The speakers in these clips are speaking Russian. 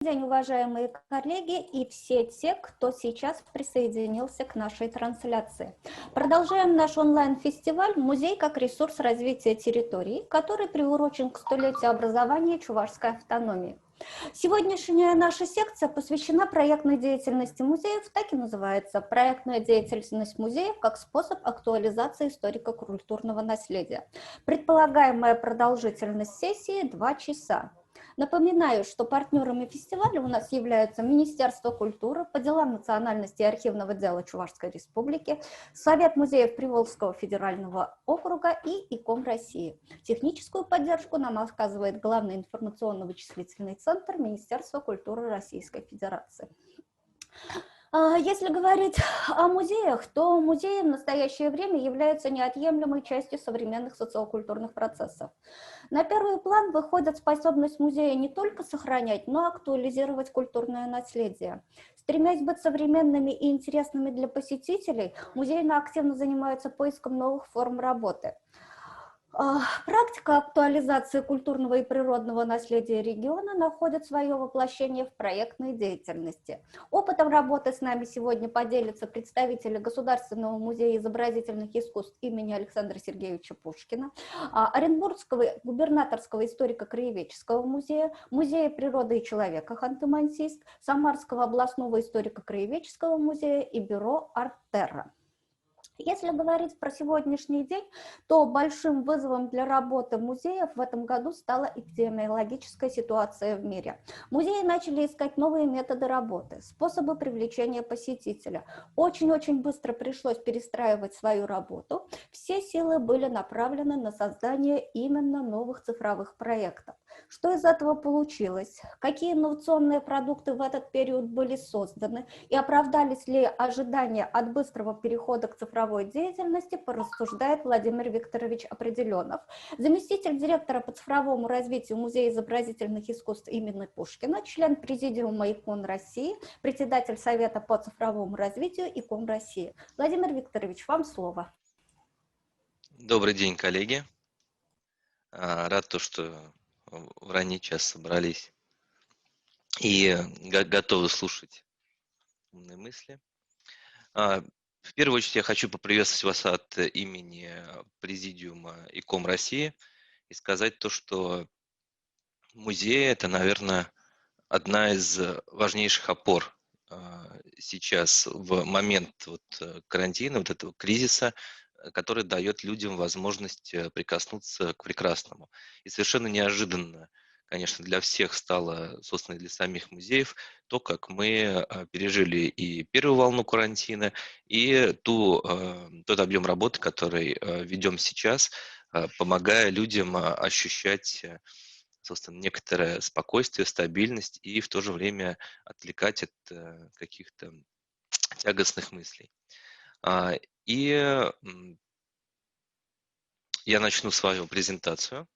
день, уважаемые коллеги и все те, кто сейчас присоединился к нашей трансляции. Продолжаем наш онлайн-фестиваль «Музей как ресурс развития территории», который приурочен к столетию образования Чувашской автономии. Сегодняшняя наша секция посвящена проектной деятельности музеев, так и называется «Проектная деятельность музеев как способ актуализации историко-культурного наследия». Предполагаемая продолжительность сессии 2 часа. Напоминаю, что партнерами фестиваля у нас являются Министерство культуры по делам национальности и архивного дела Чувашской Республики, Совет музеев Приволжского федерального округа и ИКОМ России. Техническую поддержку нам оказывает Главный информационно-вычислительный центр Министерства культуры Российской Федерации. Если говорить о музеях, то музеи в настоящее время являются неотъемлемой частью современных социокультурных процессов. На первый план выходит способность музея не только сохранять, но и актуализировать культурное наследие. Стремясь быть современными и интересными для посетителей, музеи активно занимаются поиском новых форм работы. Практика актуализации культурного и природного наследия региона находит свое воплощение в проектной деятельности. Опытом работы с нами сегодня поделятся представители Государственного музея изобразительных искусств имени Александра Сергеевича Пушкина, Оренбургского губернаторского историко-краеведческого музея, Музея природы и человека Ханты-Мансийск, Самарского областного историко-краеведческого музея и бюро «Арт-Терра». Если говорить про сегодняшний день, то большим вызовом для работы музеев в этом году стала эпидемиологическая ситуация в мире. Музеи начали искать новые методы работы, способы привлечения посетителя. Очень-очень быстро пришлось перестраивать свою работу. Все силы были направлены на создание именно новых цифровых проектов. Что из этого получилось? Какие инновационные продукты в этот период были созданы? И оправдались ли ожидания от быстрого перехода к цифровой деятельности, порассуждает Владимир Викторович Определенов, заместитель директора по цифровому развитию Музея изобразительных искусств имени Пушкина, член президиума ИКОН России, председатель Совета по цифровому развитию ИКОН России. Владимир Викторович, вам слово. Добрый день, коллеги. Рад, что в ранний час собрались и готовы слушать умные мысли. В первую очередь я хочу поприветствовать вас от имени Президиума ИКОМ России и сказать то, что музей – это, наверное, одна из важнейших опор сейчас в момент карантина, этого кризиса, который дает людям возможность прикоснуться к прекрасному. И совершенно неожиданно, конечно, для всех стало, собственно, для самих музеев, то, как мы пережили и первую волну карантина, и тот объем работы, который ведем сейчас, помогая людям ощущать, собственно, некоторое спокойствие, стабильность и в то же время отвлекать от каких-то тягостных мыслей. И я начну свою презентацию,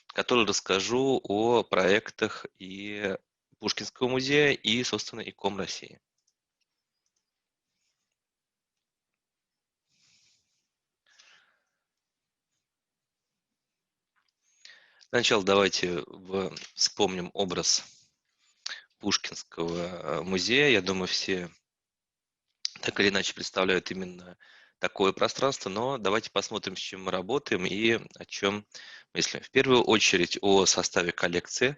которую расскажу о проектах и Пушкинского музея, и, собственно, ИКОМ России. Сначала давайте вспомним образ Пушкинского музея. Я думаю, все так или иначе представляют именно такое пространство, но давайте посмотрим, с чем мы работаем и о чем мыслим. В первую очередь о составе коллекции.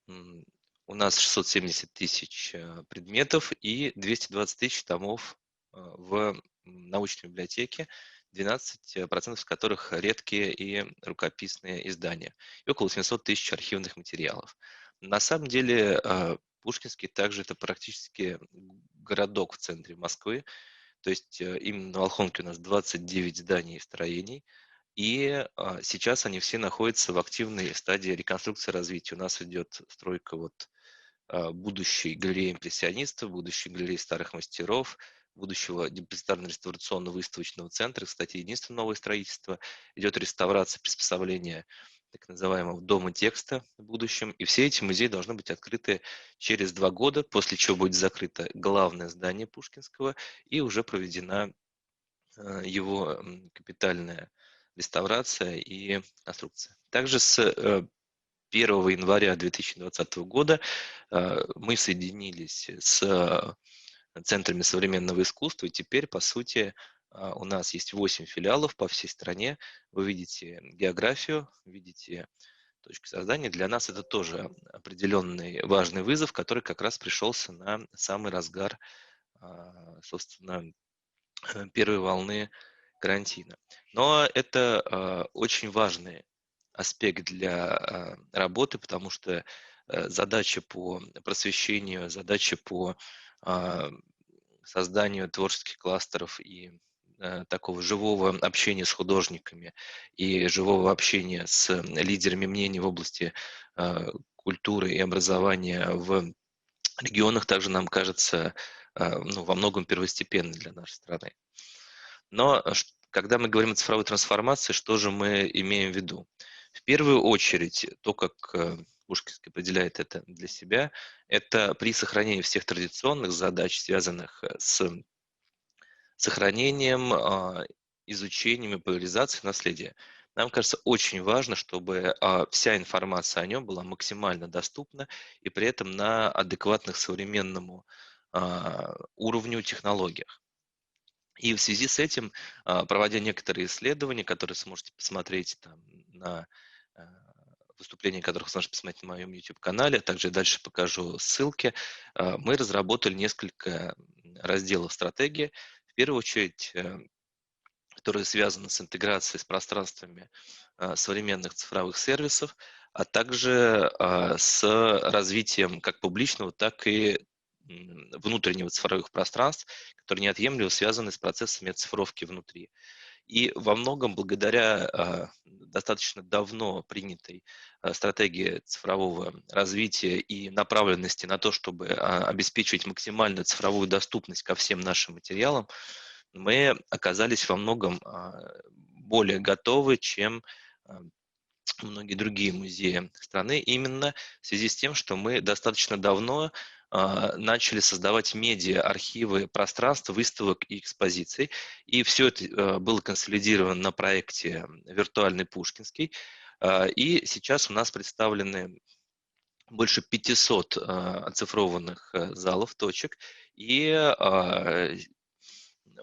У нас 670 тысяч предметов и 220 тысяч томов в научной библиотеке, 12% из которых редкие и рукописные издания, и около 700 тысяч архивных материалов. На самом деле Пушкинский также это практически городок в центре Москвы, то есть именно на Волхонке у нас 29 зданий и строений, и сейчас они все находятся в активной стадии реконструкции и развития. У нас идет стройка будущей галереи импрессионистов, будущей галереи старых мастеров, будущего депозитарно-реставрационно-выставочного центра. Кстати, единственное новое строительство. Идет реставрация, приспособление так называемого дома текста в будущем. И все эти музеи должны быть открыты через 2 года, после чего будет закрыто главное здание Пушкинского и уже проведена его капитальная реставрация и конструкция. Также с 1 января 2020 года мы соединились с центрами современного искусства, и теперь, по сути, у нас есть 8 филиалов по всей стране. Вы видите географию, видите точки создания. Для нас это тоже определенный важный вызов, который как раз пришелся на самый разгар, собственно, первой волны карантина. Но это очень важный аспект для работы, потому что задача по просвещению, задача по а, созданию творческих кластеров и такого живого общения с художниками и живого общения с лидерами мнений в области культуры и образования в регионах также нам кажется ну, во многом первостепенной для нашей страны. Но когда мы говорим о цифровой трансформации, что же мы имеем в виду? В первую очередь, то, как Пушкинский определяет это для себя, это при сохранении всех традиционных задач, связанных с сохранением, изучением и популяризацией наследия. Нам кажется очень важно, чтобы вся информация о нем была максимально доступна и при этом на адекватных современному уровню технологиях. И в связи с этим, проводя некоторые исследования, которые сможете посмотреть там на выступления, которых вы сможете посмотреть на моем YouTube-канале, а также дальше покажу ссылки, мы разработали несколько разделов стратегии. В первую очередь, которые связаны с интеграцией с пространствами современных цифровых сервисов, а также с развитием как публичного, так и внутреннего цифровых пространств, которые неотъемлемо связаны с процессами оцифровки внутри. И во многом благодаря достаточно давно принятой стратегии цифрового развития и направленности на то, чтобы обеспечить максимальную цифровую доступность ко всем нашим материалам, мы оказались во многом более готовы, чем многие другие музеи страны, именно в связи с тем, что мы достаточно давно начали создавать медиа-архивы пространств, выставок и экспозиций. И все это было консолидировано на проекте «Виртуальный Пушкинский». И сейчас у нас представлены больше 500 оцифрованных залов, точек, и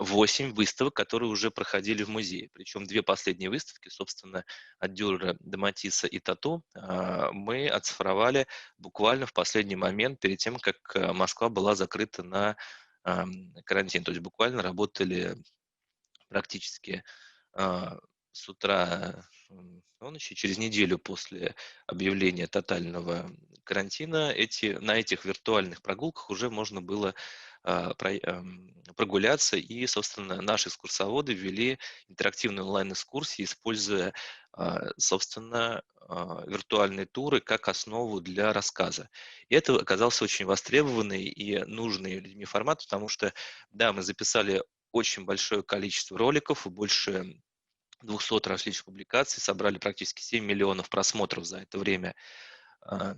8 выставок, которые уже проходили в музее. Причем 2 последние выставки, собственно, от Дюрера до Матисса и Тату, мы оцифровали буквально в последний момент, перед тем, как Москва была закрыта на карантин. То есть буквально работали практически с утра до ночи, через неделю после объявления тотального карантина, на этих виртуальных прогулках уже можно было прогуляться, и, собственно, наши экскурсоводы ввели интерактивные онлайн-экскурсии, используя, собственно, виртуальные туры как основу для рассказа. И это оказался очень востребованный и нужный людьми формат, потому что, да, мы записали очень большое количество роликов и больше 200 различных публикаций, собрали практически 7 миллионов просмотров за это время а,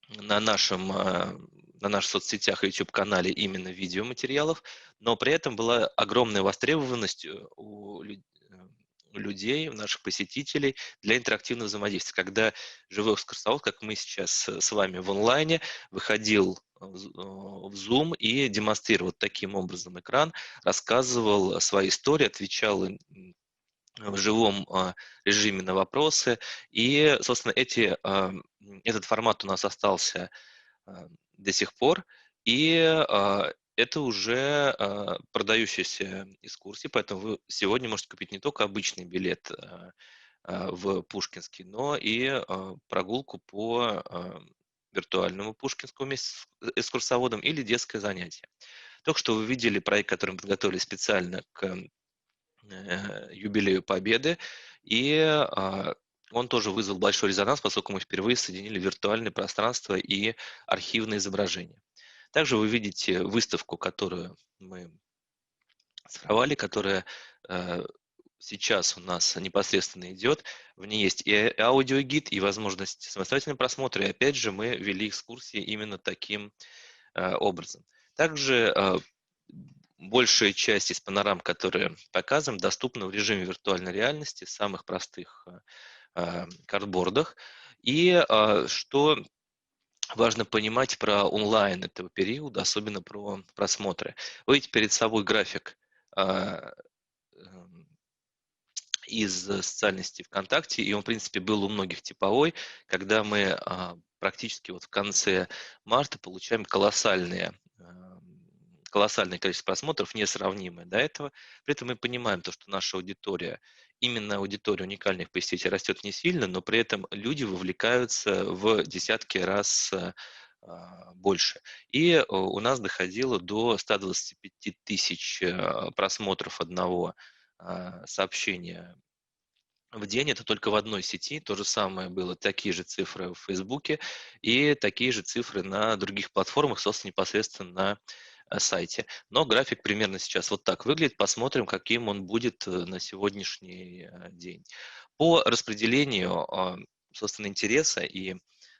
на на наших соцсетях и YouTube-канале именно видеоматериалов, но при этом была огромная востребованность у людей, у наших посетителей для интерактивного взаимодействия. Когда живой экскурсовод, как мы сейчас с вами в онлайне, выходил в Zoom и демонстрировал таким образом экран, рассказывал свои истории, отвечал в живом режиме на вопросы. И, собственно, этот формат у нас остался до сих пор. И это уже продающиеся экскурсии, поэтому вы сегодня можете купить не только обычный билет в Пушкинский, но и прогулку по виртуальному Пушкинскому вместе с экскурсоводом или детское занятие. Только что вы видели проект, который мы подготовили специально к юбилею Победы, и он тоже вызвал большой резонанс, поскольку мы впервые соединили виртуальное пространство и архивные изображения. Также вы видите выставку, которую мы цифровали, которая сейчас у нас непосредственно идет. В ней есть и аудиогид, и возможность самостоятельного просмотра. И опять же мы вели экскурсии именно таким образом. Также большая часть из панорам, которые показываем, доступна в режиме виртуальной реальности, в самых простых картбордах. И что важно понимать про онлайн этого периода, особенно про просмотры. Вы видите перед собой график а, эм, из социальной сети ВКонтакте, и он, в принципе, был у многих типовой, когда мы практически вот в конце марта получаем колоссальное количество просмотров, несравнимое до этого. При этом мы понимаем то, что наша аудитория, именно аудитория уникальных посетителей растет не сильно, но при этом люди вовлекаются в десятки раз больше. И у нас доходило до 125 тысяч просмотров одного сообщения в день. Это только в одной сети. То же самое было, такие же цифры в Фейсбуке и такие же цифры на других платформах, собственно, непосредственно на сайте. Но график примерно сейчас вот так выглядит. Посмотрим, каким он будет на сегодняшний день. По распределению, собственно, интереса и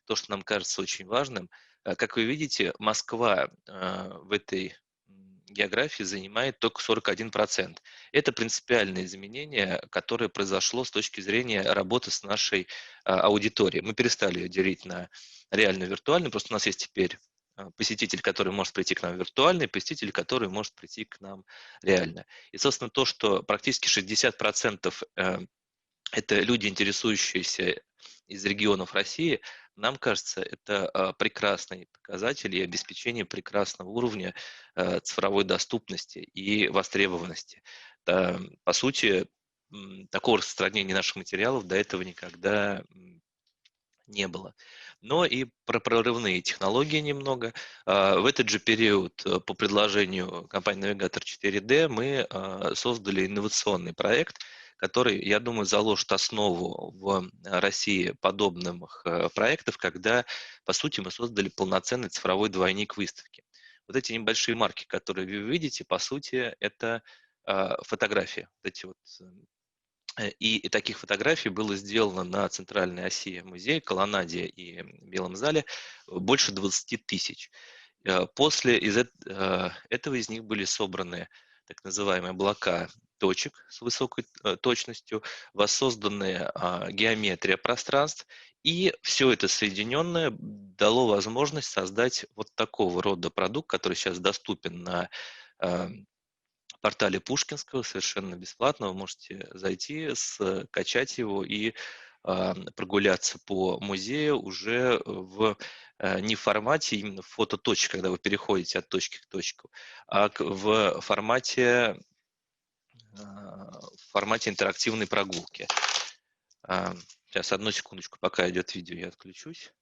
то, что нам кажется очень важным, как вы видите, Москва в этой географии занимает только 41%. Это принципиальное изменение, которое произошло с точки зрения работы с нашей аудиторией. Мы перестали ее делить на реальную и виртуальную, просто у нас есть теперь посетитель, который может прийти к нам виртуально, и посетитель, который может прийти к нам реально. И, собственно, то, что практически 60% это люди, интересующиеся из регионов России, нам кажется, это прекрасный показатель и обеспечение прекрасного уровня цифровой доступности и востребованности. По сути, такого распространения наших материалов до этого никогда не было. Но и про прорывные технологии немного. В этот же период по предложению компании Навигатор 4D мы создали инновационный проект, который, я думаю, заложит основу в России подобных проектов, когда, по сути, мы создали полноценный цифровой двойник выставки. Вот эти небольшие марки, которые вы видите, по сути, это фотографии. Вот эти вот и таких фотографий было сделано на центральной оси музея, колоннаде и Белом зале больше 20 тысяч. После этого из них были собраны так называемые блока точек с высокой точностью, воссозданная геометрия пространств, и все это соединенное дало возможность создать вот такого рода продукт, который сейчас доступен на а, портале Пушкинского совершенно бесплатно. Вы можете зайти, скачать его и прогуляться по музею уже не в формате именно фототочки, когда вы переходите от точки к точке, а в формате интерактивной прогулки. Сейчас, одну секундочку, пока идет видео, я отключусь.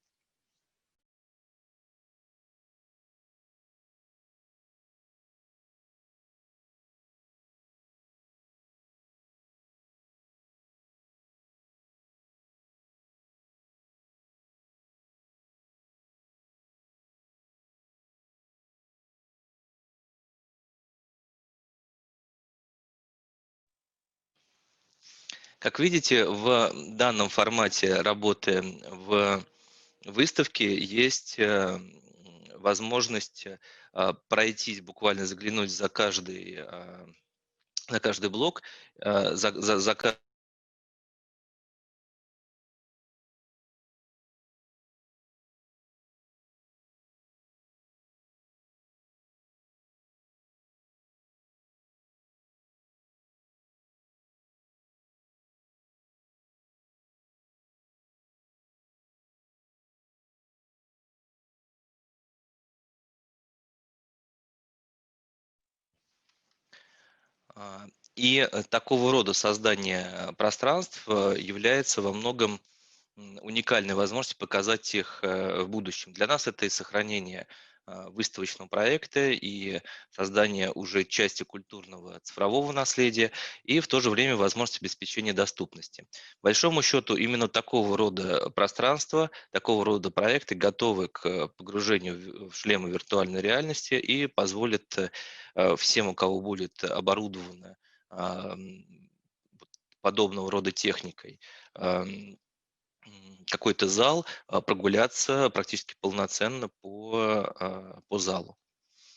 Как видите, в данном формате работы в выставке есть возможность пройтись, буквально заглянуть на каждый блок, за А, такого рода создание пространств является во многом уникальной возможностью показать их в будущем. Для нас это и сохранение выставочного проекта, и создание уже части культурного цифрового наследия, и в то же время возможность обеспечения доступности. По большому счету, именно такого рода пространства, такого рода проекты готовы к погружению в шлемы виртуальной реальности и позволят всем, у кого будет оборудовано вот подобного рода техникой, какой-то зал, прогуляться практически полноценно по залу.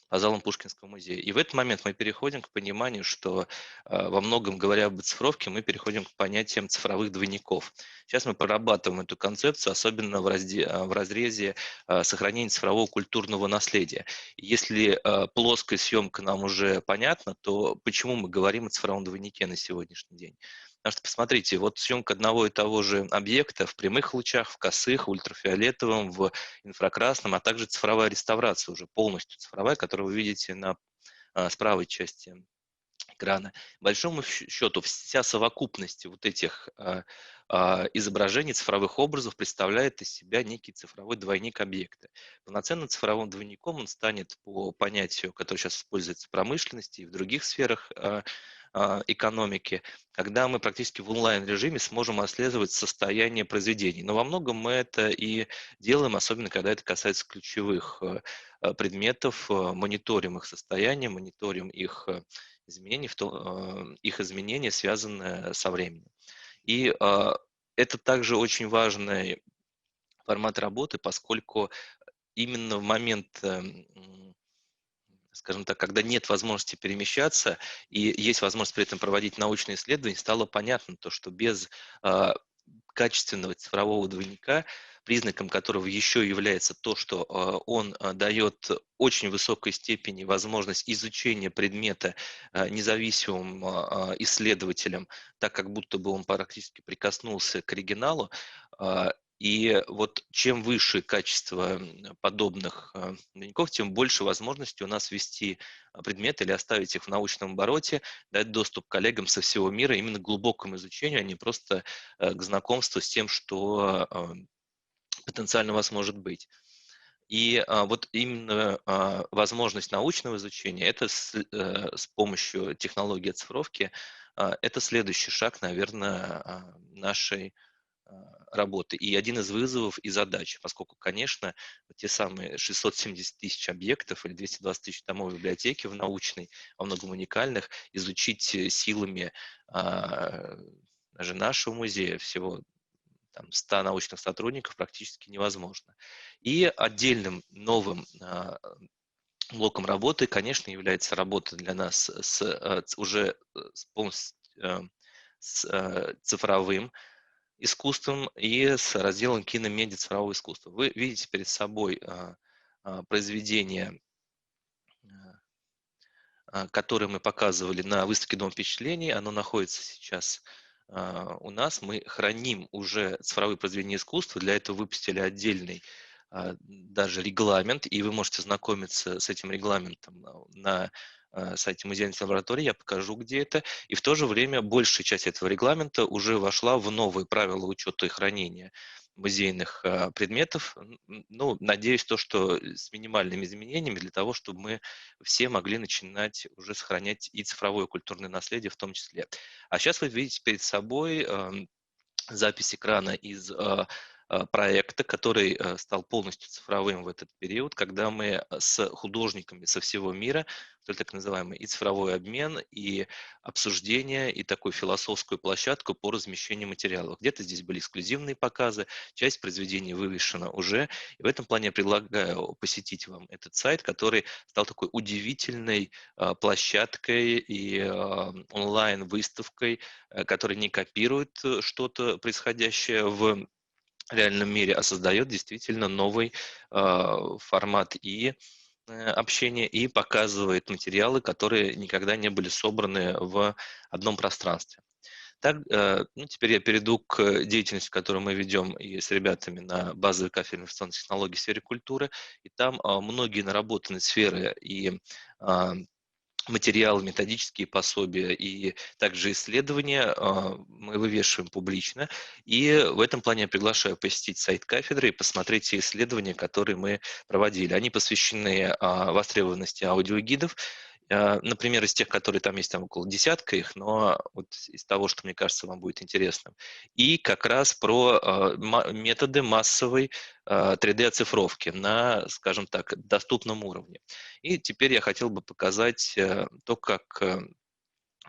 по залам Пушкинского музея. И в этот момент мы переходим к пониманию, что во многом, говоря об оцифровке, мы переходим к понятиям цифровых двойников. Сейчас мы прорабатываем эту концепцию, особенно в разрезе сохранения цифрового культурного наследия. Если плоская съемка нам уже понятна, то почему мы говорим о цифровом двойнике на сегодняшний день? Потому что, посмотрите, вот съемка одного и того же объекта в прямых лучах, в косых, в ультрафиолетовом, в инфракрасном, а также цифровая реставрация, уже полностью цифровая, которую вы видите на с правой части экрана. По большому счету, вся совокупность вот этих изображений, цифровых образов представляет из себя некий цифровой двойник объекта. Полноценным цифровым двойником он станет по понятию, которое сейчас используется в промышленности и в других сферах экономики, когда мы практически в онлайн-режиме сможем отслеживать состояние произведений. Но во многом мы это и делаем, особенно когда это касается ключевых предметов, мониторим их состояние, мониторим их изменений, их изменения, связанные со временем. И это также очень важный формат работы, поскольку именно в момент, скажем так, когда нет возможности перемещаться и есть возможность при этом проводить научные исследования, стало понятно то, что без качественного цифрового двойника, признаком которого еще является то, что он дает очень высокой степени возможность изучения предмета независимым исследователем, так как будто бы он практически прикоснулся к оригиналу. И вот чем выше качество подобных двойников, тем больше возможности у нас вести предметы или оставить их в научном обороте, дать доступ коллегам со всего мира именно к глубокому изучению, а не просто к знакомству с тем, что потенциально у вас может быть. И вот именно возможность научного изучения, это с помощью технологии оцифровки, это следующий шаг, наверное, нашей работы. И один из вызовов и задач, поскольку, конечно, вот те самые 670 тысяч объектов или 220 тысяч томов библиотеки в научной, во многом уникальных, изучить силами даже нашего музея, всего там, 100 научных сотрудников практически невозможно. И отдельным новым блоком работы, конечно, является работа для нас уже полностью с цифровым искусством и с разделом киномедиа цифрового искусства. Вы видите перед собой произведение, которое мы показывали на выставке «Дом впечатлений». Оно находится сейчас у нас. Мы храним уже цифровые произведения искусства. Для этого выпустили отдельный даже регламент, и вы можете знакомиться с этим регламентом на сайте музейной лаборатории, я покажу, где это. И в то же время большая часть этого регламента уже вошла в новые правила учета и хранения музейных предметов. Ну, надеюсь, то, что с минимальными изменениями для того, чтобы мы все могли начинать уже сохранять и цифровое культурное наследие в том числе. А сейчас вы видите перед собой запись экрана из проекта, который стал полностью цифровым в этот период, когда мы с художниками со всего мира, так называемый и цифровой обмен, и обсуждение, и такую философскую площадку по размещению материалов. Где-то здесь были эксклюзивные показы, часть произведений вывешена уже. И в этом плане я предлагаю посетить вам этот сайт, который стал такой удивительной площадкой и онлайн-выставкой, которая не копирует что-то происходящее в реальном мире, а создает действительно новый формат и общения, и показывает материалы, которые никогда не были собраны в одном пространстве. Так, ну, теперь я перейду к деятельности, которую мы ведем и с ребятами на базовой кафедре информационных технологий в сфере культуры. И там многие наработанные сферы и материалы, методические пособия и также исследования мы вывешиваем публично. И в этом плане я приглашаю посетить сайт кафедры и посмотреть те исследования, которые мы проводили. Они посвящены востребованности аудиогидов. Например, из тех, которые там есть, там около десятка их, но вот из того, что мне кажется вам будет интересным. И как раз про методы массовой 3D-оцифровки на, скажем так, доступном уровне. И теперь я хотел бы показать то, как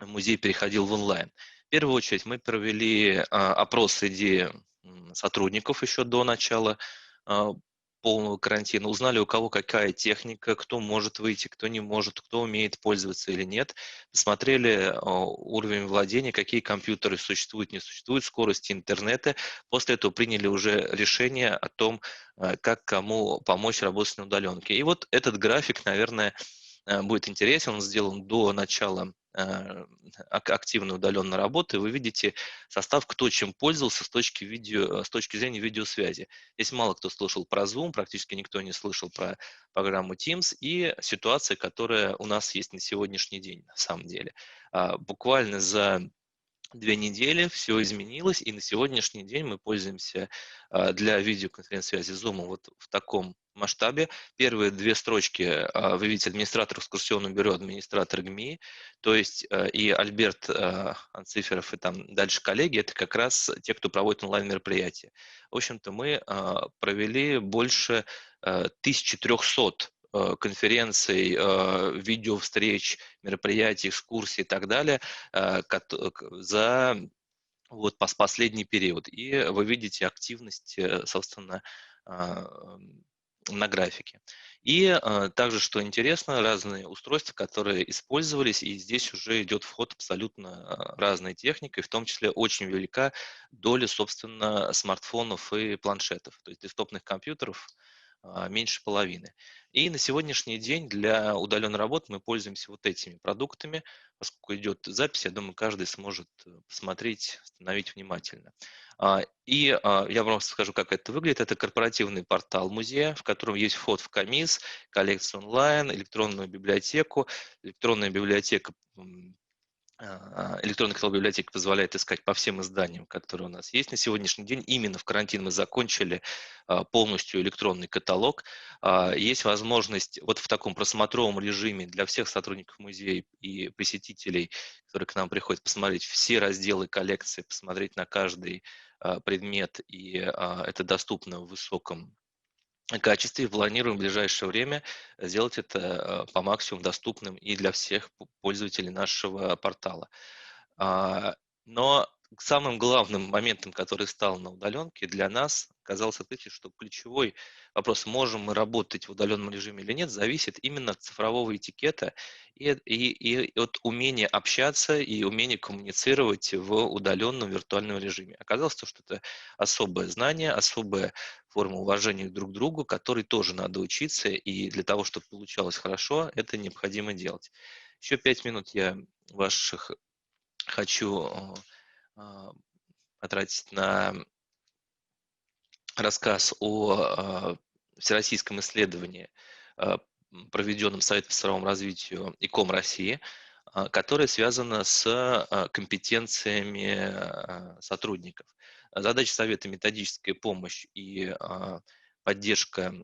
музей переходил в онлайн. В первую очередь мы провели опрос среди сотрудников еще до начала полного карантина, узнали, у кого какая техника, кто может выйти, кто не может, кто умеет пользоваться или нет, посмотрели уровень владения, какие компьютеры существуют, не существуют, скорости интернета. После этого приняли уже решение о том, как кому помочь работать на удаленке. И вот этот график, наверное, будет интересен. Он сделан до начала активной удаленной работы. Вы видите состав, кто чем пользовался с точки зрения видеосвязи. Здесь мало кто слышал про Zoom, практически никто не слышал про программу Teams и ситуация, которая у нас есть на сегодняшний день на самом деле. Буквально за 2 недели все изменилось, и на сегодняшний день мы пользуемся для видеоконференц-связи Zoom вот в таком масштабе. Первые 2 строчки вы видите: администратор экскурсионного бюро, администратор ГМИ, то есть и Альберт Анциферов, и там дальше коллеги, это как раз те, кто проводит онлайн-мероприятия. В общем-то, мы провели больше 1300 конференций, видеовстреч, мероприятий, экскурсий и так далее за вот последний период. И вы видите активность, собственно, на графике. И также, что интересно, разные устройства, которые использовались, и здесь уже идет вход абсолютно разной техникой, в том числе очень велика доля, собственно, смартфонов и планшетов, то есть десктопных компьютеров меньше половины. И на сегодняшний день для удаленной работы мы пользуемся вот этими продуктами. Поскольку идет запись, я думаю, каждый сможет посмотреть, остановить внимательно. Я вам скажу, как это выглядит. Это корпоративный портал музея, в котором есть вход в КАМИС, коллекцию онлайн, электронную библиотеку. Электронная библиотека Электронный каталог библиотеки позволяет искать по всем изданиям, которые у нас есть на сегодняшний день. Именно в карантин мы закончили полностью электронный каталог. Есть возможность вот в таком просмотровом режиме для всех сотрудников музея и посетителей, которые к нам приходят, посмотреть все разделы коллекции, посмотреть на каждый предмет, и это доступно в высоком качестве. Планируем в ближайшее время сделать это по максимуму доступным и для всех пользователей нашего портала. Но самым главным моментом, который стал на удаленке, для нас оказалось открытие, что ключевой вопрос, можем мы работать в удаленном режиме или нет, зависит именно от цифрового этикета и от умения общаться и умения коммуницировать в удаленном виртуальном режиме. Оказалось, что это особое знание, особая форма уважения друг к другу, которой тоже надо учиться, и для того, чтобы получалось хорошо, это необходимо делать. Еще 5 минут я ваших хочу потратить на рассказ о всероссийском исследовании, проведенном Советом по цифровому развитию ИКОМ России, которое связано с компетенциями сотрудников. Задача Совета — методическая помощь и поддержка,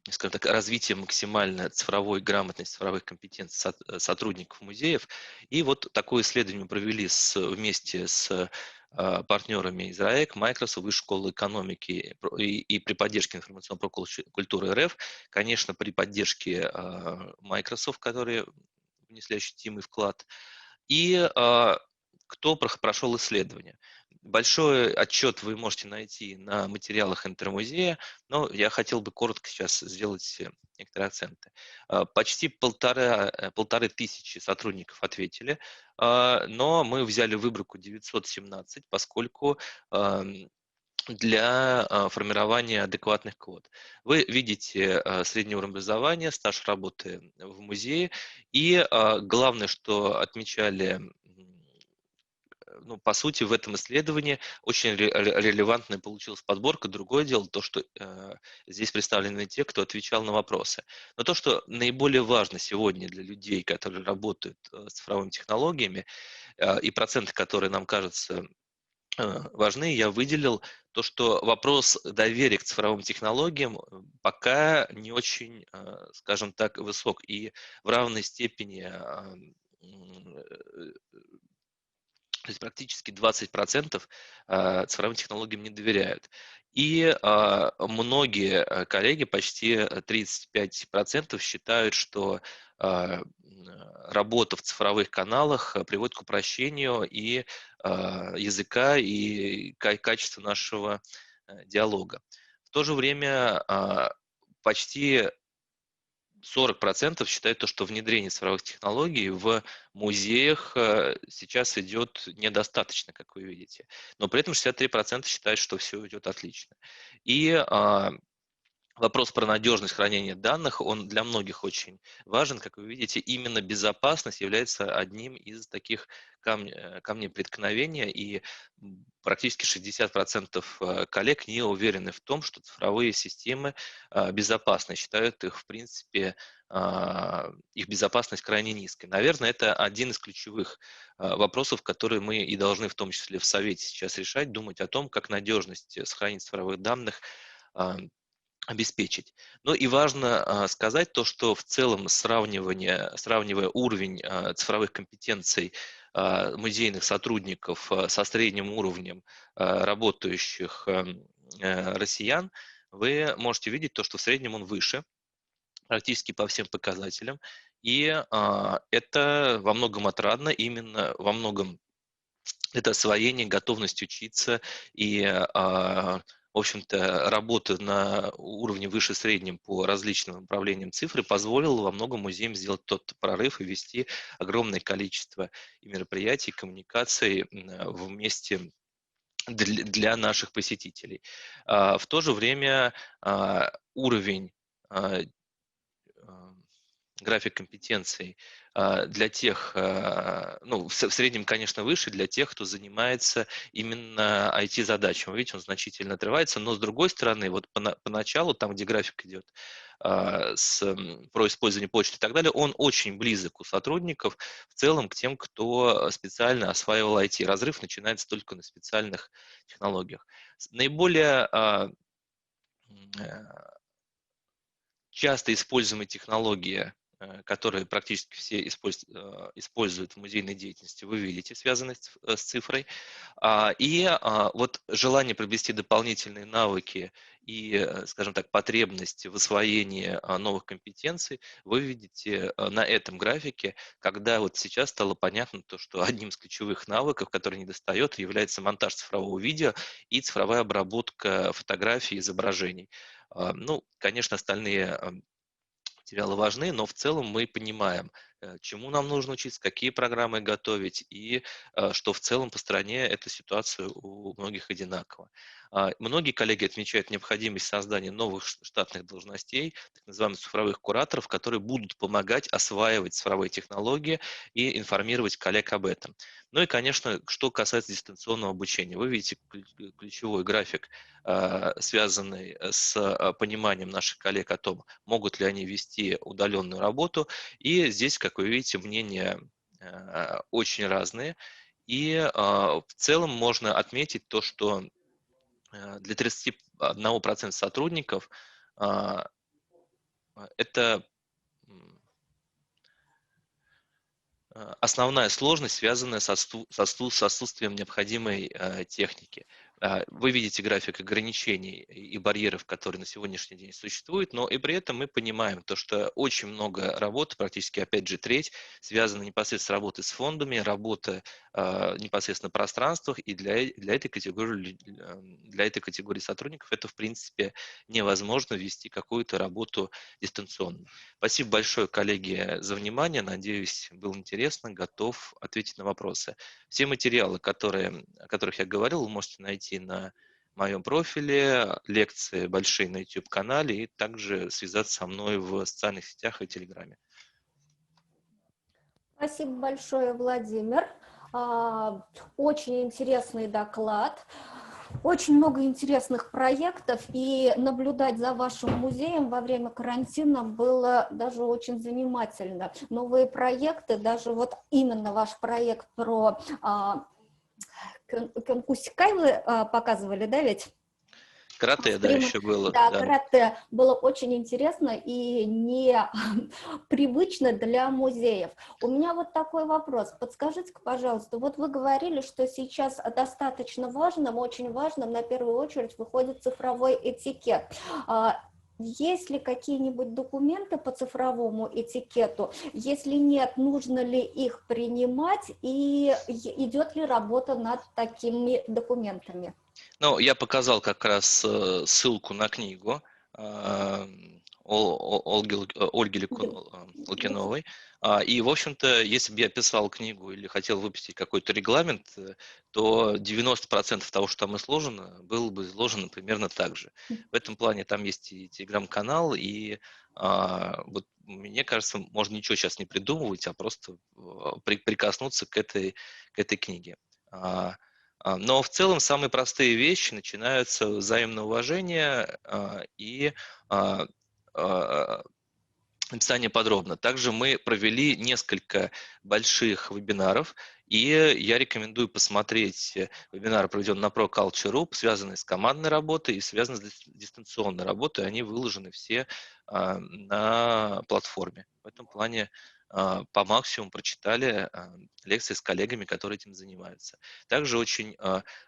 скажем так, развитие максимально цифровой грамотности, цифровых компетенций сотрудников музеев. И вот такое исследование мы провели вместе с партнерами из РАЭК, Microsoft, Высшей школы экономики и при поддержке информационной культуры РФ, конечно, при поддержке Microsoft, которые внесли ощутимый вклад, и кто прошел исследование. Большой отчет вы можете найти на материалах Интермузея, но я хотел бы коротко сейчас сделать некоторые акценты. Почти 1500 сотрудников ответили, но мы взяли выборку 917, поскольку для формирования адекватных квот. Вы видите средний уровень образования, стаж работы в музее, и главное, что отмечали, ну, по сути, в этом исследовании очень релевантная получилась подборка. Другое дело, то, что здесь представлены те, кто отвечал на вопросы. Но то, что наиболее важно сегодня для людей, которые работают с цифровыми технологиями, и проценты, которые нам кажутся важны, я выделил то, что вопрос доверия к цифровым технологиям пока не очень, скажем так, высок. И в равной степени то есть практически 20% цифровым технологиям не доверяют. И многие коллеги, почти 35%, считают, что работа в цифровых каналах приводит к упрощению и языка, и качества нашего диалога. то же время почти 40% считают то, что внедрение цифровых технологий в музеях сейчас идет недостаточно, как вы видите. Но при этом 63% считают, что все идет отлично. И вопрос про надежность хранения данных, он для многих очень важен. Как вы видите, именно безопасность является одним из таких камней преткновения, и практически 60% коллег не уверены в том, что цифровые системы безопасны, считают их, в принципе, их безопасность крайне низкой. Наверное, это один из ключевых вопросов, которые мы и должны в том числе в Совете сейчас решать, думать о том, как надежность сохранения цифровых данных обеспечить. Ну и важно сказать то, что в целом сравнивая уровень цифровых компетенций музейных сотрудников со средним уровнем работающих россиян, вы можете видеть то, что в среднем он выше, практически по всем показателям. И это во многом отрадно, именно во многом это освоение, готовность учиться и, в общем-то, работа на уровне выше среднем по различным направлениям цифры позволила во многом музеям сделать тот прорыв и вести огромное количество и мероприятий, коммуникаций вместе для наших посетителей. В то же время уровень график компетенций для тех, ну, в среднем, конечно, выше для тех, кто занимается именно IT-задачами. Видите, он значительно отрывается, но с другой стороны, вот поначалу, там, где график идет про использование почты и так далее, он очень близок у сотрудников в целом к тем, кто специально осваивал IT. Разрыв начинается только на специальных технологиях. Наиболее часто используемая технология, которые практически все используют в музейной деятельности, вы видите, связанные с цифрой. И вот желание приобрести дополнительные навыки и, скажем так, потребность в освоении новых компетенций вы видите на этом графике, когда вот сейчас стало понятно то, что одним из ключевых навыков, который недостает, является монтаж цифрового видео и цифровая обработка фотографий и изображений. Ну, конечно, остальные материалы важны, но в целом мы понимаем, чему нам нужно учиться, какие программы готовить, и что в целом по стране эта ситуация у многих одинакова. Многие коллеги отмечают необходимость создания новых штатных должностей, так называемых цифровых кураторов, которые будут помогать осваивать цифровые технологии и информировать коллег об этом. Ну и, конечно, что касается дистанционного обучения. Вы видите ключевой график, связанный с пониманием наших коллег о том, могут ли они вести удаленную работу. И здесь, как вы видите, мнения очень разные. И в целом можно отметить то, что для 31% сотрудников это основная сложность, связанная с отсутствием необходимой техники. Вы видите график ограничений и барьеров, которые на сегодняшний день существуют, но и при этом мы понимаем то, что очень много работы, практически опять же треть, связана непосредственно с работой с фондами, работа непосредственно в пространствах, и для этой категории сотрудников это в принципе невозможно вести какую-то работу дистанционно. Спасибо большое, коллеги, за внимание. Надеюсь, было интересно, готов ответить на вопросы. Все материалы, о которых я говорил, вы можете найти на моем профиле, лекции большие на YouTube-канале и также связаться со мной в социальных сетях и Телеграме. Спасибо большое, Владимир. Очень интересный доклад. Очень много интересных проектов, и наблюдать за вашим музеем во время карантина было даже очень занимательно. Новые проекты, даже вот именно ваш проект про Кёнкусикай вы показывали, да, ведь? Карате, да, еще было. Да, карате было очень интересно и непривычно для музеев. У меня вот такой вопрос. Подскажите, пожалуйста, вот вы говорили, что сейчас достаточно важным, очень важным, на первую очередь, выходит цифровой этикет. Есть ли какие-нибудь документы по цифровому этикету? Если нет, нужно ли их принимать и идет ли работа над такими документами? Ну, я показал как раз ссылку на книгу Ольги Лукиновой. И, в общем-то, если бы я писал книгу или хотел выпустить какой-то регламент, то 90% того, что там изложено, было бы изложено примерно так же. В этом плане там есть и телеграм-канал, и вот мне кажется, можно ничего сейчас не придумывать, а просто прикоснуться к этой книге. Но в целом самые простые вещи начинаются с взаимного уважения и а, а, описание подробно. Также мы провели несколько больших вебинаров, и я рекомендую посмотреть вебинары, проведенные на ProCulture.ru, связанные с командной работой и связанные с дистанционной работой. Они выложены все на платформе. В этом плане по максимуму прочитали лекции с коллегами, которые этим занимаются. Также очень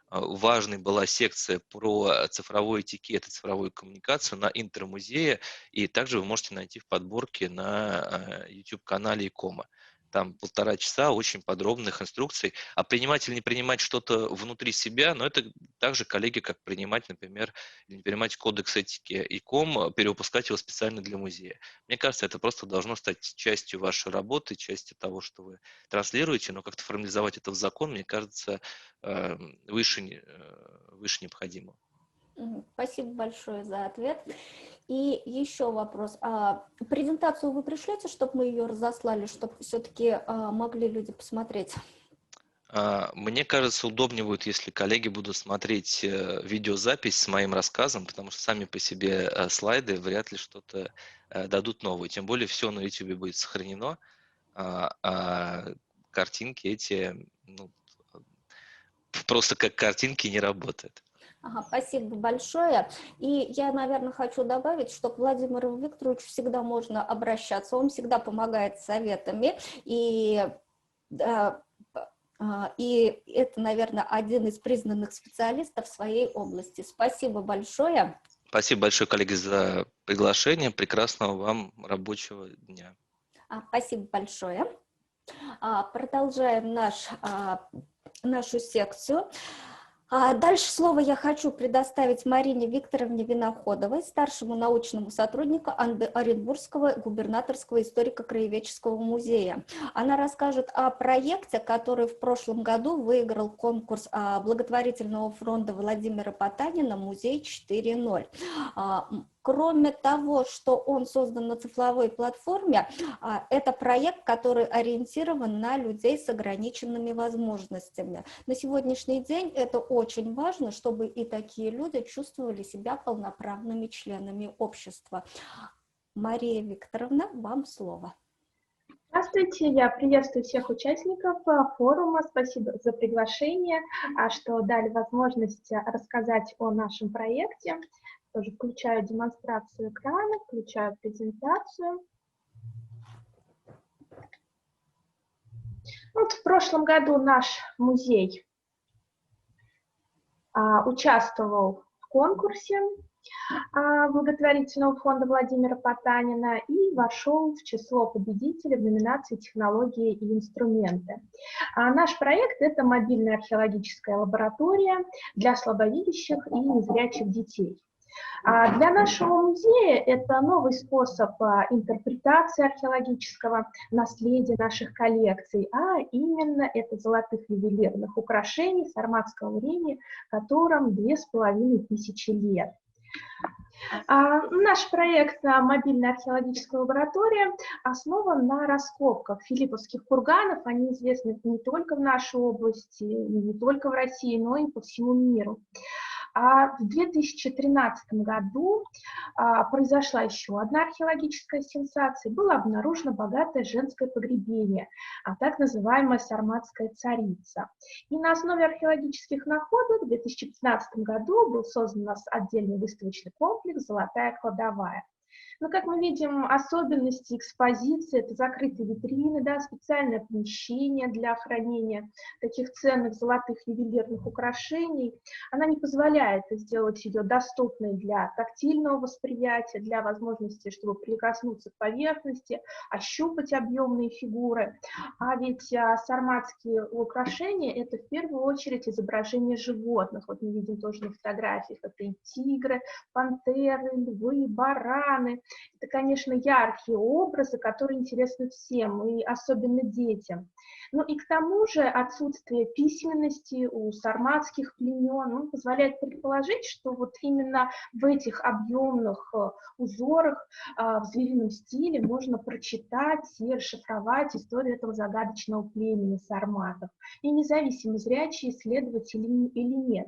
важной была секция про цифровой этикет и цифровую коммуникацию на Интермузее, и также вы можете найти в подборке на YouTube-канале Икома. Там 1,5 часа очень подробных инструкций. А принимать или не принимать что-то внутри себя, но это также коллеги, как принимать, например, или не принимать кодекс этики Иком, перевыпускать его специально для музея. Мне кажется, это просто должно стать частью вашей работы, частью того, что вы транслируете, но как-то формализовать это в закон, мне кажется, выше необходимого. Спасибо большое за ответ. И еще вопрос. Презентацию вы пришлете, чтобы мы ее разослали, чтобы все-таки могли люди посмотреть? Мне кажется, удобнее будет, если коллеги будут смотреть видеозапись с моим рассказом, потому что сами по себе слайды вряд ли что-то дадут новое. Тем более все на YouTube будет сохранено, а картинки эти просто как картинки не работают. Ага, спасибо большое. И я, наверное, хочу добавить, что к Владимиру Викторовичу всегда можно обращаться, он всегда помогает советами, и это, наверное, один из признанных специалистов в своей области. Спасибо большое. Спасибо большое, коллеги, за приглашение. Прекрасного вам рабочего дня. Спасибо большое. Продолжаем нашу секцию. Дальше слово я хочу предоставить Марине Викторовне Виноходовой, старшему научному сотруднику Оренбургского губернаторского историко-краеведческого музея. Она расскажет о проекте, который в прошлом году выиграл конкурс благотворительного фонда Владимира Потанина «Музей 4.0». Кроме того, что он создан на цифровой платформе, это проект, который ориентирован на людей с ограниченными возможностями. На сегодняшний день это очень важно, чтобы и такие люди чувствовали себя полноправными членами общества. Мария Викторовна, вам слово. Здравствуйте, я приветствую всех участников форума. Спасибо за приглашение, что дали возможность рассказать о нашем проекте. Тоже включаю демонстрацию экрана, включаю презентацию. Вот в прошлом году наш музей участвовал в конкурсе благотворительного фонда Владимира Потанина и вошел в число победителей в номинации «Технологии и инструменты». Наш проект – это мобильная археологическая лаборатория для слабовидящих и незрячих детей. Для нашего музея это новый способ интерпретации археологического наследия наших коллекций, а именно это золотых ювелирных украшений сарматского времени, которым 2500 лет. Наш проект «Мобильная археологическая лаборатория» основан на раскопках филипповских курганов. Они известны не только в нашей области, не только в России, но и по всему миру. В 2013 году произошла еще одна археологическая сенсация. Было обнаружено богатое женское погребение, так называемая сарматская царица. И на основе археологических находок в 2015 году был создан у нас отдельный выставочный комплекс «Золотая кладовая». Ну, как мы видим, особенности экспозиции – это закрытые витрины, да, специальное помещение для хранения таких ценных золотых ювелирных украшений. Она не позволяет сделать ее доступной для тактильного восприятия, для возможности, чтобы прикоснуться к поверхности, ощупать объемные фигуры. А ведь сарматские украшения – это в первую очередь изображение животных. Вот мы видим тоже на фотографиях, это и тигры, пантеры, львы, бараны. Это, конечно, яркие образы, которые интересны всем, и особенно детям. Ну и к тому же отсутствие письменности у сарматских племен позволяет предположить, что вот именно в этих объемных узорах в зверином стиле можно прочитать и расшифровать историю этого загадочного племени сарматов, и независимо, зрячие исследователи или нет.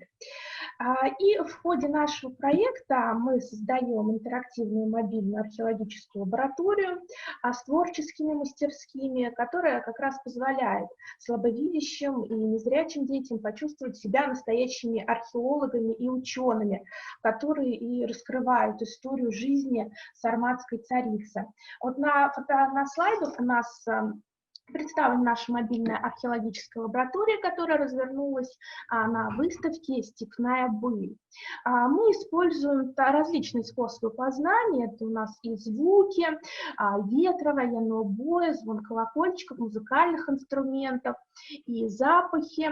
И в ходе нашего проекта мы создаем интерактивную мобильную археологическую лабораторию с творческими мастерскими, которая как раз позволяет слабовидящим и незрячим детям почувствовать себя настоящими археологами и учеными, которые и раскрывают историю жизни сарматской царицы. Вот на слайдах у нас представлена наша мобильная археологическая лаборатория, которая развернулась на выставке «Степная быль». Мы используем различные способы познания. Это у нас и звуки, ветра, военного боя, звон колокольчиков, музыкальных инструментов, и запахи.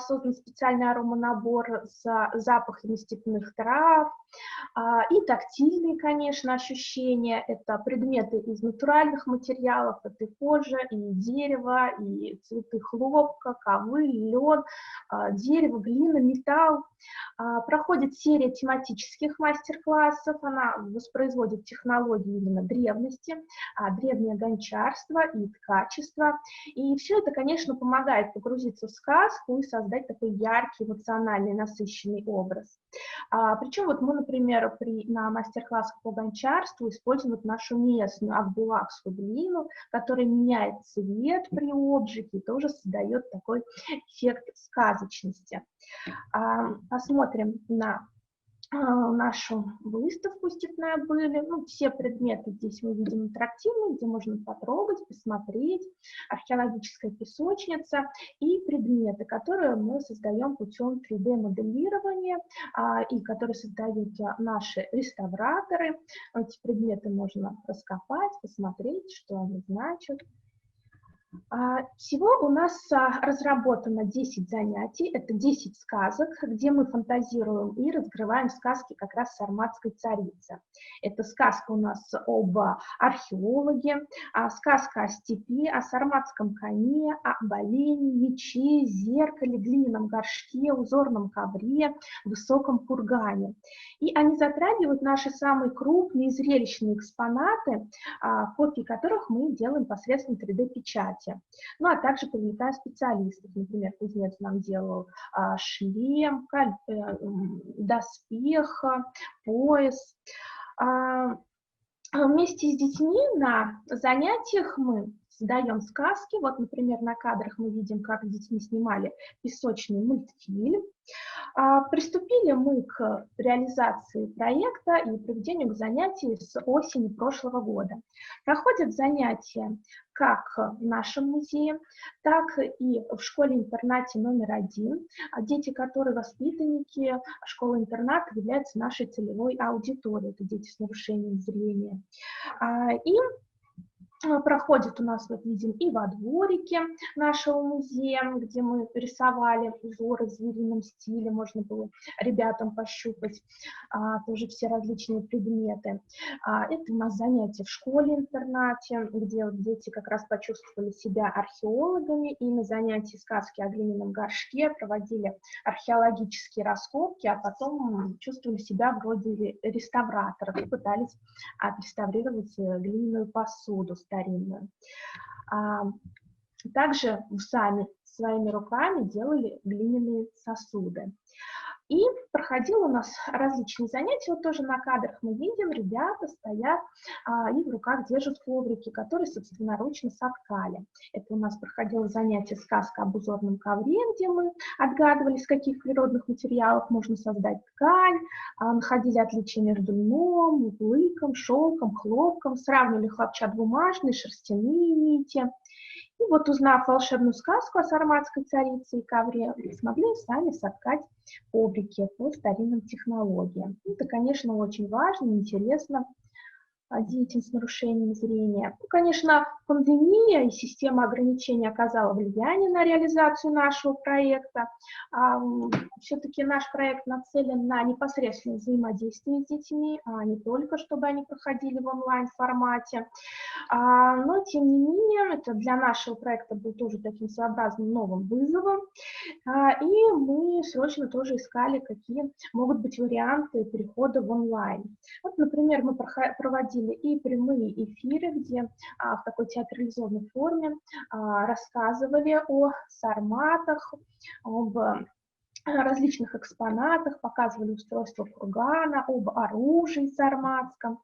Создан специальный ароманабор с запахами степных трав, и тактильные, конечно, ощущения. Это предметы из натуральных материалов, это кожа, и дерево, и цветы хлопка, ковыль, лен, дерево, глина, металл. Проходит серия тематических мастер-классов, она воспроизводит технологии именно древности, древнее гончарство и ткачество. И все это, конечно, помогает погрузиться в сказку и создать такой яркий, эмоциональный, насыщенный образ. Причем вот мы, например, на мастер-классах по гончарству используем нашу местную акбулакскую глину, которая меняет цвет при обжиге и тоже создает такой эффект сказочности. Посмотрим на нашу выставку «Степная быль». Все предметы здесь мы видим интерактивные, где можно потрогать, посмотреть, археологическая песочница и предметы, которые мы создаем путем 3D-моделирования и которые создают наши реставраторы. Эти предметы можно раскопать, посмотреть, что они значат. Всего у нас разработано 10 занятий, это 10 сказок, где мы фантазируем и раскрываем сказки как раз сарматской царицы. Это сказка у нас об археологе, сказка о степи, о сарматском коне, об олене, мече, зеркале, глиняном горшке, узорном ковре, высоком кургане. И они затрагивают наши самые крупные зрелищные экспонаты, копии которых мы делаем посредством 3D-печати. А также привлекаем специалистов. Например, кузнец нам делал шлем, доспех, пояс. Вместе с детьми на занятиях мы создаем сказки. Вот, например, на кадрах мы видим, как с детьми снимали песочный мультфильм. Приступили мы к реализации проекта и проведению занятий с осени прошлого года. Проходят занятия как в нашем музее, так и в школе-интернате номер 1. Дети, которые воспитанники школы-интерната, являются нашей целевой аудиторией. Это дети с нарушением зрения. И проходит у нас, вот видим, и во дворике нашего музея, где мы рисовали узоры в зверином стиле, можно было ребятам пощупать тоже все различные предметы. Это у нас занятия в школе-интернате, где вот дети как раз почувствовали себя археологами, и на занятии сказки о глиняном горшке проводили археологические раскопки, а потом чувствовали себя вроде реставраторов и пытались отреставрировать глиняную посуду старинную. Также сами своими руками делали глиняные сосуды. И проходило у нас различные занятия, вот тоже на кадрах мы видим, ребята стоят и в руках держат коврики, которые собственноручно соткали. Это у нас проходило занятие «Сказка об узорном ковре», где мы отгадывали, из каких природных материалов можно создать ткань, находили отличия между льном, лыком, шелком, хлопком, сравнивали хлопчатобумажные, шерстяные нити. И вот, узнав волшебную сказку о сарматской царице и ковре, смогли сами соткать коврики по старинным технологиям. Это, конечно, очень важно, интересно детям с нарушением зрения. Ну, конечно, пандемия и система ограничений оказала влияние на реализацию нашего проекта. Все-таки наш проект нацелен на непосредственное взаимодействие с детьми, а не только, чтобы они проходили в онлайн-формате. Но, тем не менее, это для нашего проекта был тоже таким своеобразным новым вызовом. И мы срочно тоже искали, какие могут быть варианты перехода в онлайн. Вот, например, мы проводили и прямые эфиры, где в такой театрализованной форме рассказывали о сарматах, об различных экспонатах, показывали устройство кургана, об оружии сарматском.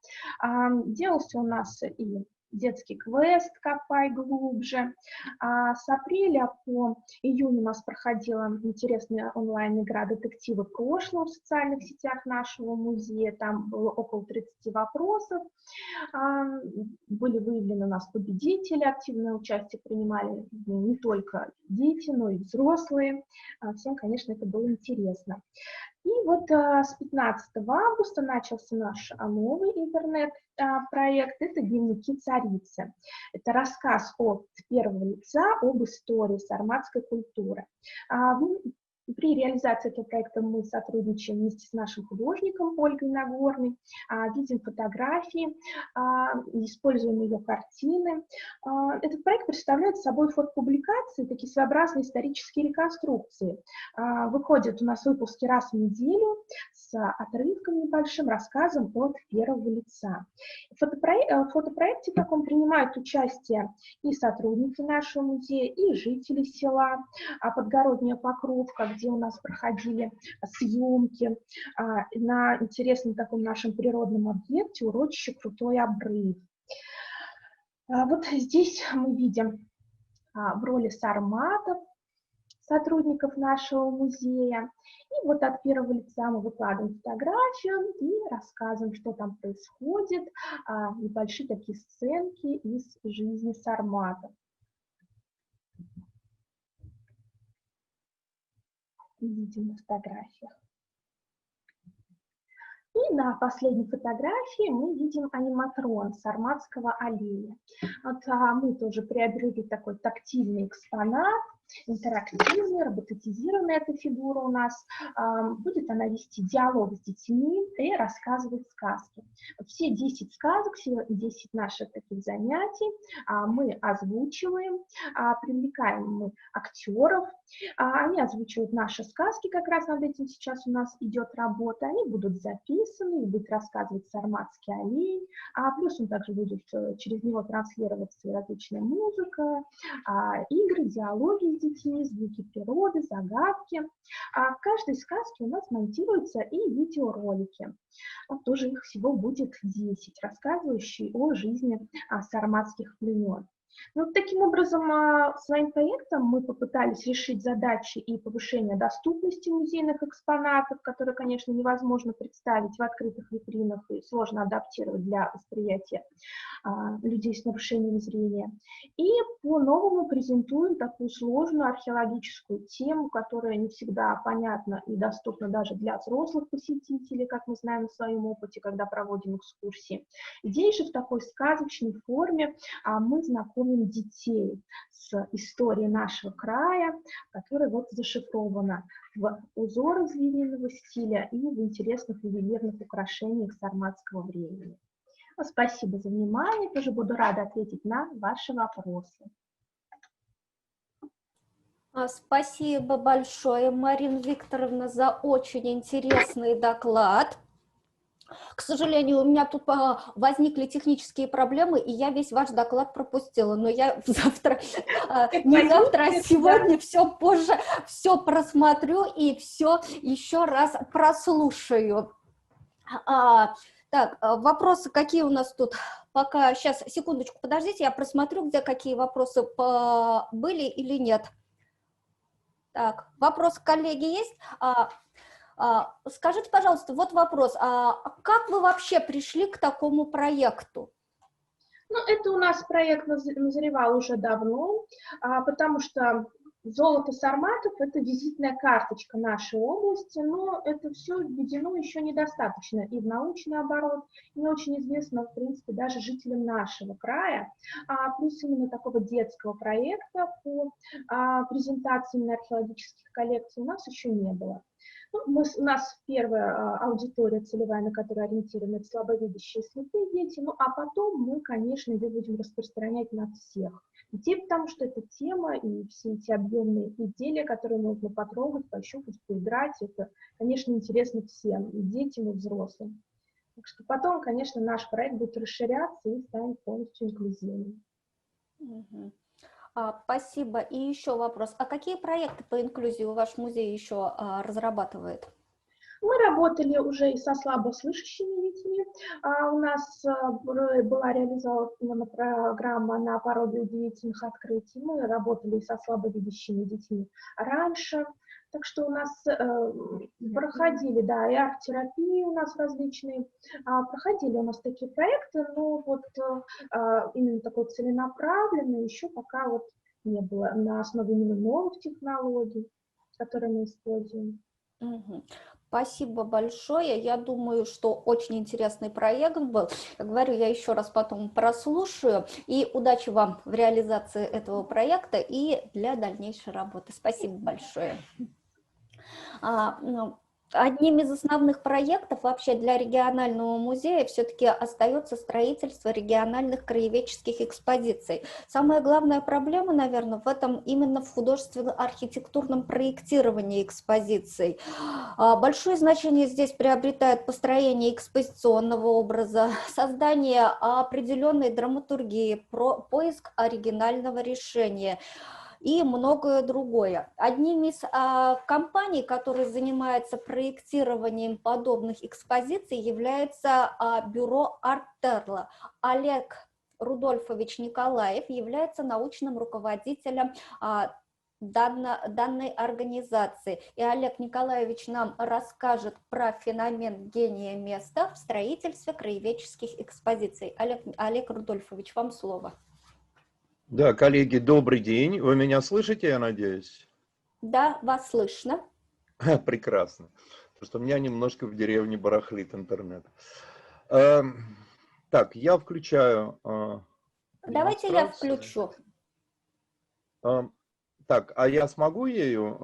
Делался у нас и детский квест «Копай глубже». С апреля по июнь у нас проходила интересная онлайн-игра «Детективы прошлого» в социальных сетях нашего музея. Там было около 30 вопросов. Были выявлены у нас победители, активное участие принимали не только дети, но и взрослые. Всем, конечно, это было интересно. И вот с 15 августа начался наш новый интернет-проект. Это «Дневники царицы». Это рассказ от первого лица об истории сарматской культуры. При реализации этого проекта мы сотрудничаем вместе с нашим художником Ольгой Нагорной, видим фотографии, используем ее картины. Этот проект представляет собой фотопубликации, такие своеобразные исторические реконструкции. Выходят у нас выпуски раз в неделю с отрывком небольшим, рассказом от первого лица. В фотопроекте таком принимают участие и сотрудники нашего музея, и жители села Подгородняя Покровка, где у нас проходили съемки на интересном таком нашем природном объекте урочище Крутой обрыв. Вот здесь мы видим в роли сарматов, сотрудников нашего музея. И вот от первого лица мы выкладываем фотографию и рассказываем, что там происходит, небольшие такие сценки из жизни сарматов. Видим на фотографиях. И на последней фотографии мы видим аниматрон сарматского оленя. Вот, мы тоже приобрели такой тактильный экспонат, интерактивная, роботизированная эта фигура у нас. Будет она вести диалог с детьми и рассказывать сказки. Все 10 сказок, все 10 наших таких занятий мы озвучиваем, привлекаем мы актеров. Они озвучивают наши сказки, как раз над этим сейчас у нас идет работа. Они будут записаны, будет рассказывать сарматский олень, плюс он также будет через него транслироваться различная музыка, игры, диалоги с детьми, звуки природы, загадки. В каждой сказке у нас монтируются и видеоролики. Вот тоже их всего будет 10, рассказывающие о жизни сарматских племен. Ну, таким образом, своим проектом мы попытались решить задачи и повышения доступности музейных экспонатов, которые, конечно, невозможно представить в открытых витринах и сложно адаптировать для восприятия людей с нарушением зрения. И по-новому презентуем такую сложную археологическую тему, которая не всегда понятна и доступна даже для взрослых посетителей, как мы знаем на своем опыте, когда проводим экскурсии. Здесь же в такой сказочной форме мы знакомим детей с историей нашего края, которая вот зашифрована в узорах звериного стиля и в интересных ювелирных украшениях сарматского времени. Спасибо за внимание, тоже буду рада ответить на ваши вопросы. Спасибо большое, Марина Викторовна, за очень интересный доклад. К сожалению, у меня тут возникли технические проблемы, и я весь ваш доклад пропустила. Но я завтра, не завтра, а сегодня все позже, все просмотрю и все еще раз прослушаю. Так, вопросы какие у нас тут? Пока, сейчас, секундочку, подождите, я просмотрю, где какие вопросы были или нет. Так, вопрос, коллеги, есть? Скажите, пожалуйста, вот вопрос, как вы вообще пришли к такому проекту? Ну, это у нас проект назревал уже давно, потому что золото Сарматов – это визитная карточка нашей области, но это все введено еще недостаточно и в научный оборот, и не очень известно, в принципе, даже жителям нашего края. Плюс именно такого детского проекта по презентации именно археологических коллекций у нас еще не было. Ну, у нас первая аудитория целевая, на которую ориентированы, это слабовидящие слепые дети, ну а потом мы, конечно, ее будем распространять на всех детей, потому что эта тема и все эти объемные изделия, которые можно потрогать, пощупать, поиграть, это, конечно, интересно всем, и детям, и взрослым. Так что потом, конечно, наш проект будет расширяться и станет полностью инклюзивным. Спасибо. И еще вопрос. А какие проекты по инклюзии ваш музей еще разрабатывает? Мы работали уже и со слабослышащими детьми. У нас была реализована программа на пороге удивительных открытий. Мы работали и со слабовидящими детьми раньше. Так что у нас проходили, да, и арт-терапии у нас различные. Проходили у нас такие проекты, но вот именно такой целенаправленный еще пока вот не было на основе именно новых технологий, которые мы используем. Спасибо большое. Я думаю, что очень интересный проект был. Как говорю, я еще раз потом прослушаю. И удачи вам в реализации этого проекта и для дальнейшей работы. Спасибо большое. Одним из основных проектов вообще для регионального музея все-таки остается строительство региональных краеведческих экспозиций. Самая главная проблема, наверное, в этом именно в художественно-архитектурном проектировании экспозиций. Большое значение здесь приобретает построение экспозиционного образа, создание определенной драматургии, поиск оригинального решения и многое другое. Одним из компаний, которые занимаются проектированием подобных экспозиций, является бюро Артерла. Олег Рудольфович Николаев является научным руководителем данной организации. И Олег Николаевич нам расскажет про феномен гения места в строительстве краеведческих экспозиций. Олег Рудольфович, вам слово. Да, коллеги, добрый день. Вы меня слышите, я надеюсь? Да, вас слышно. Прекрасно. Потому что у меня немножко в деревне барахлит интернет. Так, я включаю. Давайте я включу. Так, а я смогу ею?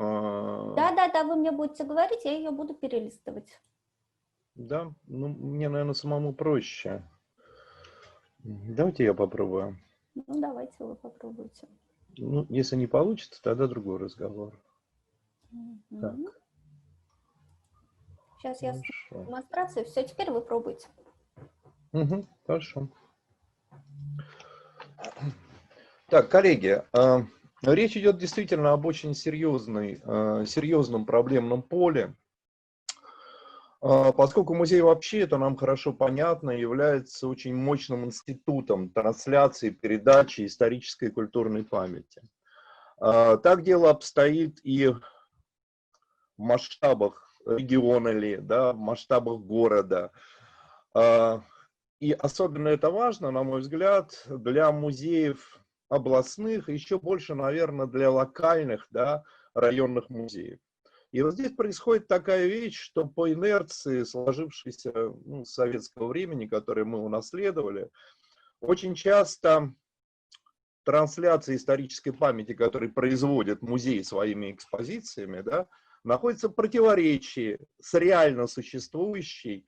Да, вы мне будете говорить, я ее буду перелистывать. Да, ну мне, наверное, самому проще. Давайте я попробую. Ну, давайте вы попробуйте. Ну, если не получится, тогда другой разговор. Так. Сейчас я сниму демонстрацию. Все, теперь вы пробуйте. Хорошо. Так, коллеги, речь идет действительно об очень серьезном проблемном поле. Поскольку музей вообще, это нам хорошо понятно, является очень мощным институтом трансляции, передачи исторической и культурной памяти. Так дело обстоит и в масштабах региона ли, да, в масштабах города. И особенно это важно, на мой взгляд, для музеев областных, еще больше, наверное, для локальных, да, районных музеев. И вот здесь происходит такая вещь, что по инерции, сложившейся с советского времени, которое мы унаследовали, очень часто трансляции исторической памяти, которые производят музей своими экспозициями, да, находятся в противоречии с реально существующей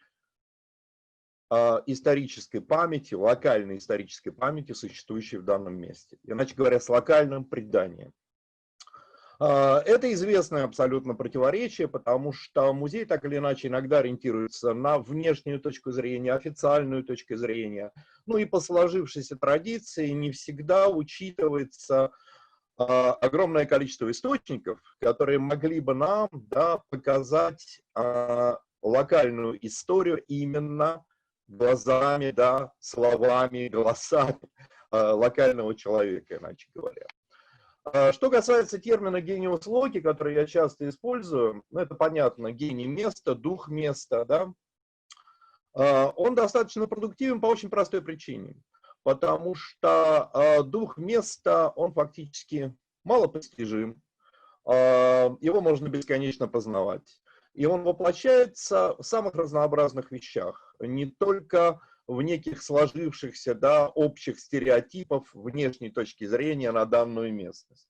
исторической памяти, локальной исторической памяти, существующей в данном месте. Иначе говоря, с локальным преданием. Это известное абсолютно противоречие, потому что музей так или иначе иногда ориентируется на внешнюю точку зрения, официальную точку зрения. Ну и по сложившейся традиции не всегда учитывается огромное количество источников, которые могли бы нам, да, показать локальную историю именно глазами, да, словами, голосами локального человека, иначе говоря. Что касается термина «гениус локи», который я часто использую, ну, это понятно, гений места, дух места, да, он достаточно продуктивен по очень простой причине, потому что дух места, он фактически малопостижим, его можно бесконечно познавать, и он воплощается в самых разнообразных вещах, не только в неких сложившихся, да, общих стереотипов внешней точки зрения на данную местность.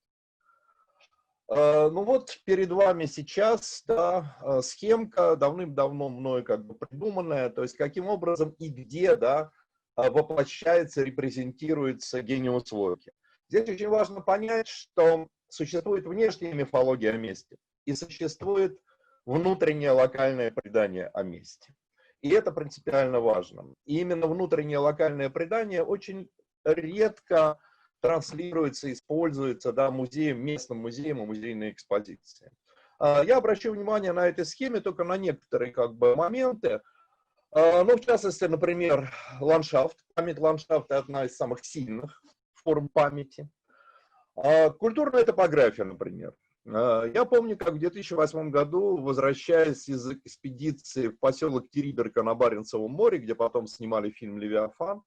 Ну вот перед вами сейчас, да, схемка, давным-давно мною как бы придуманная, то есть каким образом и где, да, воплощается, репрезентируется гениус локи. Здесь очень важно понять, что существует внешняя мифология о месте и существует внутреннее локальное предание о месте. И это принципиально важно. И именно внутреннее локальное предание очень редко транслируется, используется, да, музеем, местным музеем и музейной экспозицией. Я обращу внимание на этой схеме только на некоторые как бы моменты. Ну, в частности, например, ландшафт. Память ландшафта одна из самых сильных форм памяти. Культурная топография, например. Я помню, как в 2008 году, возвращаясь из экспедиции в поселок Териберка на Баренцевом море, где потом снимали фильм «Левиафан»,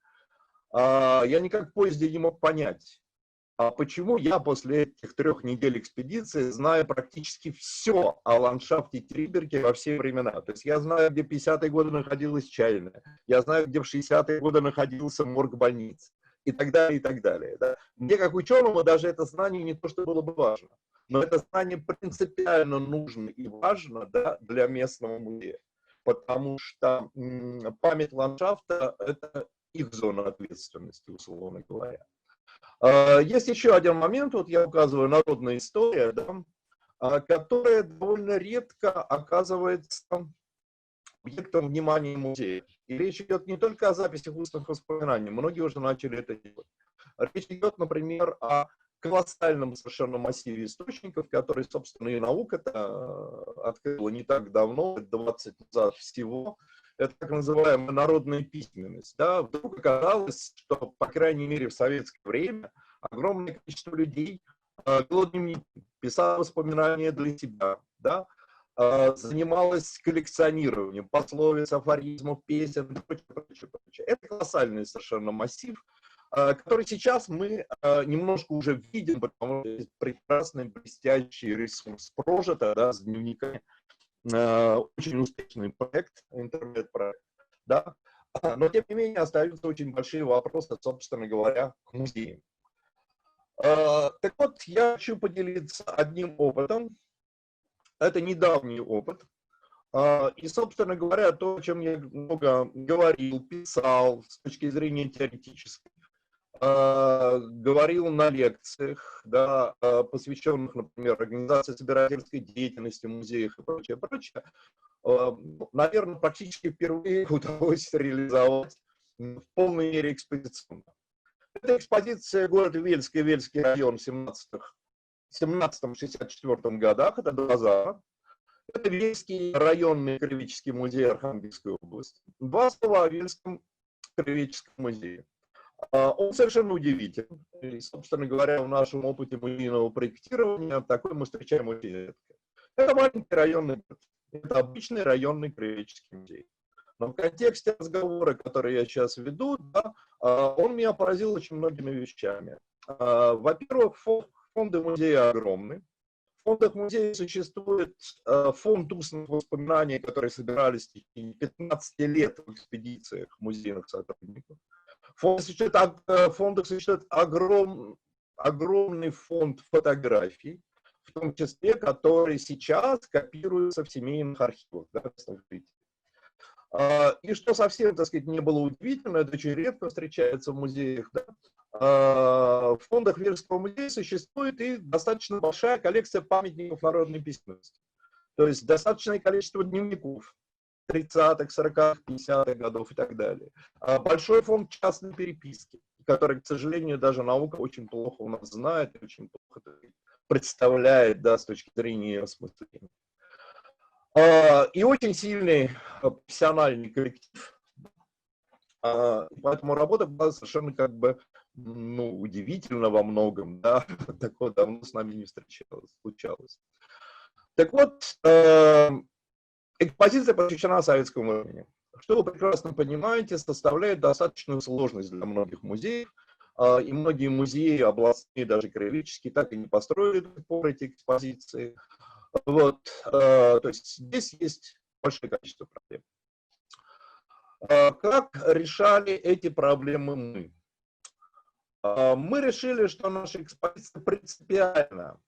я никак в поезде не мог понять, почему я после этих 3 недель экспедиции знаю практически все о ландшафте Териберки во все времена. То есть я знаю, где в 50-е годы находилась чайная, я знаю, где в 60-е годы находился морг больниц, и так далее, и так далее. Да? Мне, как ученому, даже это знание не то, что было бы важно, но это знание принципиально нужно и важно, да, для местного музея, потому что память ландшафта – это их зона ответственности, условно говоря. Есть еще один момент, вот я указываю, народная история, да, которая довольно редко оказывается объектом внимания музея. И речь идет не только о записях устных воспоминаний, многие уже начали это делать. Речь идет, например, о колоссальном совершенно массиве источников, которые, собственно, и наука-то открыла не так давно, 20 назад всего. Это так называемая народная письменность. Да? Вдруг оказалось, что, по крайней мере, в советское время огромное количество людей писало воспоминания для себя, да? Занималась коллекционированием пословиц, афоризмов, песен и прочее. Это колоссальный совершенно массив, который сейчас мы немножко уже видим, потому что есть прекрасный, блестящий ресурс прожито, да, с дневниками. Очень успешный проект, интернет-проект, да, но тем не менее остаются очень большие вопросы, собственно говоря, к музеям. Так вот, я хочу поделиться одним опытом, это недавний опыт, и, собственно говоря, то, о чем я много говорил, писал с точки зрения теоретической, говорил на лекциях, да, посвященных, например, организации собирательской деятельности в музеях и прочее, наверное, практически впервые удалось реализовать в полной мере экспозиционно. Это экспозиция город Вельск и Вельский район в 17-64 годах, это базар. Это Вельский районный краеведческий музей Архангельской области. 2 слова о Вельском краеведческом музее. Он совершенно удивителен. И, собственно говоря, в нашем опыте музейного проектирования такой мы встречаем очень редко. Это маленький районный, это обычный районный краеведческий музей. Но в контексте разговора, который я сейчас веду, да, он меня поразил очень многими вещами. Во-первых, фонды музея огромны. В фондах музея существует фонд устных воспоминаний, которые собирались в течение 15 лет в экспедициях музейных сотрудников. В фондах существует огромный фонд фотографий, в том числе, которые сейчас копируются в семейных архивах. Да, и что совсем, так сказать, не было удивительно, это очень редко встречается в музеях, да, В фондах Вельского музея существует и достаточно большая коллекция памятников народной письменности. То есть достаточное количество дневников 30-х, 40-х, 50-х годов и так далее. Большой фонд частной переписки, который, к сожалению, даже наука очень плохо у нас знает, очень плохо представляет, да, с точки зрения ее осмысления. И очень сильный профессиональный коллектив. Поэтому работа была совершенно как бы, ну, удивительно во многом, да, такое давно с нами не случалось. Так вот, экспозиция посвящена советскому времени. Что вы прекрасно понимаете, составляет достаточную сложность для многих музеев, и многие музеи, областные, даже краеведческие, так и не построили до сих пор эти экспозиции. Вот, то есть здесь есть большое количество проблем. Как решали эти проблемы мы? Мы решили, что наша экспозиция принципиально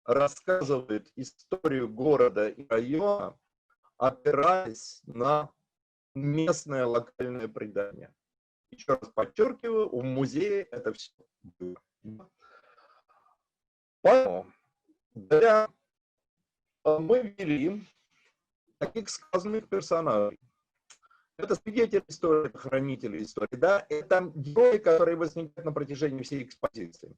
рассказывает историю города и района, опираясь на местное локальное предание. Еще раз подчеркиваю, у музея это все было. Поэтому мы ввели таких сказанных персонажей. Это свидетели истории, это хранители истории, да, это герои, которые возникают на протяжении всей экспозиции.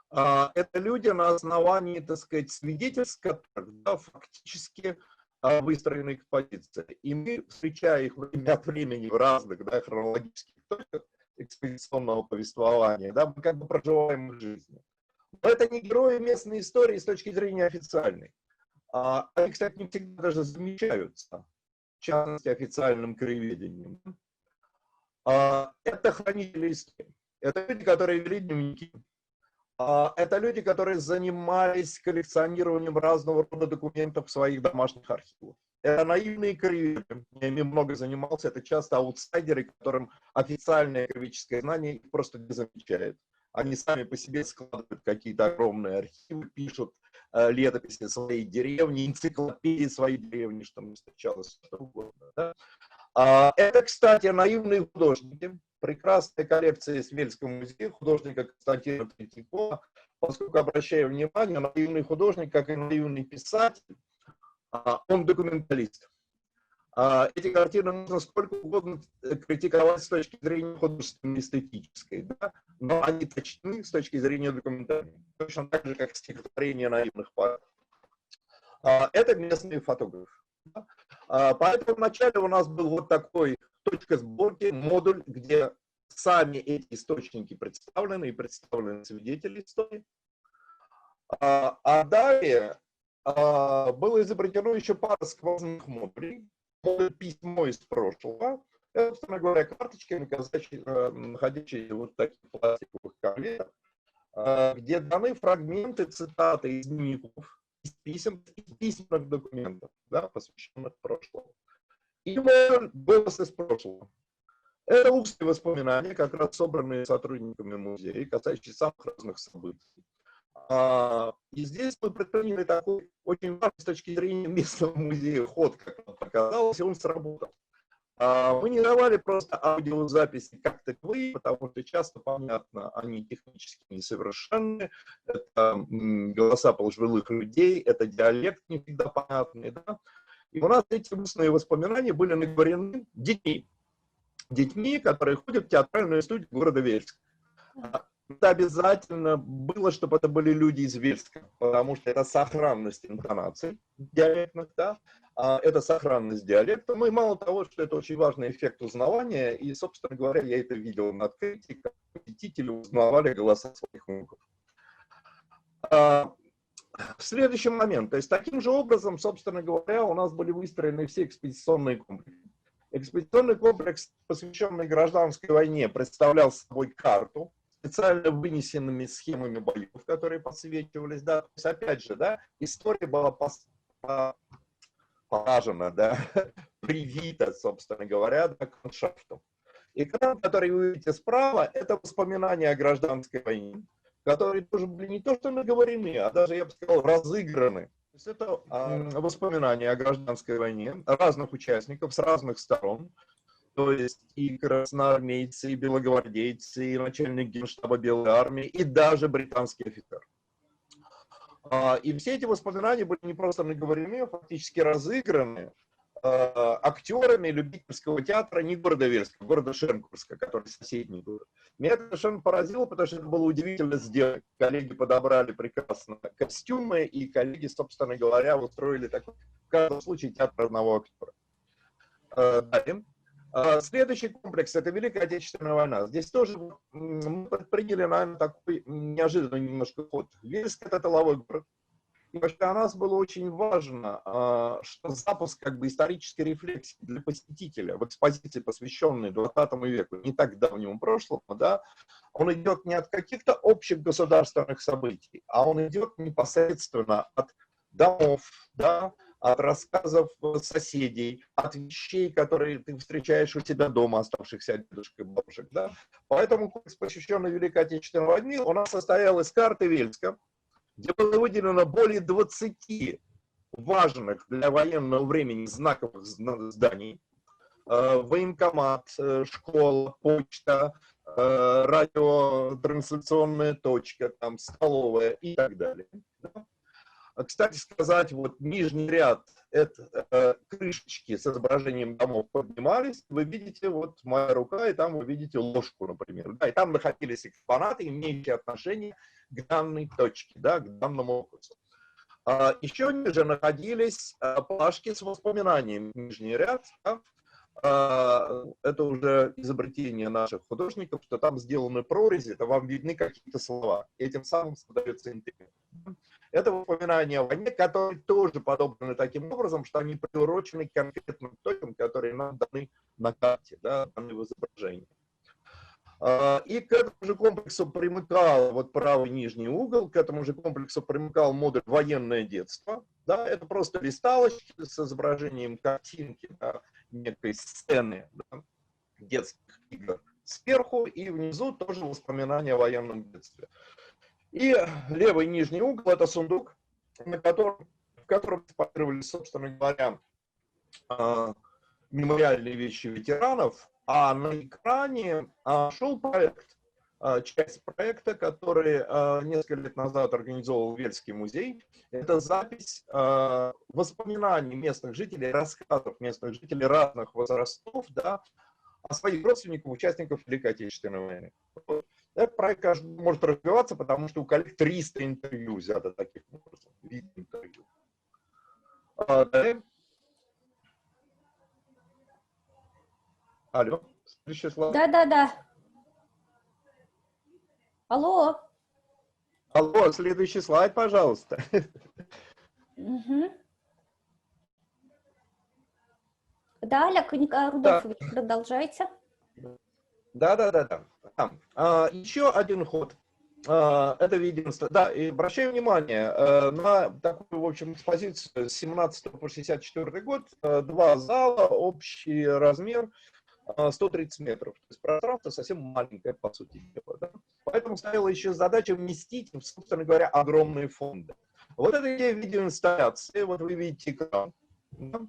Это люди на основании, так сказать, свидетельств, которых, да, фактически выстроена экспозиция. И мы, встречая их время от времени в разных, да, хронологических точках экспозиционного повествования, да, мы как бы проживаем их жизнь. Но это не герои местной истории с точки зрения официальной. Они, кстати, не всегда даже замечаются, в частности, официальным краеведением. Это хранители истории. Это люди, которые вели дневники. Это люди, которые занимались коллекционированием разного рода документов в своих домашних архивах. Это наивные краеведы. Я ими много занимался. Это часто аутсайдеры, которым официальное краеведческое знание их просто не замечает. Они сами по себе складывают какие-то огромные архивы, пишут летописи своей деревни, энциклопедии своей деревни, что мне встречалось, что угодно. Да? Это, кстати, наивные художники. Прекрасная коллекция из Вельского музея художника Константина Третьякова, поскольку, обращаю внимание, наивный художник, как и наивный писатель, он документалист. Эти картины можно сколько угодно критиковать с точки зрения художественно-эстетической, да? Но они точны с точки зрения документальной. Точно так же, как стихотворение наивных поэтов. Это местные фотографы. Да? Поэтому вначале у нас был вот такой точка сборки, модуль, где сами эти источники представлены и представлены свидетели истории. Далее было изобретено еще пара сквозных модулей. Модуль «Письмо из прошлого». Это, собственно говоря, карточки, находящиеся вот в таких пластиковых конвертах, где даны фрагменты, цитаты из дневников, из писем, из письменных документов, да, посвященных прошлому. И модуль «Голос из прошлого». Это устные воспоминания, как раз собранные сотрудниками музея, касающиеся самых разных событий. И здесь мы предприняли такой очень важный с точки зрения местного музея ход, как нам показалось, и он сработал. Мы не давали просто аудиозаписи как таковые, потому что часто, понятно, они технически несовершенны, это голоса пожилых людей, это диалект не всегда понятный, да? И у нас эти устные воспоминания были наговорены детьми, которые ходят в театральную студию города Вельск. Это обязательно было, чтобы это были люди из Вельска, потому что это сохранность интонаций диалектных, да? Это сохранность диалекта. Ну и мало того, что это очень важный эффект узнавания, и, собственно говоря, я это видел на открытии, как посетители узнавали голоса своих внуков. Следующий момент. То есть таким же образом, собственно говоря, у нас были выстроены все экспедиционные комплексы. Экспедиционный комплекс, посвященный гражданской войне, представлял собой карту, специально вынесенными схемами боев, которые подсвечивались, да, то есть, опять же, да, история была поражена, да, привита, собственно говоря, да, к ландшафту. Экран, который вы видите справа, это воспоминания о гражданской войне, которые тоже были не то что наговорены, а даже, я бы сказал, разыграны. То есть это воспоминания о гражданской войне разных участников с разных сторон. то есть и красноармейцы, и белогвардейцы, и начальник генштаба Белой армии, и даже британский офицер. И все эти воспоминания были не просто наговорены, а фактически разыграны актерами любительского театра не города Вельска, города Шенкурска, который соседний город. Меня это совершенно поразило, потому что это было удивительно сделать. Коллеги подобрали прекрасно костюмы, и коллеги, собственно говоря, устроили такой, в каждом случае, театр одного актера. Далее. Следующий комплекс – это Великая Отечественная война. Здесь тоже мы предприняли, наверное, такой неожиданный немножко ход. Вельск – это тыловой город. И вообще для нас было очень важно, что запуск как бы исторической рефлексии для посетителя в экспозиции, посвященной 20 веку, не так давнему прошлому, да, он идет не от каких-то общих государственных событий, а он идет непосредственно от домов, да, от рассказов соседей, от вещей, которые ты встречаешь у себя дома, оставшихся от дедушек и бабушек. Да. Поэтому курс, посвященный Великой Отечественной войне, у нас состоял из карты Вельска, где было выделено более 20 важных для военного времени знаковых зданий. Военкомат, школа, почта, радиотрансляционная точка, там, столовая и так далее. Кстати сказать, вот нижний ряд, это крышечки с изображением домов поднимались, вы видите, вот моя рука, и там вы видите ложку, например. Да, и там находились экспонаты, имеющие отношение к данной точке, да, к данному опусу. Еще ниже находились плашки с воспоминаниями, нижний ряд. Да. Это уже изобретение наших художников, что там сделаны прорези, то вам видны какие-то слова. Этим самым создается интерес. Это воспоминания о войне, которые тоже подобраны таким образом, что они приурочены к конкретным точкам, которые нам даны на карте, да, даны в изображении. И к этому же комплексу примыкал, вот правый нижний угол, к этому же комплексу примыкал модуль «Военное детство». Да, это просто листалочки с изображением картинки, да, некой сцены, да, детских игр сверху, и внизу тоже воспоминания о военном детстве. И левый нижний угол – это сундук, в котором экспонировались, собственно говоря, мемориальные вещи ветеранов, а на экране шел проект, часть проекта, который несколько лет назад организовал Вельский музей. Это запись воспоминаний местных жителей, рассказов местных жителей разных возрастов, да, о своих родственниках, участников Великой Отечественной войны. Этот проект, конечно, может развиваться, потому что у коллег 300 интервью взято таких образом, интервью. Алло, следующий слайд. Да. Алло. Алло, следующий слайд, пожалуйста. Угу. Да, Олег Рудольфович, продолжайте. Да. Еще один ход. Это видео. Да, и обращаю внимание на такую, в общем, экспозицию с 17 по 64 год. 2 зала, общий размер 130 метров. То есть пространство совсем маленькое, по сути дела. Да? Поэтому стояла еще задача вместить, собственно говоря, огромные фонды. Вот эта идея видеоинсталляции. Вот вы видите экран. Да?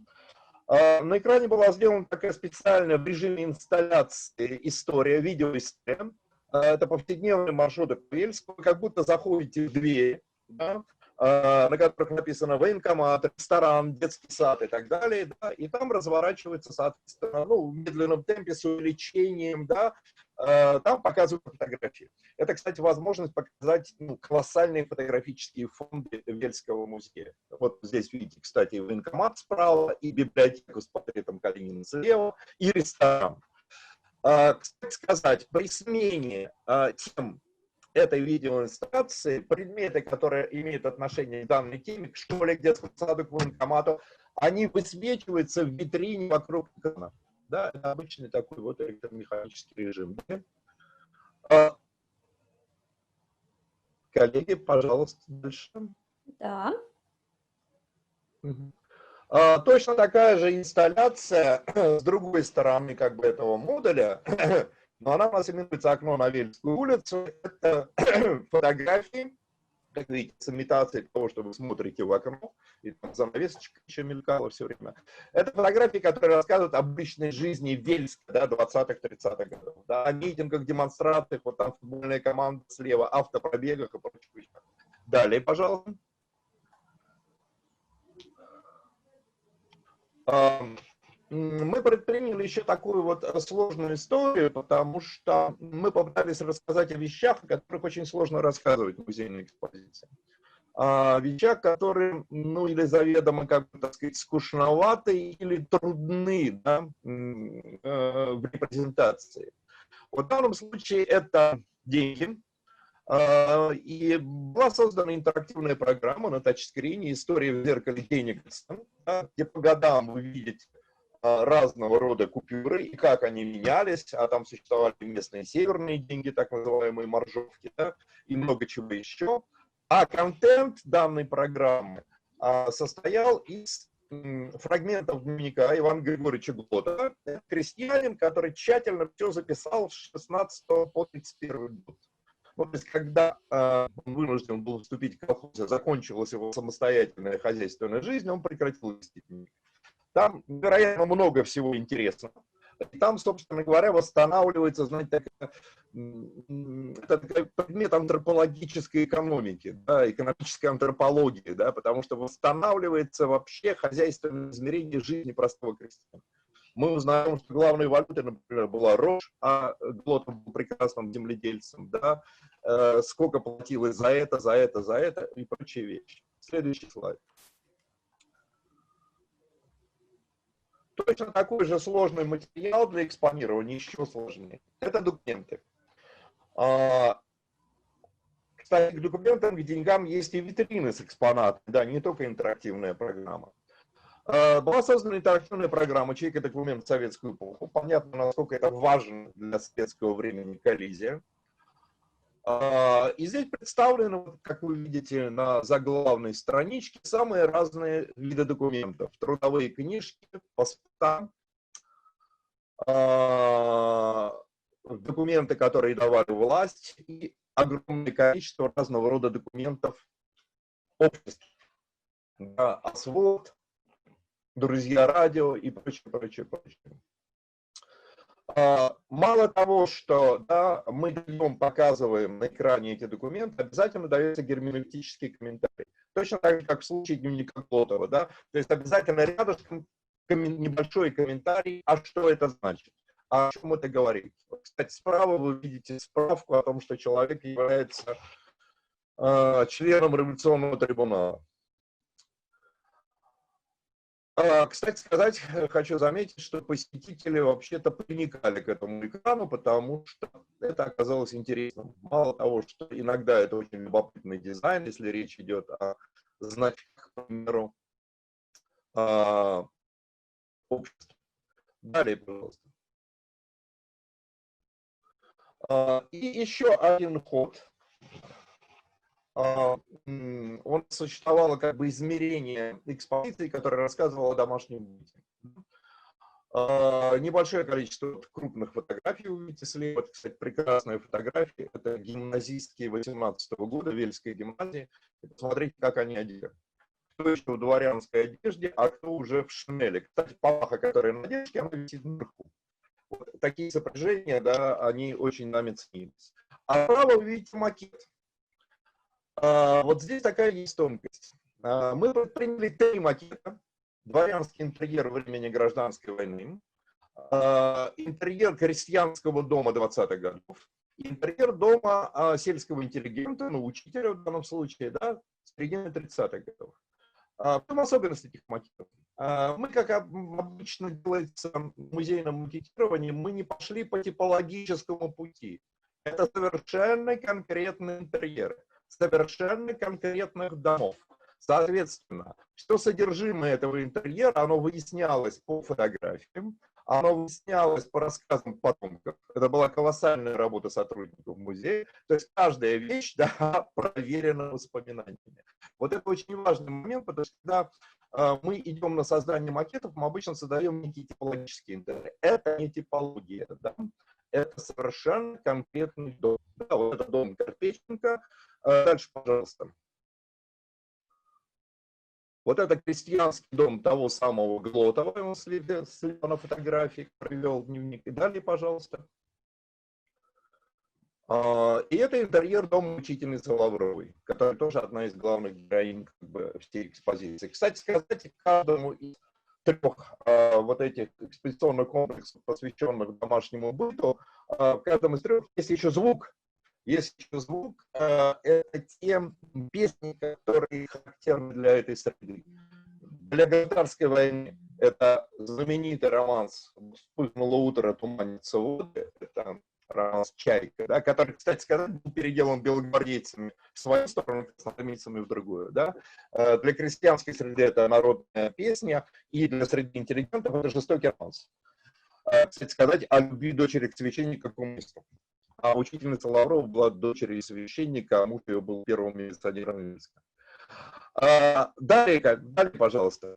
На экране была сделана такая специальная в режиме инсталляции история, видеоистория. Это повседневные маршруты по Вельску. Вы как будто заходите в двери, да, на которых написано военкомат, ресторан, детский сад и так далее. Да, и там разворачивается, соответственно, в медленном темпе с увеличением, да, там показывают фотографии. Это, кстати, возможность показать колоссальные фотографические фонды Вельского музея. Вот здесь видите, кстати, военкомат справа, и библиотеку с портретом Калинина слева, и ресторан. Кстати сказать, при смене тем этой видеоинсталляции, предметы, которые имеют отношение к данной теме, к школе, к детскому саду, к военкомату, они высвечиваются в витрине вокруг экрана. Да, это обычный такой вот электромеханический режим. Коллеги, пожалуйста, дальше. Да. Точно такая же инсталляция с другой стороны как бы этого модуля, но она у нас именуется «Окно на Вельскую улицу». Это фотографии как видите, с имитацией того, что вы смотрите в окно, и там занавесочка еще мелькала все время. Это фотографии, которые рассказывают об обычной жизни Вельска, да, 20-30-х годов, да, о митингах, демонстрациях, вот там футбольная команда слева, автопробегах и прочее. Далее, пожалуйста. Мы предприняли еще такую вот сложную историю, потому что мы попытались рассказать о вещах, о которых очень сложно рассказывать в музейной экспозиции. О вещах, которые, ну, или заведомо, как бы, так сказать, скучноваты, или трудны, да, в репрезентации. В данном случае это деньги. И была создана интерактивная программа на тачскрине «История в зеркале денег», где по годам вы видите разного рода купюры и как они менялись, а там существовали местные северные деньги, так называемые моржовки, да, и много чего еще. А контент данной программы состоял из фрагментов дневника Ивана Григорьевича Глотова, крестьянин, который тщательно все записал с 16 по 31 год. Ну, то есть, когда он вынужден был вступить в колхоз, закончилась его самостоятельная хозяйственная жизнь, он прекратил вести дневник. Там, вероятно, много всего интересного. И там, собственно говоря, восстанавливается, знаете, такой предмет антропологической экономики, да, экономической антропологии, да, потому что восстанавливается вообще хозяйственное измерение жизни простого крестьянина. Мы узнаем, что главной валютой, например, была рожь, а Глотов был прекрасным земледельцем, да, сколько платилось за это и прочие вещи. Следующий слайд. Точно такой же сложный материал для экспонирования, еще сложнее. Это документы. Кстати, к документам, к деньгам есть и витрины с экспонатами, да, не только интерактивная программа. Была создана интерактивная программа «Чей-ка документ в советскую эпоху». Понятно, насколько это важно для советского времени коллизия. И здесь представлены, как вы видите на заглавной страничке, самые разные виды документов. Трудовые книжки, паспорта, документы, которые давали власть, и огромное количество разного рода документов общества. Да, ОСВОД, друзья радио и прочее. Мало того, что да, мы даем, показываем на экране эти документы, обязательно дается герменевтический комментарий. Точно так же, как в случае дневника Глотова. Да? То есть обязательно рядышком небольшой комментарий, а что это значит, о чем это говорит. Кстати, справа вы видите справку о том, что человек является членом революционного трибунала. Кстати сказать, хочу заметить, что посетители вообще-то приникали к этому экрану, потому что это оказалось интересным. Мало того, что иногда это очень любопытный дизайн, если речь идет о значках, к примеру, общества. Далее, пожалуйста. И еще один ход. Он существовало как бы измерение экспозиции, которая рассказывала о домашнем быте. Небольшое количество крупных фотографий вы видите слева. Это, кстати, прекрасная фотография. Это гимназистки 18-го года Вельской гимназии. И посмотрите, как они одеты. Кто еще в дворянской одежде, а кто уже в шинели. Кстати, папаха, которая на одежде, она висит наверху. Вот такие сопряжения, да, они очень нами ценились. А справа вы видите макет. Вот здесь такая есть тонкость. Мы предприняли 3 макета. Дворянский интерьер времени гражданской войны, интерьер крестьянского дома 20-х годов, интерьер дома сельского интеллигента, ну, учителя в данном случае, да, середины 30-х годов. В чем особенность этих макетов? Мы, как обычно делается в музейном макетировании, мы не пошли по типологическому пути. Это совершенно конкретные интерьеры, совершенно конкретных домов. Соответственно, что содержимое этого интерьера, оно выяснялось по фотографиям, оно выяснялось по рассказам потомков. Это была колоссальная работа сотрудников музея. То есть каждая вещь, да, проверена воспоминаниями. Вот это очень важный момент, потому что когда мы идем на создание макетов, мы обычно создаем некие типологические интерьеры. Это не типология, да? это совершенно конкретный дом. Да, вот это дом Карпеченко. Дальше, пожалуйста. Вот это крестьянский дом того самого Глотова, он слева на фотографии привел дневник. И далее, пожалуйста. И это интерьер дома учительницы Лавровой, которая тоже одна из главных героинь как бы, всей экспозиции. Кстати сказать, каждому из трех вот этих экспозиционных комплексов, посвященных домашнему быту, в каждом из трех есть еще звук. Есть еще звук, это те песни, которые характерны для этой среды. Для гражданской войны это знаменитый романс «Вспыхнуло утро, туманятся воды», это романс «Чайка», да, который, кстати сказать, был переделан белогвардейцами в свою сторону, красноармейцами в другую. Да. Для крестьянской среды это народная песня, и для среды интеллигентов это жестокий романс. Кстати сказать, о любви дочери к священнику-коммунисту. А учительница Лаврова была дочерью священника, а муж ее был первым милиционером Минска. Далее, пожалуйста.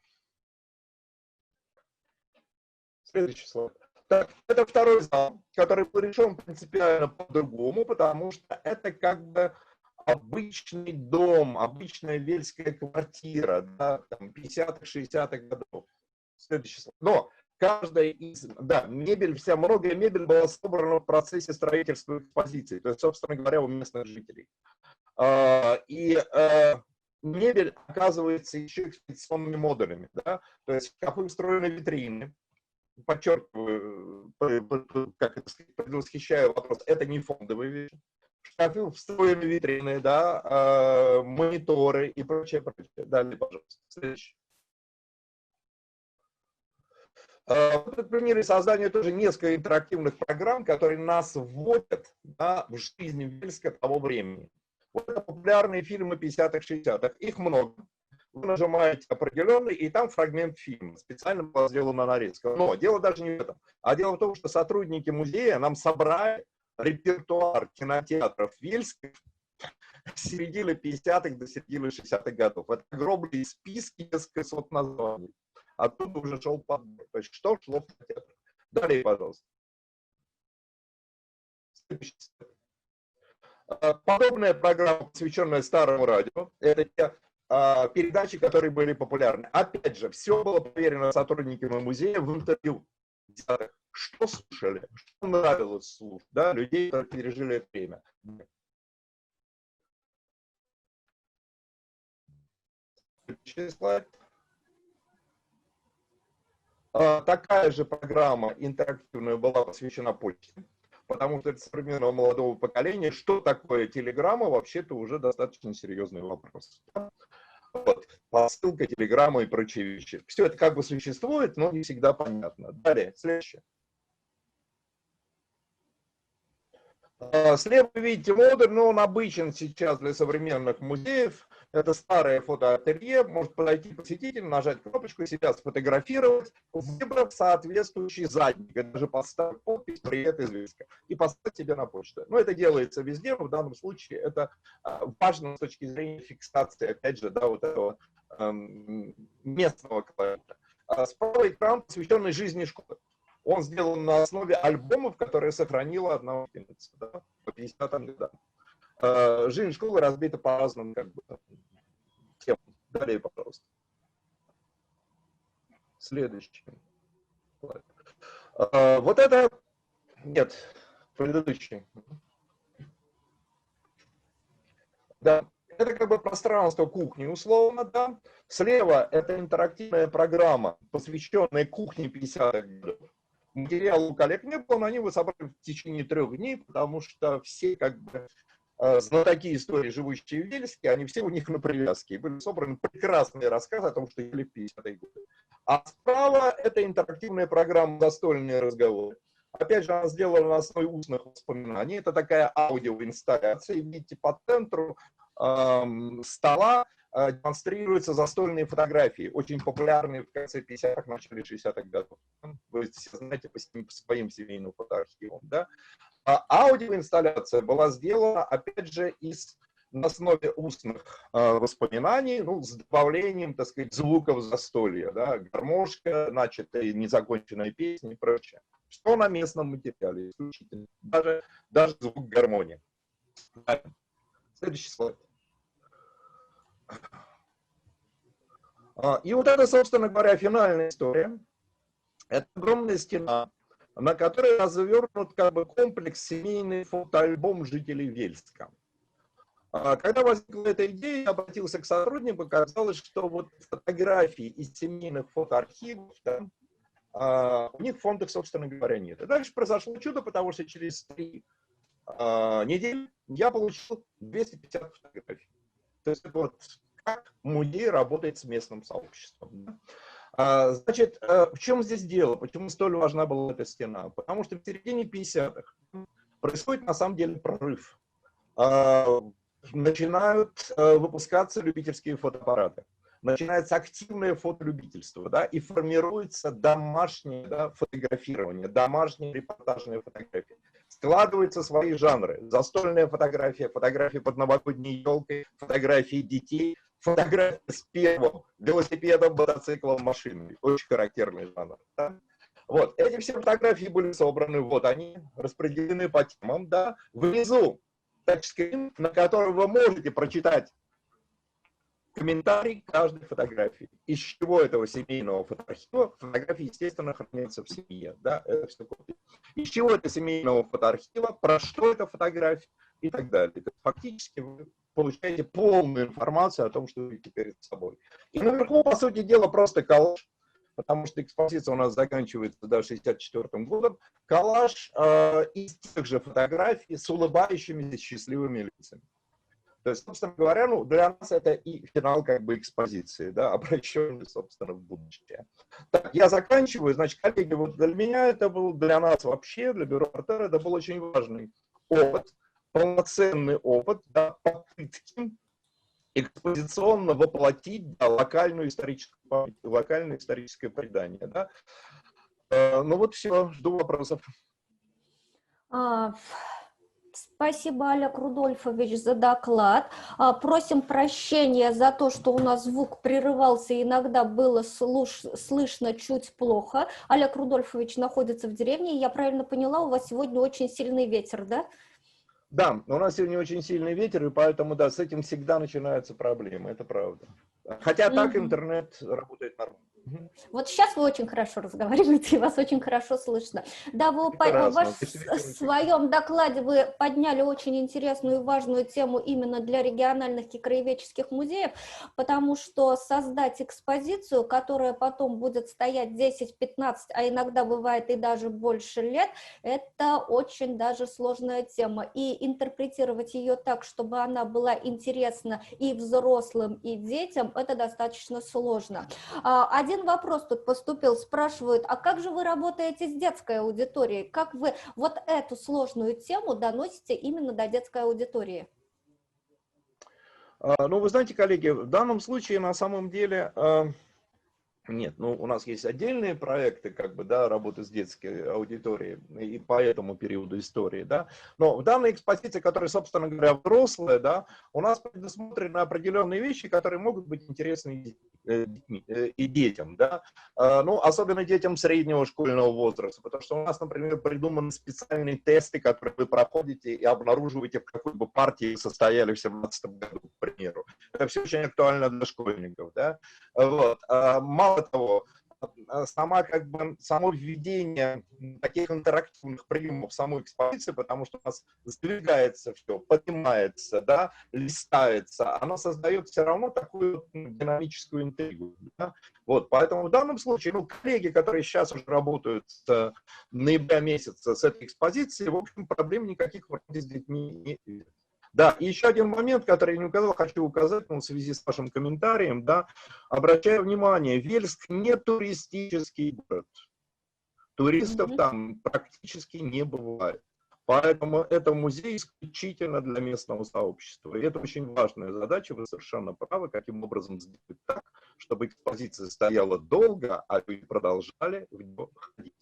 Следующий слайд. Так, это второй зал, который был решен принципиально по-другому, потому что это как бы обычный дом, обычная вельская квартира, да, там 50-х, 60-х годов. Следующий слайд. Но каждая из, да, мебель, вся многое мебель была собрана в процессе строительства экспозиции, то есть, собственно говоря, у местных жителей. Мебель оказывается еще экспозиционными модулями, да, то есть в шкафы встроены витрины. Подчеркиваю, как это сказать, предвосхищаю вопрос, это не фондовые вещи. В шкафы встроены витрины, да, мониторы и прочее, прочее. Далее, пожалуйста. Следующий. В примере создания тоже несколько интерактивных программ, которые нас вводят, да, в жизнь Вельска того времени. Вот это популярные фильмы 50-х, 60-х, их много. Вы нажимаете определенный, и там фрагмент фильма. Специально была сделана нарезка. Но дело даже не в этом. А дело в том, что сотрудники музея нам собрали репертуар кинотеатров Вельска с середины 50-х до середины 60-х годов. Это огромные списки, несколько сот названий. Оттуда уже шел подбор. То есть что шло в кинотеатр. Далее, пожалуйста. Подобная программа, посвященная старому радио, это те передачи, которые были популярны. Опять же, все было проверено сотрудниками музея в интервью. Что слушали, что нравилось слушать, да, людей, которые пережили это время. Следующий слайд. Такая же программа интерактивная была посвящена почте, потому что это современного молодого поколения. Что такое телеграмма, вообще-то уже достаточно серьезный вопрос. Вот, посылка, телеграмма и прочие вещи. Все это как бы существует, но не всегда понятно. Далее, следующее. Слева вы видите модуль, но он обычен сейчас для современных музеев. Это старое фотоателье. Может подойти посетитель, нажать кнопочку, себя сфотографировать, выбрав соответствующий задник. Это даже поставить подпись «Привет из Вельска» и поставить себе на почту. Но это делается везде, но в данном случае это важно с точки зрения фиксации, опять же, да, вот этого местного колорита. Справа экран, посвященный жизни школы. Он сделан на основе альбомов, которые сохранила одна ученица, да, по 50-м годам. Жизнь школы разбита по разным как бы, темам. Далее, пожалуйста. Следующий. Вот это... Нет, предыдущий. Да, это как бы пространство кухни, условно, да. Слева это интерактивная программа, посвященная кухне 50-х годов. Материал у коллег не было, но они его собрали в течение 3 дней, потому что все как бы знатоки истории, живущие в Вельске, они все у них на привязке. И были собраны прекрасные рассказы о том, что ели в 50-е годы. А справа это интерактивная программа «Застольные разговоры». Опять же, она сделана на основе устных воспоминаний. Это такая аудиоинсталляция. Видите, по центру стола демонстрируются застольные фотографии, очень популярные в конце 50-х, начале 60-х годов. Вы все знаете по своим семейным фотоархивам. Да? А аудиоинсталляция была сделана, опять же, на основе устных воспоминаний, ну, с добавлением, так сказать, звуков застолья. Да? Гармошка, начатые незаконченные песни и прочее. Что на местном материале исключительно. Даже звук гармонии. Следующий слайд. И вот это, собственно говоря, финальная история. Это огромная стена, на которой развернут как бы комплекс семейный фотоальбом жителей Вельска. Когда возникла эта идея, я обратился к сотруднику, оказалось, что вот фотографии из семейных фотоархивов, да, у них в фондах, собственно говоря, нет. И дальше произошло чудо, потому что через 3 недели я получил 250 фотографий. То есть это вот как музей работает с местным сообществом. Значит, в чем здесь дело? Почему столь важна была эта стена? Потому что в середине 50-х происходит на самом деле прорыв. Начинают выпускаться любительские фотоаппараты. Начинается активное фотолюбительство, да, и формируется домашнее, да, фотографирование, домашние репортажные фотографии. Складываются свои жанры. Застольная фотография, фотографии под новогодней елкой, фотографии детей, фотографии с первым велосипедом, мотоциклом, машиной. Очень характерный жанр. Да? Вот. Эти все фотографии были собраны, вот они распределены по темам, да. Внизу тачскрин, на котором вы можете прочитать комментарий к каждой фотографии. Из чего этого семейного фотоархива? Фотографии, естественно, хранятся в семье. Да? Это все копии. Из чего это семейного фотоархива? Про что это фотография? И так далее. Фактически вы получаете полную информацию о том, что вы видите перед собой. И наверху, по сути дела, просто коллаж, потому что экспозиция у нас заканчивается до 1964 годом. Коллаж из тех же фотографий с улыбающимися счастливыми лицами. То есть, собственно говоря, ну, для нас это и финал как бы экспозиции, да, обращенный, собственно, в будущее. Так, я заканчиваю. Значит, коллеги, вот для меня это был, для нас вообще, для бюро Артер, это был очень важный опыт, полноценный опыт, да, попытки экспозиционно воплотить, да, локальную историческую память, локальное историческое предание. Да. Ну вот все, жду вопросов. Спасибо, Олег Рудольфович, за доклад. Просим прощения за то, что у нас звук прерывался, иногда было слышно чуть плохо. Олег Рудольфович находится в деревне, я правильно поняла, у вас сегодня очень сильный ветер, да? Да, у нас сегодня очень сильный ветер, и поэтому, да, с этим всегда начинаются проблемы, это правда. Хотя так интернет работает нормально. Вот сейчас вы очень хорошо разговариваете, и вас очень хорошо слышно. Да, вы в своем докладе вы подняли очень интересную и важную тему именно для региональных и краеведческих музеев, потому что создать экспозицию, которая потом будет стоять 10-15, а иногда бывает и даже больше лет, это очень даже сложная тема. И интерпретировать ее так, чтобы она была интересна и взрослым, и детям, это достаточно сложно. Один вопрос тут поступил, спрашивают, а как же вы работаете с детской аудиторией? Как вы вот эту сложную тему доносите именно до детской аудитории? Ну, вы знаете, коллеги, в данном случае на самом деле нет, ну, у нас есть отдельные проекты, как бы, да, работы с детской аудиторией и по этому периоду истории, да, но в данной экспозиции, которая, собственно говоря, взрослая, да, у нас предусмотрены определенные вещи, которые могут быть интересны и детям, да, ну, особенно детям среднего школьного возраста, потому что у нас, например, придуманы специальные тесты, которые вы проходите и обнаруживаете, в какой бы партии состояли в 2017 году, к примеру. Это все очень актуально для школьников, да, вот. Мало того, само введение таких интерактивных приемов в саму экспозицию, потому что у нас сдвигается все, поднимается, да, листается, оно создает все равно такую динамическую интригу. Да? Вот, поэтому в данном случае, ну, коллеги, которые сейчас уже работают с ноября месяца с этой экспозицией, в общем, проблем никаких вроде с детьми не видят. Да, и еще один момент, который я не указал, хочу указать, в связи с вашим комментарием, да, обращаю внимание, Вельск не туристический город, туристов там практически не бывает, поэтому это музей исключительно для местного сообщества, и это очень важная задача, вы совершенно правы, каким образом сделать так, чтобы экспозиция стояла долго, а люди продолжали в нее ходить.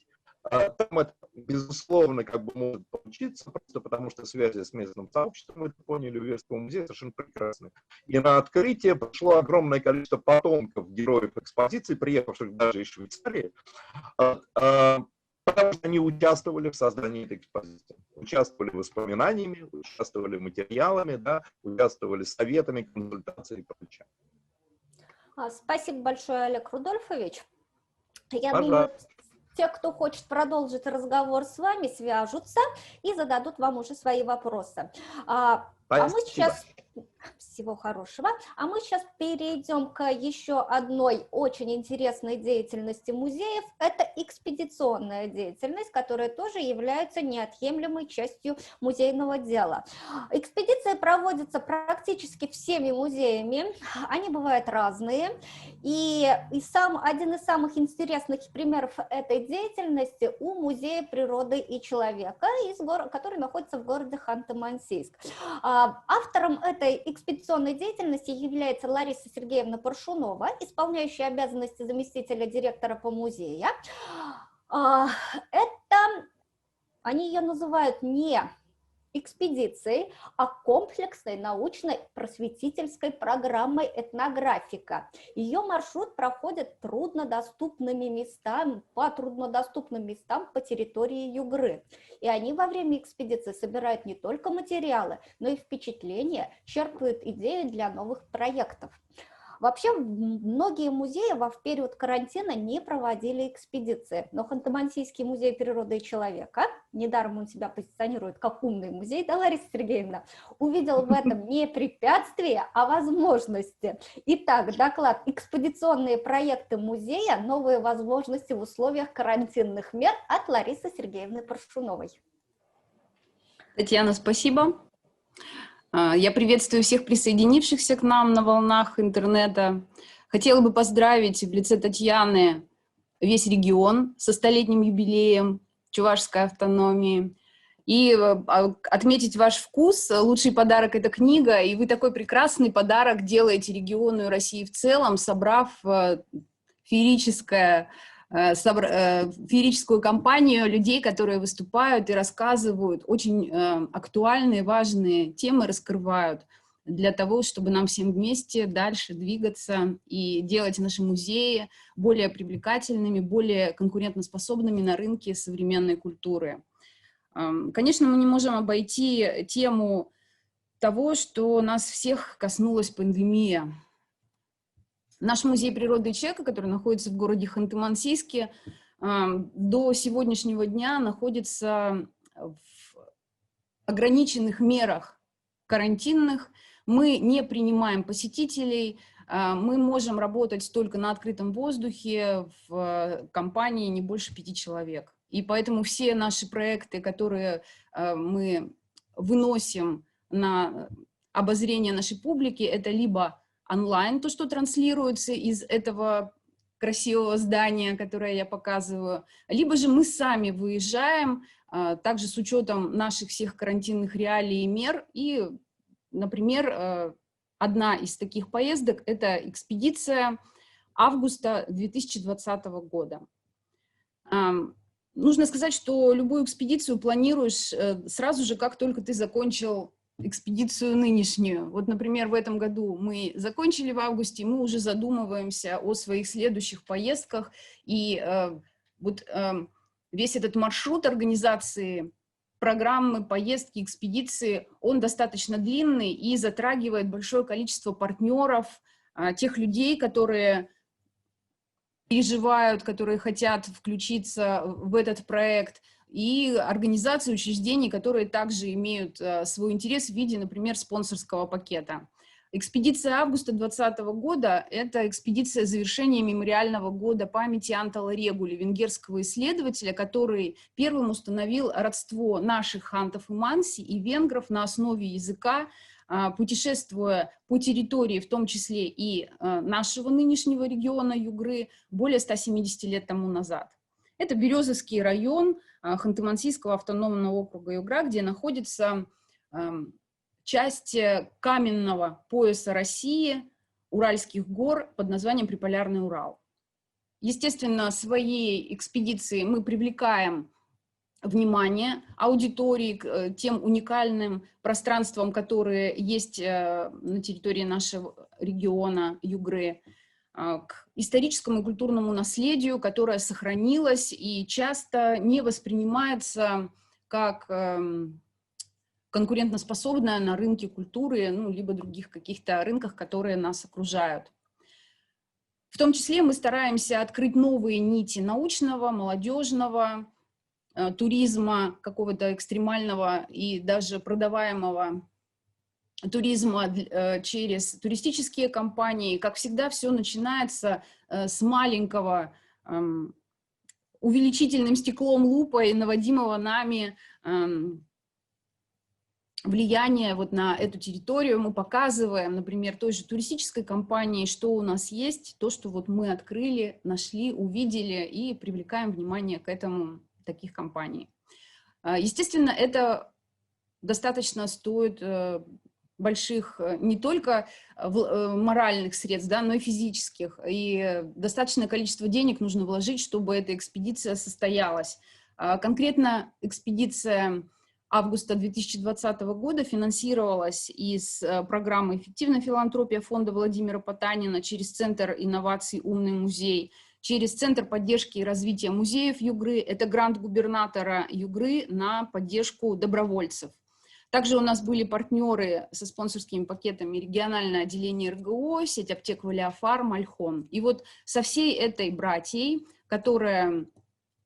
Там это, безусловно, как бы может получиться, просто потому что связи с местным сообществом, вы это поняли, у Вельского музея совершенно прекрасны. И на открытие пришло огромное количество потомков героев экспозиции, приехавших даже из Швейцарии. Потому что они участвовали в создании этой экспозиции, участвовали воспоминаниями, участвовали материалами, да, участвовали советами, консультациями и прочее. Спасибо большое, Олег Рудольфович. Я думаю, Пожалуйста. те, кто хочет продолжить разговор с вами, свяжутся и зададут вам уже свои вопросы. А мы сейчас... Всего хорошего. А мы сейчас перейдем к еще одной очень интересной деятельности музеев. Это экспедиционная деятельность, которая тоже является неотъемлемой частью музейного дела. Экспедиции проводятся практически всеми музеями. Они бывают разные. И один из самых интересных примеров этой деятельности у Музея природы и человека, который находится в городе Ханты-Мансийск. Автором этой экспедиционной деятельности является Лариса Сергеевна Паршунова, исполняющая обязанности заместителя директора по музею. Они ее называют не экспедицией, а комплексной научно-просветительской программой «Этнографика». Ее маршрут проходит по труднодоступным местам по территории Югры. И они во время экспедиции собирают не только материалы, но и впечатления, черпают идеи для новых проектов. Вообще, многие музеи в период карантина не проводили экспедиции, но Ханты-Мансийский музей природы и человека, недаром он себя позиционирует как умный музей, да, Лариса Сергеевна, увидел в этом не препятствие, а возможности. Итак, доклад «Экспедиционные проекты музея. Новые возможности в условиях карантинных мер» от Ларисы Сергеевны Паршуновой. Татьяна, спасибо. Я приветствую всех присоединившихся к нам на волнах интернета. Хотела бы поздравить в лице Татьяны весь регион со столетним юбилеем Чувашской автономии и отметить ваш вкус. Лучший подарок — это книга, и вы такой прекрасный подарок делаете региону и России в целом, собрав феерическую компанию людей, которые выступают и рассказывают, очень актуальные, важные темы раскрывают для того, чтобы нам всем вместе дальше двигаться и делать наши музеи более привлекательными, более конкурентоспособными на рынке современной культуры. Конечно, мы не можем обойти тему того, что нас всех коснулась пандемия. Наш музей природы и человека, который находится в городе Ханты-Мансийске, до сегодняшнего дня находится в ограниченных мерах карантинных. Мы не принимаем посетителей, мы можем работать только на открытом воздухе в компании не больше 5 человек. И поэтому все наши проекты, которые мы выносим на обозрение нашей публики, это либо онлайн, то, что транслируется из этого красивого здания, которое я показываю, либо же мы сами выезжаем, также с учетом наших всех карантинных реалий и мер. И, например, одна из таких поездок — это экспедиция августа 2020 года. Нужно сказать, что любую экспедицию планируешь сразу же, как только ты закончил экспедицию нынешнюю. Вот, например, в этом году мы закончили в августе, мы уже задумываемся о своих следующих поездках, и весь этот маршрут организации программы, поездки, экспедиции, он достаточно длинный и затрагивает большое количество партнеров, тех людей, которые переживают, которые хотят включиться в этот проект, и организации, учреждений, которые также имеют свой интерес в виде, например, спонсорского пакета. Экспедиция августа 2020 года — это экспедиция завершения мемориального года памяти Антала Регули, венгерского исследователя, который первым установил родство наших хантов и манси и венгров на основе языка, путешествуя по территории, в том числе и нашего нынешнего региона Югры, более 170 лет тому назад. Это Березовский район Ханты-Мансийского автономного округа Югра, где находится часть каменного пояса России, Уральских гор под названием Приполярный Урал. Естественно, своей экспедиции мы привлекаем внимание аудитории к тем уникальным пространствам, которые есть на территории нашего региона Югры. к историческому и культурному наследию, которое сохранилось и часто не воспринимается как конкурентоспособное на рынке культуры, ну, либо других каких-то рынках, которые нас окружают. В том числе мы стараемся открыть новые нити научного, молодежного, туризма, какого-то экстремального и даже продаваемого туризма через туристические компании. Как всегда, все начинается с маленького, увеличительным стеклом лупой, наводимого нами влияние вот на эту территорию. Мы показываем, например, той же туристической компании, что у нас есть, то, что вот мы открыли, нашли, увидели, и привлекаем внимание к этому таких компаний. Естественно, это достаточно стоит больших не только моральных средств, да, но и физических. И достаточное количество денег нужно вложить, чтобы эта экспедиция состоялась. Конкретно экспедиция августа 2020 года финансировалась из программы «Эффективная филантропия» фонда Владимира Потанина через Центр инноваций «Умный музей», через Центр поддержки и развития музеев Югры. Это грант губернатора Югры на поддержку добровольцев. Также у нас были партнеры со спонсорскими пакетами региональное отделение РГО, сеть аптек Валиофарм, Альхон. И вот со всей этой братьей, которая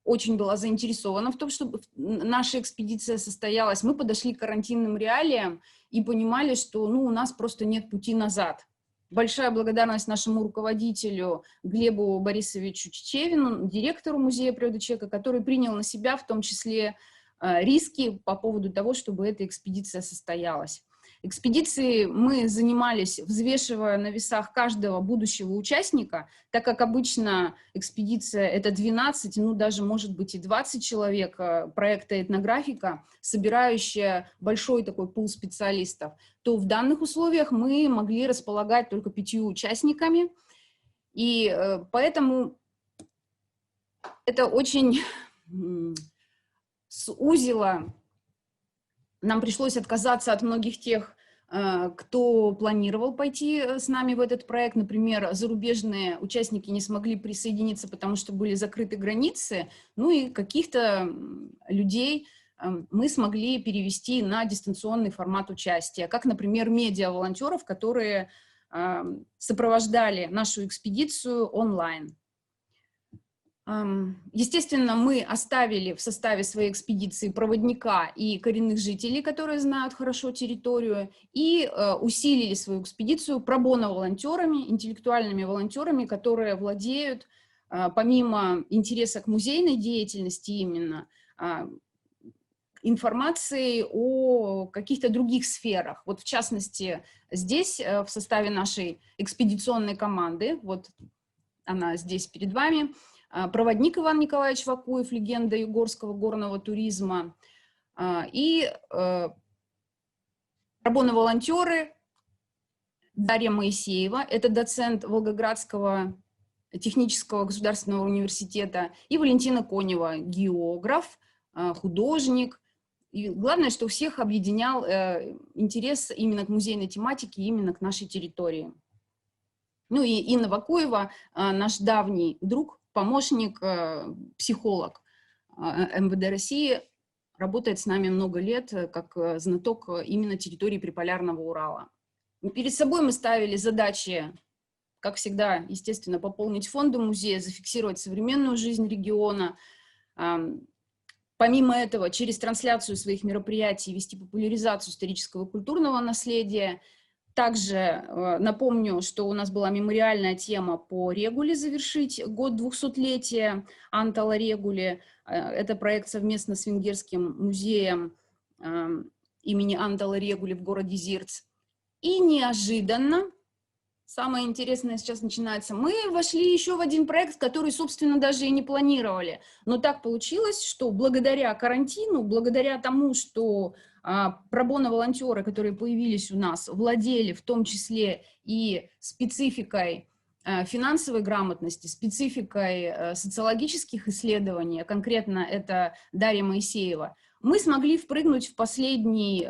очень была заинтересована в том, чтобы наша экспедиция состоялась, мы подошли к карантинным реалиям и понимали, что ну, у нас просто нет пути назад. Большая благодарность нашему руководителю Глебу Борисовичу Чечевину, директору музея природы человека, который принял на себя в том числе риски по поводу того, чтобы эта экспедиция состоялась. Экспедиции мы занимались, взвешивая на весах каждого будущего участника, так как обычно экспедиция — это 12, ну даже может быть и 20 человек проекта «Этнографика», собирающая большой такой пул специалистов, то в данных условиях мы могли располагать только 5 участниками, и поэтому это очень сузило. Нам пришлось отказаться от многих тех, кто планировал пойти с нами в этот проект. Например, зарубежные участники не смогли присоединиться, потому что были закрыты границы. Ну и каких-то людей мы смогли перевести на дистанционный формат участия, как, например, медиа-волонтеров, которые сопровождали нашу экспедицию онлайн. Естественно, мы оставили в составе своей экспедиции проводника и коренных жителей, которые знают хорошо территорию, и усилили свою экспедицию пробоно-волонтерами, интеллектуальными волонтерами, которые владеют, помимо интереса к музейной деятельности именно, информацией о каких-то других сферах. Вот в частности, здесь в составе нашей экспедиционной команды, вот она здесь перед вами, проводник Иван Николаевич Вакуев, легенда югорского горного туризма, и пробоно-волонтеры Дарья Моисеева, это доцент Волгоградского технического государственного университета, и Валентина Конева, географ, художник. И главное, что всех объединял интерес именно к музейной тематике, именно к нашей территории. Ну и Инна Вакуева, наш давний друг, помощник, психолог МВД России, работает с нами много лет как знаток именно территории Приполярного Урала. Перед собой мы ставили задачи, как всегда, естественно, пополнить фонды музея, зафиксировать современную жизнь региона. Помимо этого, через трансляцию своих мероприятий вести популяризацию исторического и культурного наследия. Также напомню, что у нас была мемориальная тема по Регуле завершить год 200-летия Антала Регуле. Это проект совместно с Венгерским музеем имени Антала Регуле в городе Зирц. И неожиданно, самое интересное сейчас начинается, мы вошли еще в один проект, который, собственно, даже и не планировали. Но так получилось, что благодаря карантину, благодаря тому, что пробоно-волонтеры, которые появились у нас, владели в том числе и спецификой финансовой грамотности, спецификой социологических исследований, конкретно это Дарья Моисеева, мы смогли впрыгнуть в последний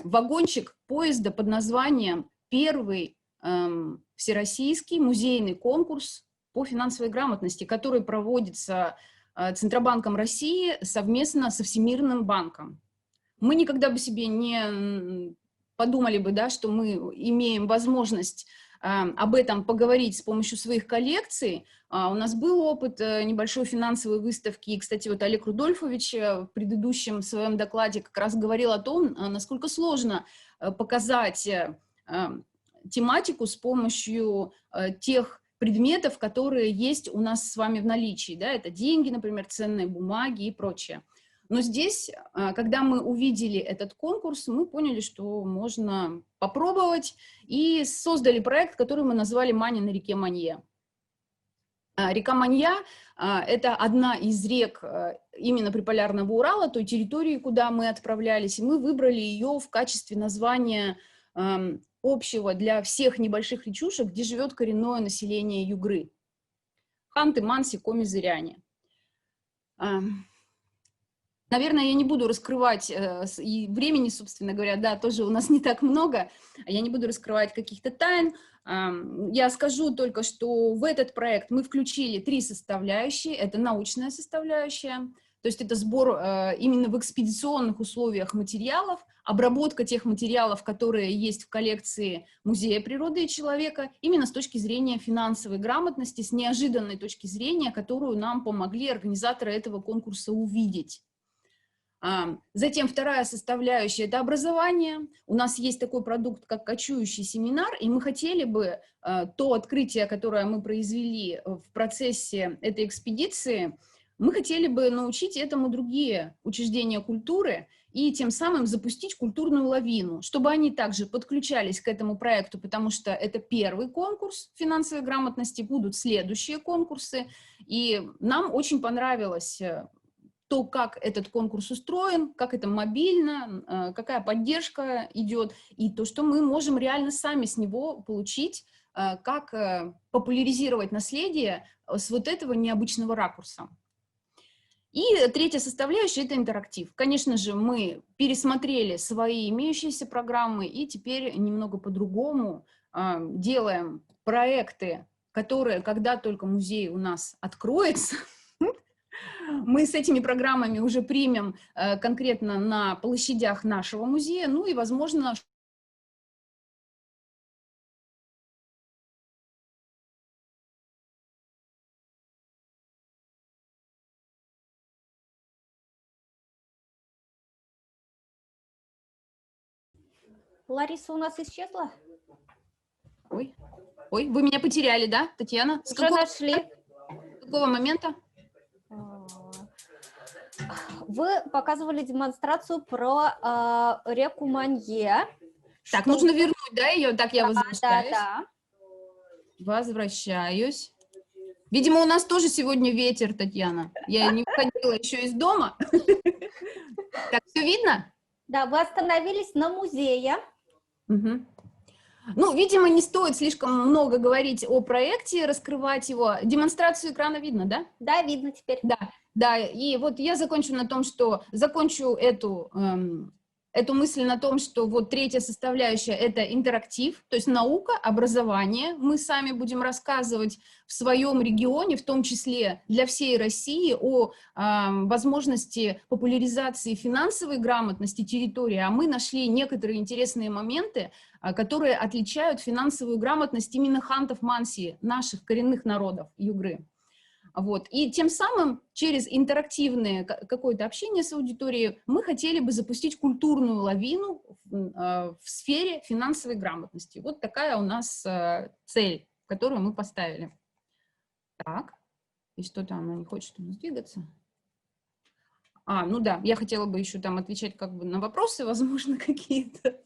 вагончик поезда под названием «Первый всероссийский музейный конкурс по финансовой грамотности, который проводится Центробанком России совместно со Всемирным банком. Мы никогда бы себе не подумали бы, да, что мы имеем возможность об этом поговорить с помощью своих коллекций. У нас был опыт небольшой финансовой выставки, и, кстати, вот Олег Рудольфович в предыдущем своем докладе как раз говорил о том, насколько сложно показать тематику с помощью тех предметов, которые есть у нас с вами в наличии, да, это деньги, например, ценные бумаги и прочее. Но здесь, когда мы увидели этот конкурс, мы поняли, что можно попробовать, и создали проект, который мы назвали «Маня на реке Манье». Река Манья – это одна из рек именно приполярного Урала, той территории, куда мы отправлялись, и мы выбрали ее в качестве названия общего для всех небольших речушек, где живет коренное население Югры. Ханты, Манси, Коми, Зыряне. Наверное, я не буду раскрывать, и времени, собственно говоря, да, тоже у нас не так много, я не буду раскрывать каких-то тайн. Я скажу только, что в этот проект мы включили 3 составляющие. Это научная составляющая, то есть это сбор именно в экспедиционных условиях материалов, обработка тех материалов, которые есть в коллекции Музея природы и человека, именно с точки зрения финансовой грамотности, с неожиданной точки зрения, которую нам помогли организаторы этого конкурса увидеть. Затем вторая составляющая – это образование. У нас есть такой продукт, как кочующий семинар, и мы хотели бы то открытие, которое мы произвели в процессе этой экспедиции, мы хотели бы научить этому другие учреждения культуры и тем самым запустить культурную лавину, чтобы они также подключались к этому проекту, потому что это первый конкурс финансовой грамотности, будут следующие конкурсы, и нам очень понравилось то, как этот конкурс устроен, как это мобильно, какая поддержка идет, и то, что мы можем реально сами с него получить, как популяризировать наследие с вот этого необычного ракурса. И третья составляющая – это интерактив. Конечно же, мы пересмотрели свои имеющиеся программы и теперь немного по-другому делаем проекты, которые, когда только музей у нас откроется, мы с этими программами уже примем конкретно на площадях нашего музея, ну и, возможно, Лариса у нас исчезла? Ой, вы меня потеряли, да, Татьяна? С Уже нашли. какого момента? Вы показывали демонстрацию про реку Манье. Так, нужно вернуть, да, ее? Так, я возвращаюсь. Да. Возвращаюсь. Видимо, у нас тоже сегодня ветер, Татьяна. Я не выходила еще из дома. Так, все видно? Да, вы остановились на музее. Угу. Ну, видимо, не стоит слишком много говорить о проекте, раскрывать его. Демонстрацию экрана видно, да? Да, видно теперь. Да, и вот я закончу на том, что закончу эту мысль на том, что вот третья составляющая – это интерактив, то есть наука, образование. Мы сами будем рассказывать в своем регионе, в том числе для всей России, о возможности популяризации финансовой грамотности территории, а мы нашли некоторые интересные моменты, которые отличают финансовую грамотность именно хантов Манси, наших коренных народов Югры. Вот. И тем самым через интерактивное какое-то общение с аудиторией мы хотели бы запустить культурную лавину в сфере финансовой грамотности. Вот такая у нас цель, которую мы поставили. Так, и что-то она не хочет у нас двигаться. Ну да, я хотела бы еще там отвечать как бы на вопросы, возможно, какие-то.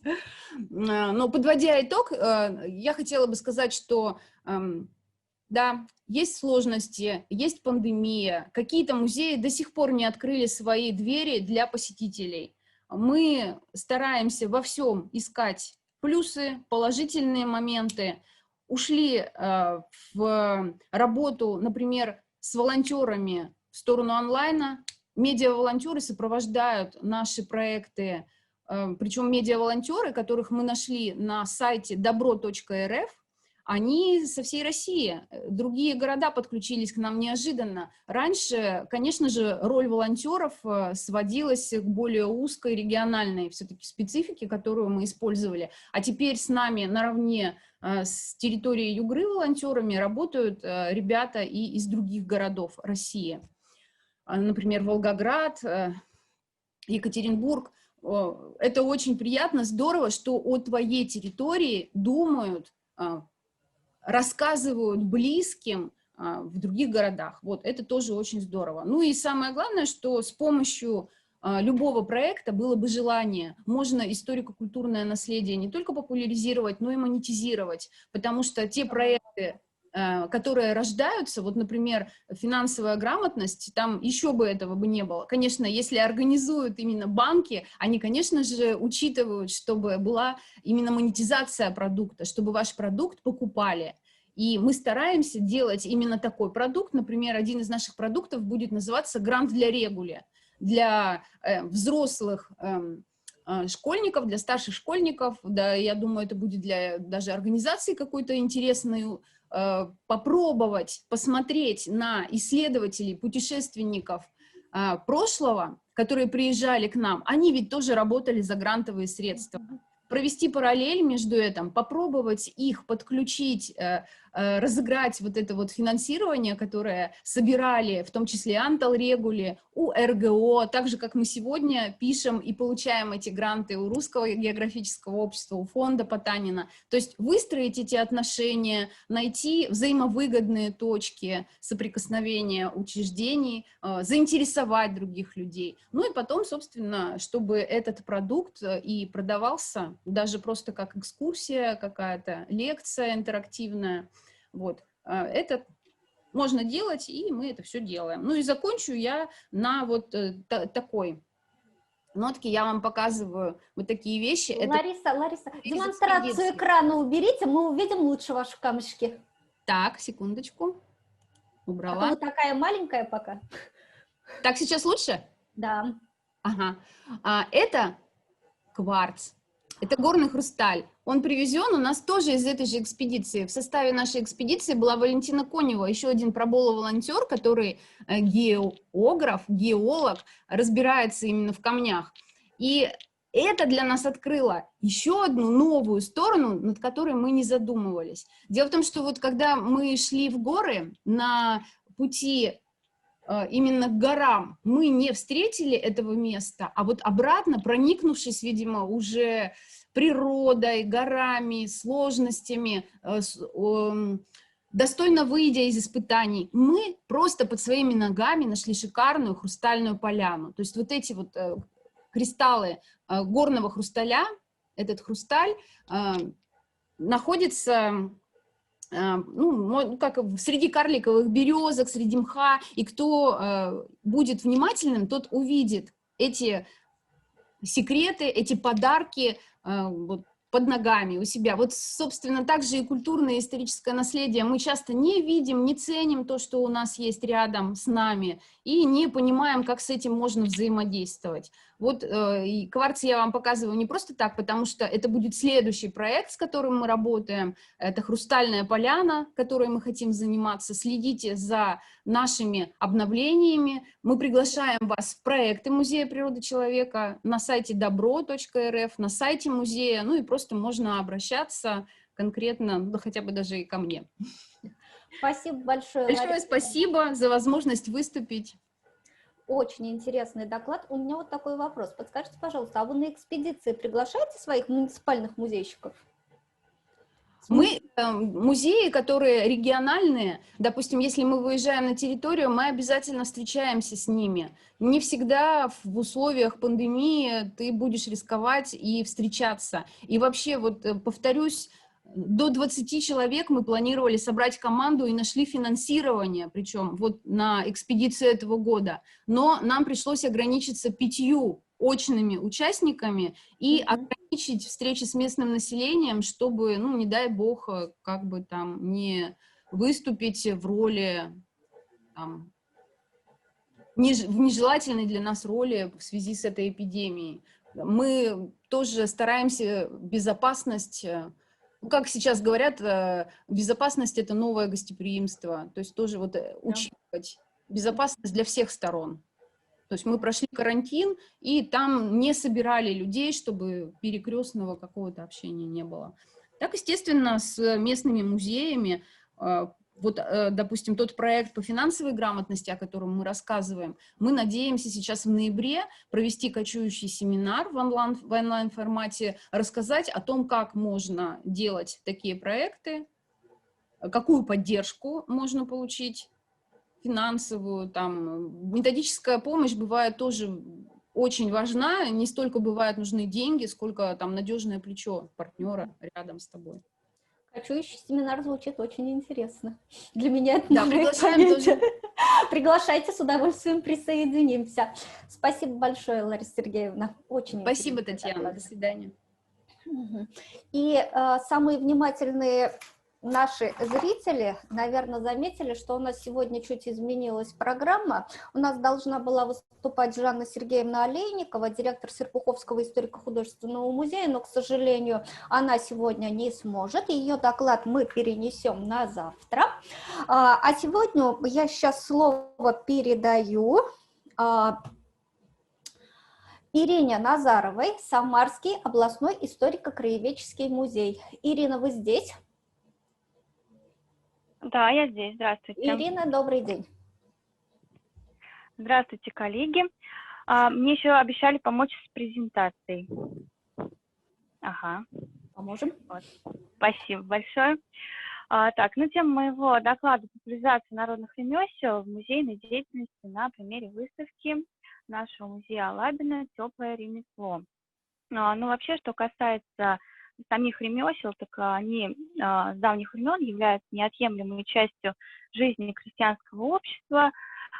Но подводя итог, я хотела бы сказать, что да, есть сложности, есть пандемия, какие-то музеи до сих пор не открыли свои двери для посетителей. Мы стараемся во всем искать плюсы, положительные моменты, ушли в работу, например, с волонтерами в сторону онлайна. Медиа-волонтеры сопровождают наши проекты, причем медиа-волонтеры, которых мы нашли на сайте dobro.rf, они со всей России. Другие города подключились к нам неожиданно. Раньше, конечно же, роль волонтеров сводилась к более узкой региональной все-таки специфике, которую мы использовали. А теперь с нами наравне с территорией Югры волонтерами работают ребята и из других городов России. Например, Волгоград, Екатеринбург. Это очень приятно, здорово, что о твоей территории думают, рассказывают близким в других городах. Вот, это тоже очень здорово. Ну и самое главное, что с помощью любого проекта было бы желание, можно историко-культурное наследие не только популяризировать, но и монетизировать, потому что те проекты, которые рождаются, вот, например, финансовая грамотность, там еще бы этого бы не было. Конечно, если организуют именно банки, они, конечно же, учитывают, чтобы была именно монетизация продукта, чтобы ваш продукт покупали. И мы стараемся делать именно такой продукт. Например, один из наших продуктов будет называться «Грант для регули», для взрослых школьников, для старших школьников. Да, я думаю, это будет для даже организации какой-то интересной, попробовать посмотреть на исследователей, путешественников прошлого, которые приезжали к нам. Они ведь тоже работали за грантовые средства. Провести параллель между этим, попробовать их подключить, разыграть вот это вот финансирование, которое собирали, в том числе Анталрегули, у РГО, так же, как мы сегодня пишем и получаем эти гранты у Русского географического общества, у фонда Потанина. То есть выстроить эти отношения, найти взаимовыгодные точки соприкосновения учреждений, заинтересовать других людей. Ну и потом, собственно, чтобы этот продукт и продавался, даже просто как экскурсия какая-то, лекция интерактивная. Вот. Это можно делать, и мы это все делаем. Ну и закончу я на вот такой нотке. Я вам показываю вот такие вещи. Лариса, демонстрацию экрана уберите, мы увидим лучше ваши камешки. Так, секундочку. Убрала. А то вы такая маленькая пока. Так, сейчас лучше? Да. Ага. Это кварц. Это горный хрусталь. Он привезен у нас тоже из этой же экспедиции. В составе нашей экспедиции была Валентина Конева, еще один проболо-волонтер, который географ, геолог, разбирается именно в камнях. И это для нас открыло еще одну новую сторону, над которой мы не задумывались. Дело в том, что вот когда мы шли в горы на пути именно к горам, мы не встретили этого места, а вот обратно, проникнувшись, видимо, уже природой, горами, сложностями, достойно выйдя из испытаний, мы просто под своими ногами нашли шикарную хрустальную поляну. То есть вот эти вот кристаллы горного хрусталя, этот хрусталь находится, ну, как среди карликовых березок, среди мха, и кто будет внимательным, тот увидит эти секреты, эти подарки вот, под ногами у себя. Вот, собственно, также и культурное и историческое наследие мы часто не видим, не ценим то, что у нас есть рядом с нами, и не понимаем, как с этим можно взаимодействовать. Вот и кварц я вам показываю не просто так, потому что это будет следующий проект, с которым мы работаем. Это хрустальная поляна, которой мы хотим заниматься. Следите за нашими обновлениями. Мы приглашаем вас в проекты Музея природы человека на сайте добро.рф, на сайте музея, ну и просто можно обращаться конкретно, ну, хотя бы даже и ко мне. Спасибо большое, Большое Лариса. спасибо за возможность выступить. Очень интересный доклад. У меня вот такой вопрос. Подскажите, пожалуйста, а вы на экспедиции приглашаете своих муниципальных музейщиков? Мы, музеи, которые региональные, допустим, если мы выезжаем на территорию, мы обязательно встречаемся с ними. Не всегда в условиях пандемии ты будешь рисковать и встречаться. И вообще, вот повторюсь, до 20 человек мы планировали собрать команду и нашли финансирование, причем вот на экспедицию этого года. Но нам пришлось ограничиться 5 очными участниками и ограничить встречи с местным населением, чтобы, ну, не дай бог, как бы там не выступить в роли, там, в нежелательной для нас роли в связи с этой эпидемией. Мы тоже стараемся безопасность Ну, как сейчас говорят, безопасность — это новое гостеприимство. То есть тоже вот учитывать безопасность для всех сторон. То есть мы прошли карантин, и там не собирали людей, чтобы перекрестного какого-то общения не было. Так, естественно, с местными музеями, вот, допустим, тот проект по финансовой грамотности, о котором мы рассказываем, мы надеемся сейчас в ноябре провести кочующий семинар в онлайн-формате, рассказать о том, как можно делать такие проекты, какую поддержку можно получить, финансовую, там, методическая помощь бывает тоже очень важна, не столько бывает нужны деньги, сколько там надежное плечо партнера рядом с тобой. Кочующий семинар звучит очень интересно. Для меня это Да, новое приглашаем понятие. тоже. Приглашайте, с удовольствием присоединимся. Спасибо большое, Лариса Сергеевна. Очень Спасибо, интересный Татьяна. доклад. До свидания. И самые внимательные наши зрители, наверное, заметили, что у нас сегодня чуть изменилась программа. У нас должна была выступать Жанна Сергеевна Олейникова, директор Серпуховского историко-художественного музея, но, к сожалению, она сегодня не сможет. Ее доклад мы перенесем на завтра. А сегодня я сейчас слово передаю Ирине Назаровой, Самарский областной историко-краеведческий музей. Ирина, вы здесь? Да, я здесь. Здравствуйте. Ирина, добрый день. Здравствуйте, коллеги. Мне еще обещали помочь с презентацией. Ага. Поможем. Вот. Спасибо большое. Так, ну тема моего доклада «Популяризация народных ремесел в музейной деятельности» на примере выставки нашего музея Алабина «Теплое ремесло». Ну, вообще, что касается самих ремесел, так они с давних времен являются неотъемлемой частью жизни крестьянского общества.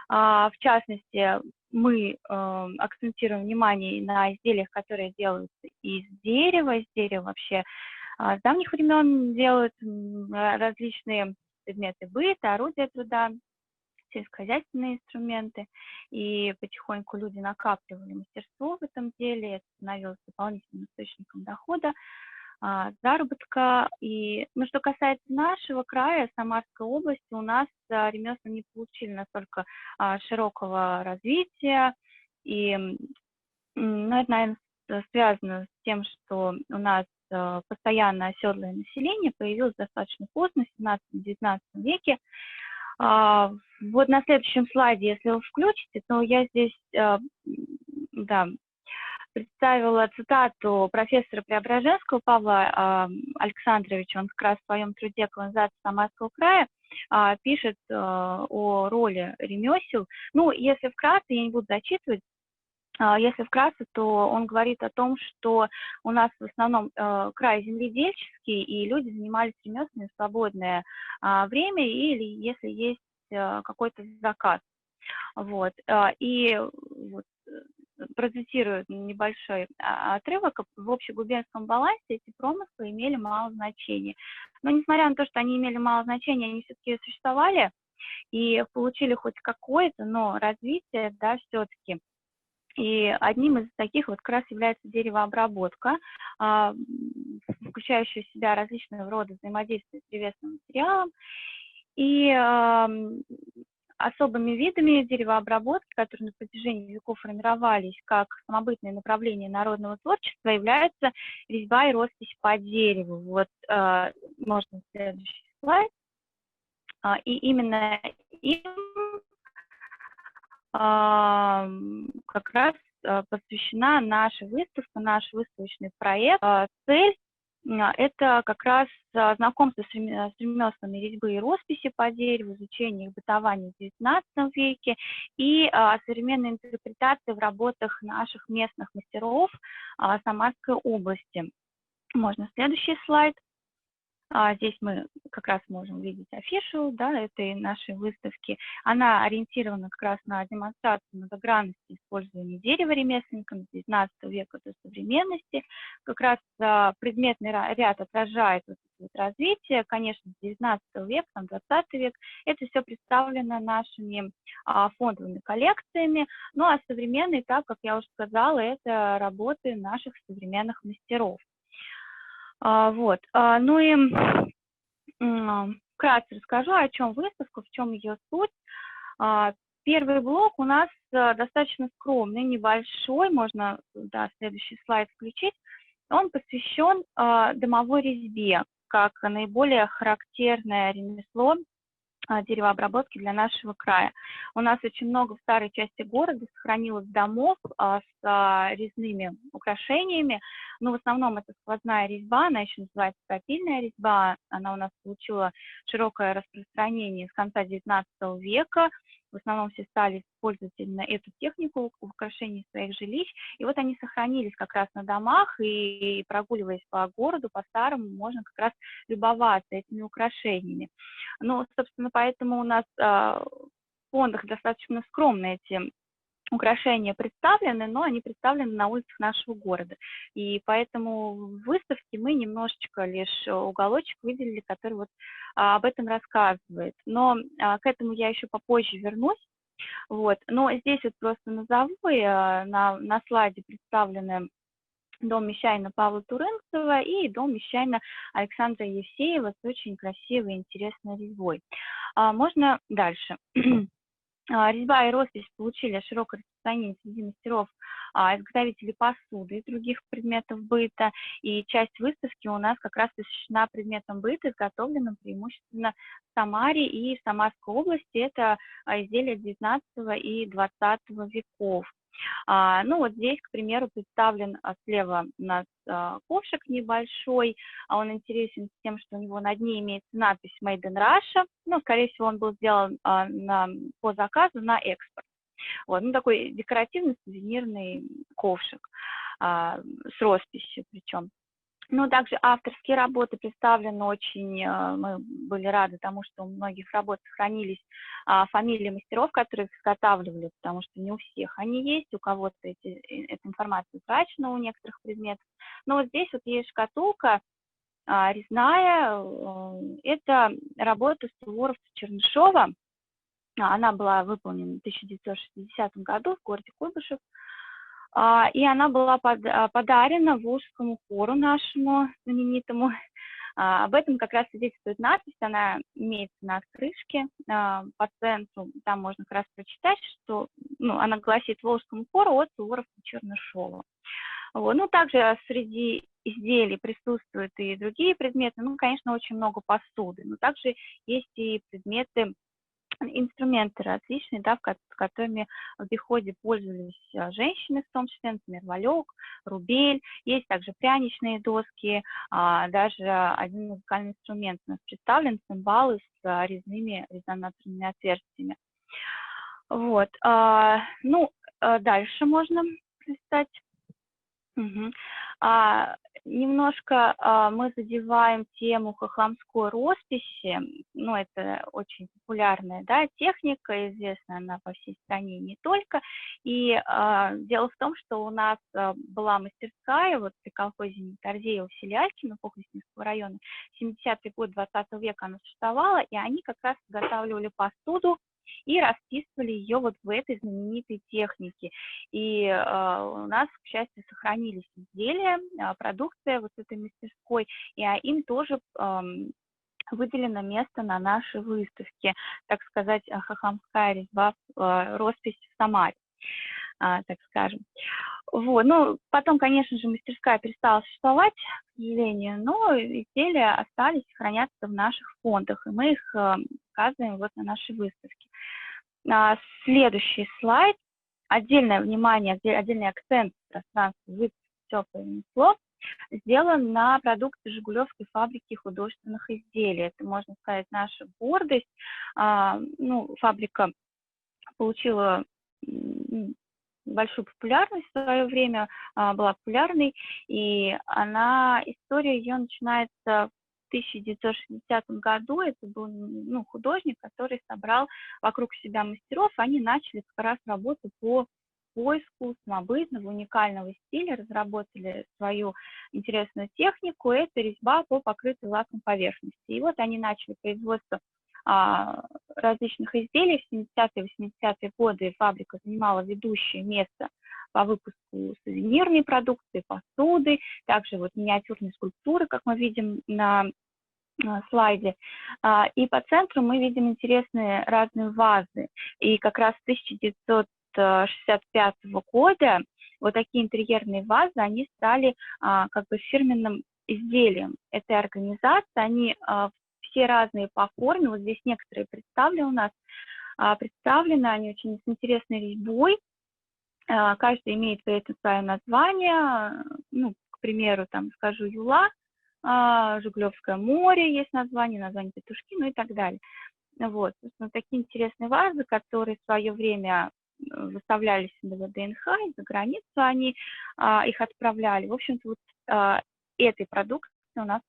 В частности, мы акцентируем внимание на изделиях, которые делаются из дерева. Из дерева вообще с давних времен делают различные предметы быта, орудия труда, сельскохозяйственные инструменты, и потихоньку люди накапливали мастерство в этом деле, это становилось дополнительным источником дохода, заработка. И, ну, что касается нашего края, Самарской области, у нас ремесла не получили настолько широкого развития, и, ну, это, наверное, связано с тем, что у нас постоянно оседлое население появилось достаточно поздно, в 17-19 веке. Вот на следующем слайде, если вы включите, то я здесь представила цитату профессора Преображенского Павла Александровича. Он как раз в своем труде «Колонизация Самарского края» пишет о роли ремесел. Ну, если вкратце, я не буду зачитывать, если вкратце, то он говорит о том, что у нас в основном край земледельческий, и люди занимались ремеслами в свободное время или если есть какой-то заказ. Вот. И вот, процитирую небольшой отрывок. В общегубернском балансе эти промыслы имели мало значения. Но несмотря на то, что они имели мало значения, они все-таки существовали и получили хоть какое-то, но развитие, да, все-таки. И одним из таких вот как раз является деревообработка, включающая в себя различного рода взаимодействия с древесным материалом. И особыми видами деревообработки, которые на протяжении веков формировались как самобытное направление народного творчества, являются резьба и роспись по дереву. Вот можно следующий слайд. И именно им как раз посвящена наша выставка, наш выставочный проект. Цель – это как раз знакомство с ремеслами резьбы и росписи по дереву, изучение их бытования в XIX веке и современной интерпретации в работах наших местных мастеров Самарской области. Можно следующий слайд. Здесь мы как раз можем видеть афишу, да, этой нашей выставки. Она ориентирована как раз на демонстрацию многогранности использования дерева ремесленниками с XIX века до современности. Как раз предметный ряд отражает вот это вот развитие, конечно, с XIX века, там, XX век. Это все представлено нашими фондовыми коллекциями. Ну а современный этап, как я уже сказала, это работы наших современных мастеров. Вот. Ну и вкратце расскажу, о чем выставка, в чем ее суть. Первый блок у нас достаточно скромный, небольшой, можно следующий слайд включить. Он посвящен домовой резьбе, как наиболее характерное ремесло деревообработки для нашего края. У нас очень много в старой части города сохранилось домов с резными украшениями, но в основном это сквозная резьба, она еще называется стропильная резьба, она у нас получила широкое распространение с конца XIX века. В основном все стали использовать именно эту технику в украшении своих жилищ. И вот они сохранились как раз на домах, и прогуливаясь по городу, по-старому, можно как раз любоваться этими украшениями. Ну, собственно, поэтому у нас в фондах достаточно скромно эти украшения представлены, но они представлены на улицах нашего города. И поэтому в выставке мы немножечко лишь уголочек выделили, который вот об этом рассказывает. Но к этому я еще попозже вернусь. Вот. Но здесь вот просто назову, на слайде представлены дом мещанина Павла Турынцева и дом мещанина Александра Евсеева с очень красивой и интересной резьбой. Можно дальше. Резьба и роспись получили широкое распространение среди мастеров, изготовителей посуды и других предметов быта. И часть выставки у нас как раз посвящена предметам быта, изготовленным преимущественно в Самаре и в Самарской области. Это изделия XIX и XX веков. Ну вот здесь, к примеру, представлен слева у нас ковшик небольшой, он интересен тем, что у него на дне имеется надпись «Made in Russia», ну, скорее всего, он был сделан по заказу на экспорт. Вот, ну, такой декоративный сувенирный ковшик с росписью причем. Ну, также авторские работы представлены очень, мы были рады тому, что у многих работ сохранились фамилии мастеров, которые их изготавливали, потому что не у всех они есть, у кого-то эта информация утрачена у некоторых предметов. Но вот здесь вот есть шкатулка резная, это работа суворовца Чернышова, она была выполнена в 1960 году в городе Куйбышев. И она была подарена Волжскому хору нашему знаменитому. Об этом как раз свидетельствует надпись, она имеется на крышке по центру, там можно как раз прочитать, что она гласит Волжскому хору от суворовца Чернышова. Вот. Ну, также среди изделий присутствуют и другие предметы, конечно, очень много посуды, но также есть и предметы, инструменты различные, с которыми в обиходе пользовались женщины, в том числе, например, валек, рубель. Есть также пряничные доски, даже один музыкальный инструмент у нас представлен, цимбалы с резонаторными отверстиями. Вот. Дальше можно листать. Угу. Немножко мы задеваем тему хохломской росписи. Это очень популярная, техника, известная она по всей стране, не только. И дело в том, что у нас была мастерская при колхозе Торзеева в Селялькино, Похлестинского района, в 70-е годы 20 века она существовала, и они как раз изготавливали посуду и расписывали ее в этой знаменитой технике. И у нас, к счастью, сохранились изделия, продукция этой мастерской, и им тоже выделено место на нашей выставке, так сказать, хохломская резьба, роспись в Самаре, так скажем. Вот. Потом, конечно же, мастерская перестала существовать, к сожалению, но изделия остались, хранятся в наших фондах, и мы их показываем на нашей выставке. Следующий слайд. Отдельное внимание, отдельный акцент в пространстве выставки «Теплое ремесло» сделан на продукции Жигулевской фабрики художественных изделий. Это, можно сказать, наша гордость. Фабрика получила большую популярность в свое время, была популярной, и история ее начинается в 1960 году. Это был художник, который собрал вокруг себя мастеров, они начали как раз работу по поиску самобытного, уникального стиля, разработали свою интересную технику, это резьба по покрытой лаком поверхности. И они начали производство различных изделий. В 70-е, 80-е годы фабрика занимала ведущее место по выпуску сувенирной продукции, посуды, также вот миниатюрные скульптуры, как мы видим на слайде. И по центру мы видим интересные разные вазы. И как раз с 1965 года вот такие интерьерные вазы, они стали как бы фирменным изделием этой организации. Они все разные по форме, вот здесь некоторые представлены у нас, представлены они очень с интересной резьбой. Каждый имеет при этом свое название, ну, к примеру, там, скажу, Юла, Жигулевское море есть название Петушки, ну и так далее. Вот, собственно, такие интересные вазы, которые в свое время выставлялись на ВДНХ, и за границу они их отправляли. В общем-то, вот этой продукции у нас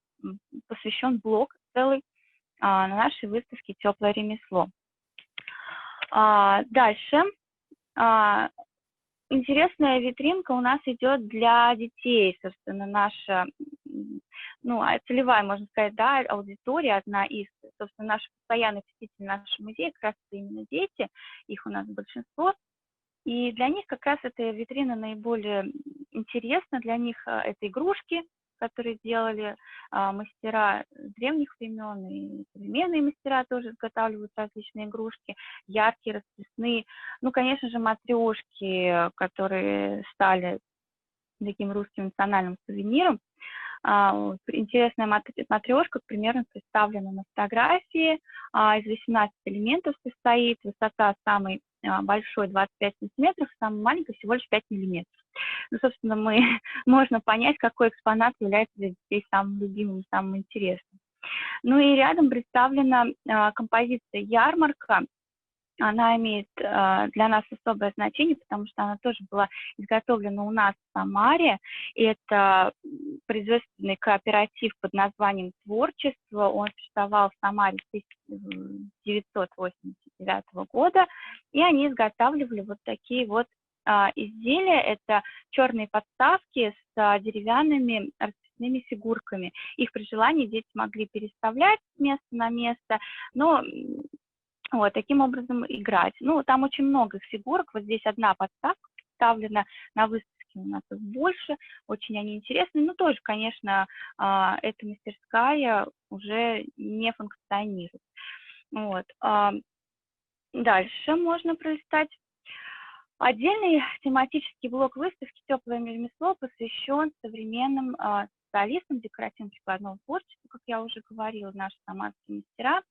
посвящен блок целый на нашей выставке «Теплое ремесло». Дальше. Интересная витринка у нас идет для детей, собственно, наша, ну, целевая, можно сказать, да, аудитория, одна из, собственно, наших постоянных посетителей нашего музея, как раз именно дети, их у нас большинство, и для них как раз эта витрина наиболее интересна, для них это игрушки, которые делали мастера древних времен, и современные мастера тоже изготавливают различные игрушки, яркие, расписные. Ну, конечно же, матрешки, которые стали таким русским национальным сувениром. Интересная матрешка, примерно представлена на фотографии, из 18 элементов состоит, высота самой большой 25 сантиметров, самой маленькой всего лишь 5 миллиметров. Ну, собственно, можно понять, какой экспонат является для детей самым любимым, самым интересным. Ну и рядом представлена композиция «Ярмарка». Она имеет для нас особое значение, потому что она тоже была изготовлена у нас в Самаре. Это производственный кооператив под названием «Творчество». Он существовал в Самаре с 1989 года, и они изготавливали вот такие вот изделия. Это черные подставки с деревянными расписными фигурками. Их при желании дети могли переставлять с места на место, но вот таким образом играть. Ну, там очень много фигурок. Вот здесь одна подставка представлена на выставке, у нас их больше. Очень они интересны. Ну, тоже, конечно, эта мастерская уже не функционирует. Вот. Дальше можно пролистать. Отдельный тематический блок выставки «Теплое ремесло» посвящен современным специалистам декоративно-прикладного творчества, как я уже говорила, наши самарские мастера,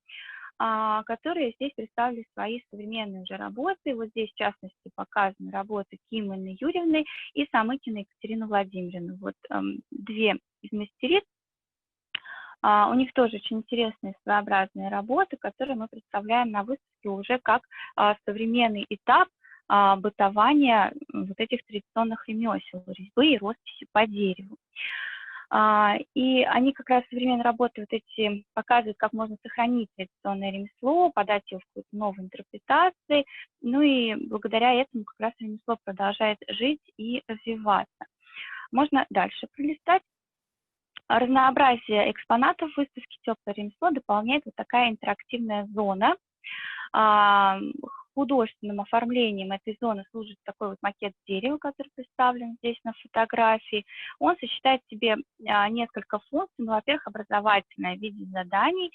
которые здесь представили свои современные уже работы. Вот здесь, в частности, показаны работы Ким Инны Юрьевны и Самыкиной Екатерины Владимировны. Вот две из мастериц. У них тоже очень интересные своеобразные работы, которые мы представляем на выставке уже как современный этап бытования вот этих традиционных ремесел, резьбы и росписи по дереву. И они как раз современные работы вот эти показывают, как можно сохранить традиционное ремесло, подать его в какую-то новую интерпретацию. Ну и благодаря этому как раз ремесло продолжает жить и развиваться. Можно дальше пролистать. Разнообразие экспонатов выставки «Теплое ремесло» дополняет вот такая интерактивная зона. Художественным оформлением этой зоны служит такой вот макет дерева, который представлен здесь на фотографии. Он сочетает в себе несколько функций. Ну, во-первых, образовательное в виде заданий,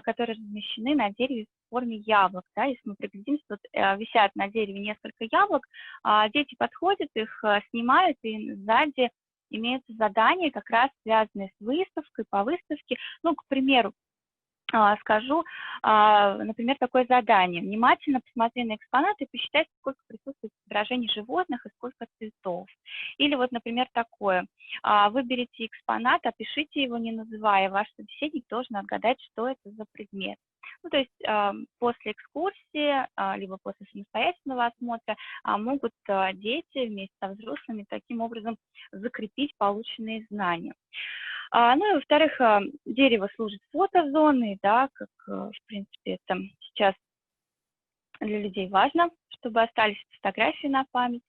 которые размещены на дереве в форме яблок. Да, если мы приглядимся, тут висят на дереве несколько яблок, дети подходят, их снимают, и сзади имеются задания, как раз связанные с выставкой, по выставке. Ну, к примеру, скажу, например, такое задание. Внимательно посмотри на экспонаты и посчитай, сколько присутствует изображений животных и сколько цветов. Или вот, например, такое. Выберите экспонат, опишите его, не называя. Ваш собеседник должен отгадать, что это за предмет. Ну, то есть после экскурсии, либо после самостоятельного осмотра могут дети вместе со взрослыми таким образом закрепить полученные знания. Ну и, во-вторых, дерево служит фотозоной, да, как, в принципе, это сейчас для людей важно, чтобы остались фотографии на память.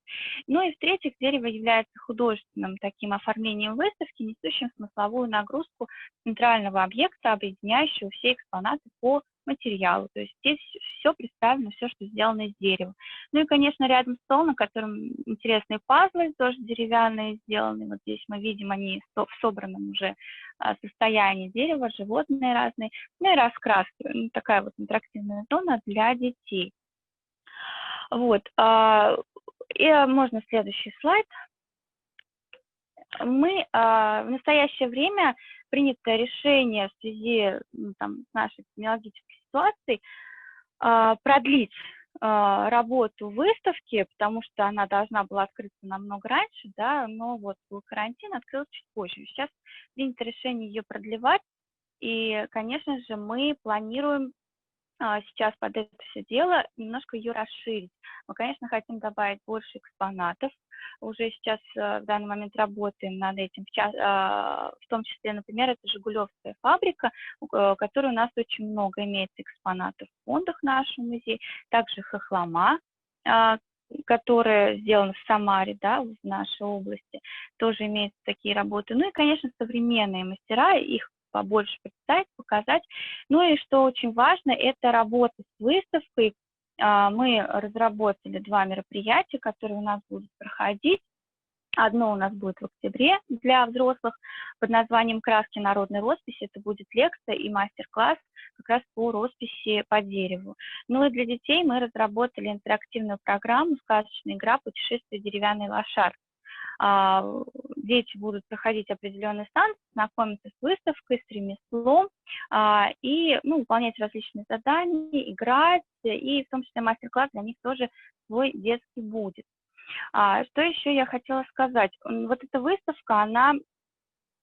Ну и, в-третьих, дерево является художественным таким оформлением выставки, несущим смысловую нагрузку центрального объекта, объединяющего все экспонаты по материалы. То есть здесь все представлено, все, что сделано из дерева. Ну и, конечно, рядом стол, на котором интересные пазлы, тоже деревянные сделаны. Вот здесь мы видим, они в собранном уже состоянии дерева, животные разные. Ну и раскраски. Ну, такая вот интерактивная зона для детей. Вот. И можно следующий слайд. Мы в настоящее время принято решение в связи с нашей эпидемиологической ситуацией продлить работу выставки, потому что она должна была открыться намного раньше, да, но вот был карантин, открылась чуть позже. Сейчас принято решение ее продлевать, и, конечно же, мы планируем сейчас под это все дело немножко ее расширить. Мы, конечно, хотим добавить больше экспонатов. Уже сейчас в данный момент работаем над этим. В том числе, например, это «Жигулевская фабрика», у которой у нас очень много имеется экспонатов в фондах нашего музея. Также «Хохлома», которая сделана в Самаре, да, в нашей области, тоже имеются такие работы. Ну и, конечно, современные мастера, их побольше представить, показать. Ну и что очень важно, это работа с выставкой. Мы разработали 2 мероприятия, которые у нас будут проходить. Одно у нас будет в октябре для взрослых под названием «Краски народной росписи». Это будет лекция и мастер-класс как раз по росписи по дереву. Ну и для детей мы разработали интерактивную программу «Сказочная игра. Путешествие деревянной лошадки». Дети будут проходить определенный сеанс, знакомиться с выставкой, с ремеслом и выполнять различные задания, играть, и в том числе мастер-класс для них тоже свой детский будет. Что еще я хотела сказать? Вот эта выставка, она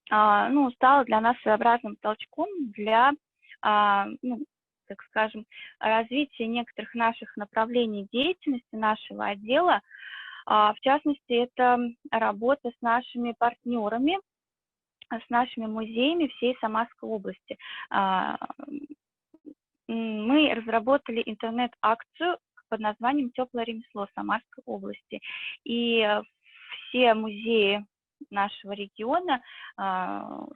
стала для нас своеобразным толчком для, так скажем, развития некоторых наших направлений деятельности нашего отдела. В частности, это работа с нашими партнерами, с нашими музеями всей Самарской области. Мы разработали интернет-акцию под названием «Теплое ремесло Самарской области». И все музеи нашего региона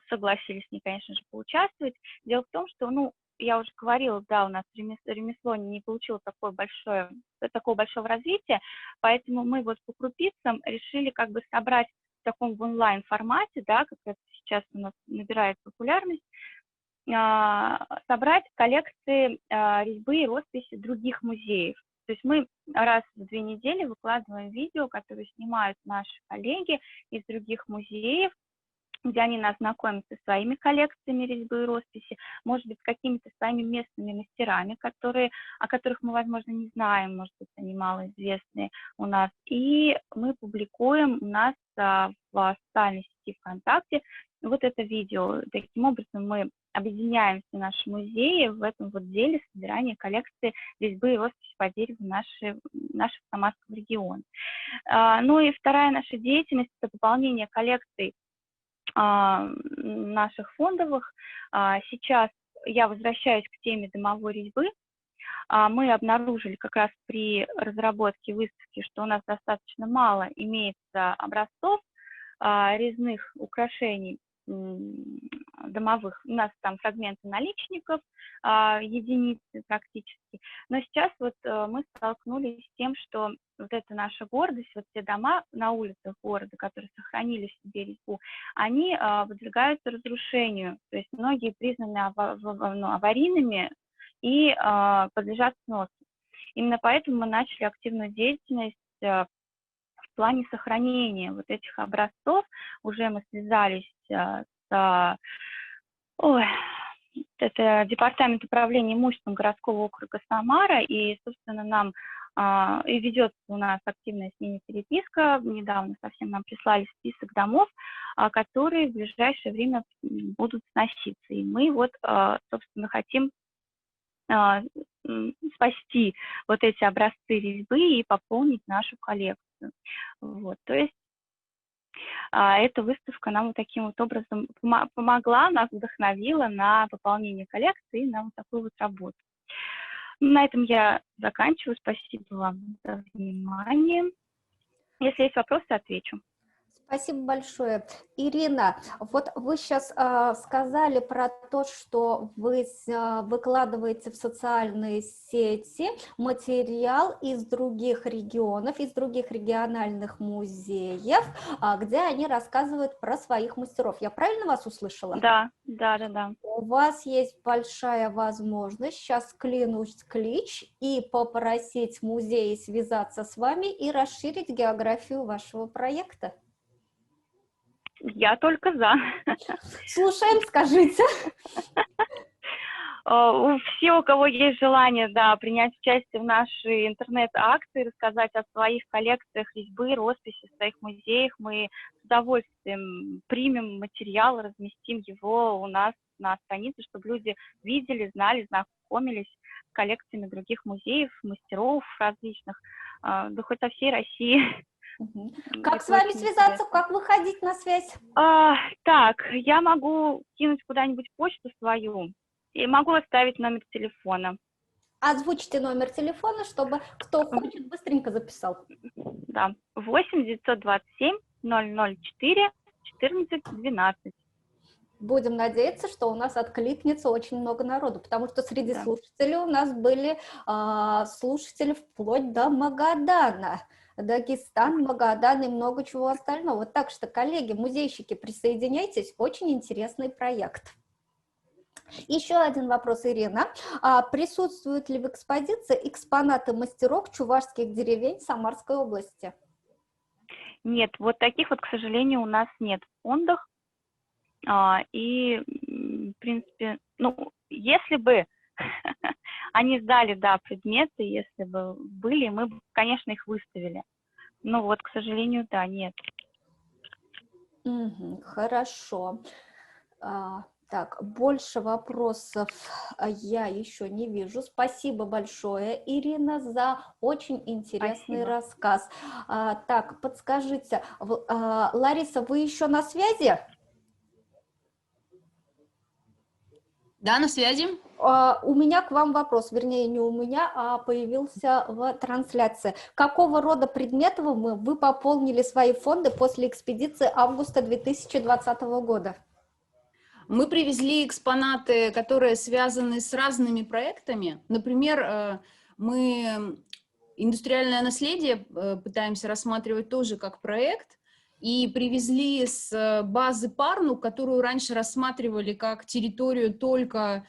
согласились в ней, конечно же, поучаствовать. Дело в том, что, я уже говорила, да, у нас ремесло не получило такого большого развития, поэтому мы вот по крупицам решили как бы собрать в таком онлайн-формате, да, как это сейчас у нас набирает популярность, собрать коллекции резьбы и росписи других музеев. То есть мы раз в 2 недели выкладываем видео, которые снимают наши коллеги из других музеев, где они нас знакомят со своими коллекциями резьбы и росписи, может быть, с какими-то своими местными мастерами, о которых мы, возможно, не знаем, может быть, они малоизвестные у нас. И мы публикуем у нас в социальной сети ВКонтакте вот это видео. Таким образом, мы объединяем все наши музеи в этом вот деле собирания коллекции резьбы и росписи по дереву нашего Самарского региона. Ну и вторая наша деятельность – это пополнение коллекций наших фондовых. Сейчас я возвращаюсь к теме домовой резьбы. Мы обнаружили как раз при разработке выставки, что у нас достаточно мало имеется образцов резных украшений домовых. У нас там фрагменты наличников, единицы практически. Но сейчас вот мы столкнулись с тем, что вот это наша гордость, вот те дома на улицах города, которые сохранили в себе резьбу, они подвергаются разрушению. То есть многие признаны аварийными и подлежат сносу. Именно поэтому мы начали активную деятельность в плане сохранения вот этих образцов. Уже мы связались это Департамент управления имуществом городского округа Самара, и, собственно, нам и ведется у нас активная с ними переписка. Недавно совсем нам прислали список домов, которые в ближайшее время будут сноситься. И мы вот, собственно, хотим спасти вот эти образцы резьбы и пополнить нашу коллекцию. Вот, то есть эта выставка нам вот таким вот образом помогла, нас вдохновила на пополнение коллекции и на вот такую вот работу. На этом я заканчиваю. Спасибо вам за внимание. Если есть вопросы, отвечу. Спасибо большое. Ирина, вот вы сейчас сказали про то, что вы выкладываете в социальные сети материал из других регионов, из других региональных музеев, где они рассказывают про своих мастеров. Я правильно вас услышала? Да, да, да, да. У вас есть большая возможность сейчас клянуть клич и попросить музей связаться с вами и расширить географию вашего проекта. Я только за. Слушаем, скажите. Все, у кого есть желание, да, принять участие в нашей интернет-акции, рассказать о своих коллекциях резьбы, росписи в своих музеях, мы с удовольствием примем материал, разместим его у нас на странице, чтобы люди видели, знали, знакомились с коллекциями других музеев, мастеров различных, да хоть со всей России. Как с вами связаться, как выходить на связь? Так, я могу кинуть куда-нибудь почту свою и могу оставить номер телефона. Озвучьте номер телефона, чтобы кто хочет, быстренько записал. Да, 8 927 004 14 12. Будем надеяться, что у нас откликнется очень много народу, потому что среди слушателей у нас были слушатели вплоть до Магадана. Дагестан, Магадан и много чего остального. Так что, коллеги, музейщики, присоединяйтесь, очень интересный проект. Еще один вопрос, Ирина. Присутствуют ли в экспозиции экспонаты мастеров чувашских деревень Самарской области? Нет, вот таких вот, к сожалению, у нас нет в фондах. И, в принципе, ну, если бы они сдали, да, предметы, если бы были, мы бы, конечно, их выставили. Но вот, к сожалению, да, нет. Хорошо. Так, больше вопросов я еще не вижу. Спасибо большое, Ирина, за очень интересный рассказ. Так, подскажите, Лариса, вы еще на связи? Да, на связи. У меня к вам вопрос, вернее, не у меня, а появился в трансляции. Какого рода предметов вы пополнили свои фонды после экспедиции августа 2020 года? Мы привезли экспонаты, которые связаны с разными проектами. Например, мы индустриальное наследие пытаемся рассматривать тоже как проект, и привезли с базы Парну, которую раньше рассматривали как территорию только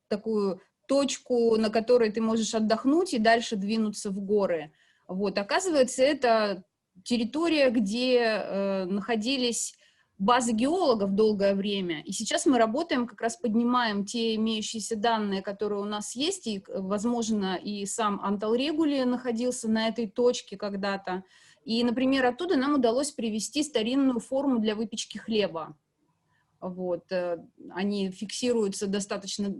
такую точку, на которой ты можешь отдохнуть и дальше двинуться в горы. Вот, оказывается, это территория, где находились базы геологов долгое время, и сейчас мы работаем, как раз поднимаем те имеющиеся данные, которые у нас есть, и, возможно, и сам Анталрегули находился на этой точке когда-то, и, например, оттуда нам удалось привезти старинную форму для выпечки хлеба. Вот, они фиксируются достаточно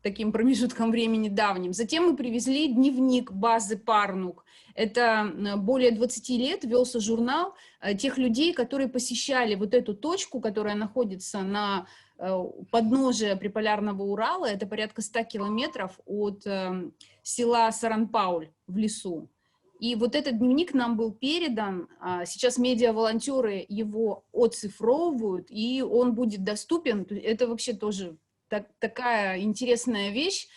таким промежутком времени давним. Затем мы привезли дневник базы Парнук. Это более 20 лет велся журнал тех людей, которые посещали вот эту точку, которая находится на подножие приполярного Урала. Это порядка 100 километров от села Саранпауль в лесу. И вот этот дневник нам был передан. Сейчас медиа-волонтеры его оцифровывают, и он будет доступен. Это вообще тоже такая интересная вещь.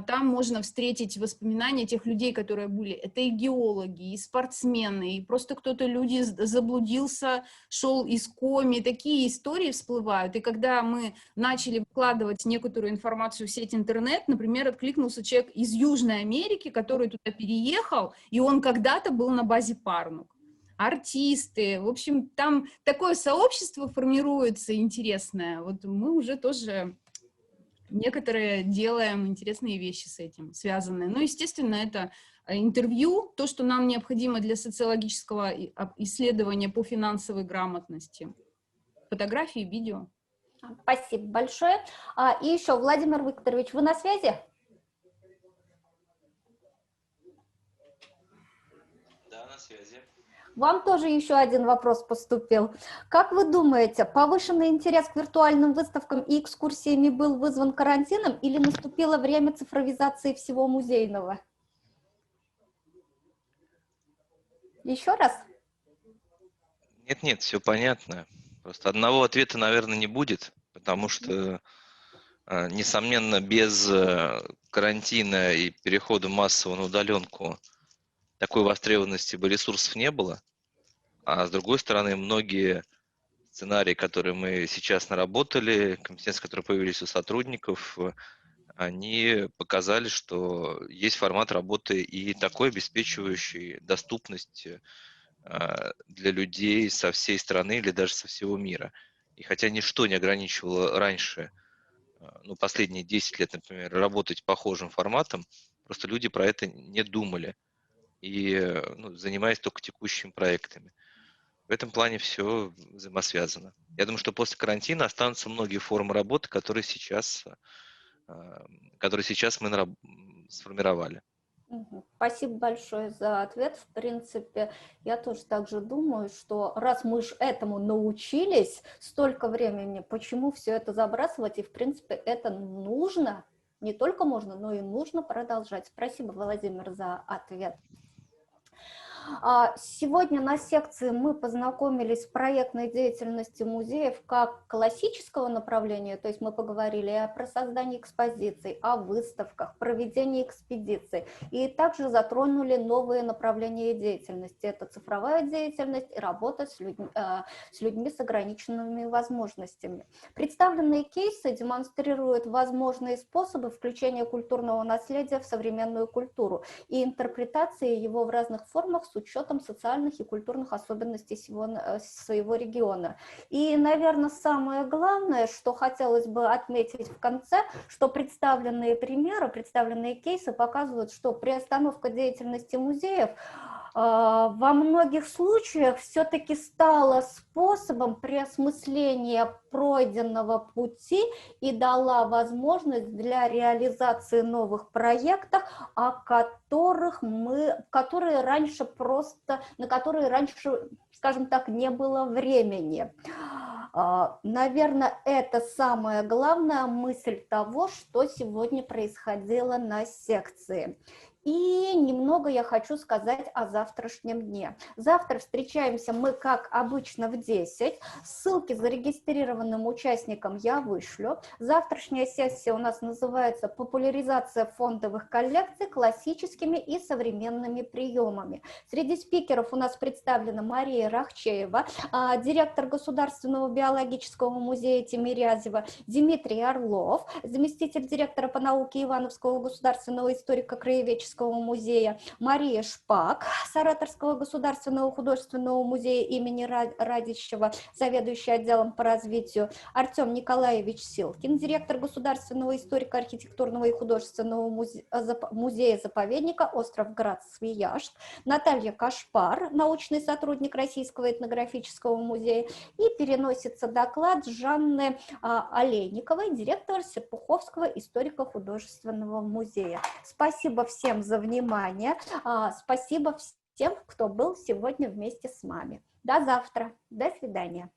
Там можно встретить воспоминания тех людей, которые были. Это и геологи, и спортсмены, и просто кто-то, люди заблудился, шел из коми. Такие истории всплывают. И когда мы начали выкладывать некоторую информацию в сеть интернет, например, откликнулся человек из Южной Америки, который туда переехал, и он когда-то был на базе Парнук. Артисты, в общем, там такое сообщество формируется интересное. Вот мы уже тоже некоторые делаем интересные вещи с этим связанные. Ну, естественно, это интервью, то, что нам необходимо для социологического исследования по финансовой грамотности. Фотографии, видео. Спасибо большое. И еще, Владимир Викторович, вы на связи? Да, на связи. Вам тоже еще один вопрос поступил. Как вы думаете, повышенный интерес к виртуальным выставкам и экскурсиями был вызван карантином или наступило время цифровизации всего музейного? Еще раз? Нет, все понятно. Просто одного ответа, наверное, не будет, потому что, несомненно, без карантина и перехода массово на удаленку такой востребованности бы ресурсов не было. А с другой стороны, многие сценарии, которые мы сейчас наработали, компетенции, которые появились у сотрудников, они показали, что есть формат работы и такой, обеспечивающий доступность для людей со всей страны или даже со всего мира. И хотя ничто не ограничивало раньше, ну, последние 10 лет, например, работать похожим форматом, просто люди про это не думали и ну, занимаясь только текущими проектами. В этом плане все взаимосвязано. Я думаю, что после карантина останутся многие формы работы, которые сейчас мы сформировали. Спасибо большое за ответ. В принципе, я тоже так же думаю, что раз мы же этому научились столько времени, почему все это забрасывать? И, в принципе, это нужно, не только можно, но и нужно продолжать. Спасибо, Владимир, за ответ. Сегодня на секции мы познакомились с проектной деятельностью музеев как классического направления, то есть мы поговорили про создание экспозиций, о выставках, проведении экспедиций, и также затронули новые направления деятельности. Это цифровая деятельность и работа с людьми с ограниченными возможностями. Представленные кейсы демонстрируют возможные способы включения культурного наследия в современную культуру и интерпретации его в разных формах с учетом социальных и культурных особенностей своего региона. И, наверное, самое главное, что хотелось бы отметить в конце, что представленные примеры, представленные кейсы показывают, что приостановка деятельности музеев во многих случаях все-таки стала способом переосмысления пройденного пути и дала возможность для реализации новых проектов, на которые раньше, скажем так, не было времени. Наверное, это самая главная мысль того, что сегодня происходило на секции. И немного я хочу сказать о завтрашнем дне. Завтра встречаемся мы, как обычно, в 10. Ссылки зарегистрированным участникам я вышлю. Завтрашняя сессия у нас называется «Популяризация фондовых коллекций классическими и современными приемами». Среди спикеров у нас представлена Мария Рахчеева, директор Государственного биологического музея Тимирязева, Дмитрий Орлов, заместитель директора по науке Ивановского государственного историко-краеведческого музея, Мария Шпак, Саратовского государственного художественного музея имени Радищева, заведующий отделом по развитию, Артем Николаевич Силкин, директор Государственного историко-архитектурного и художественного музея-заповедника остров Град-Свияжск, Наталья Кашпар, научный сотрудник Российского этнографического музея, и переносится доклад Жанны Олейниковой, директора Серпуховского историко-художественного музея. Спасибо всем за внимание. Спасибо всем, кто был сегодня вместе с нами. До завтра. До свидания.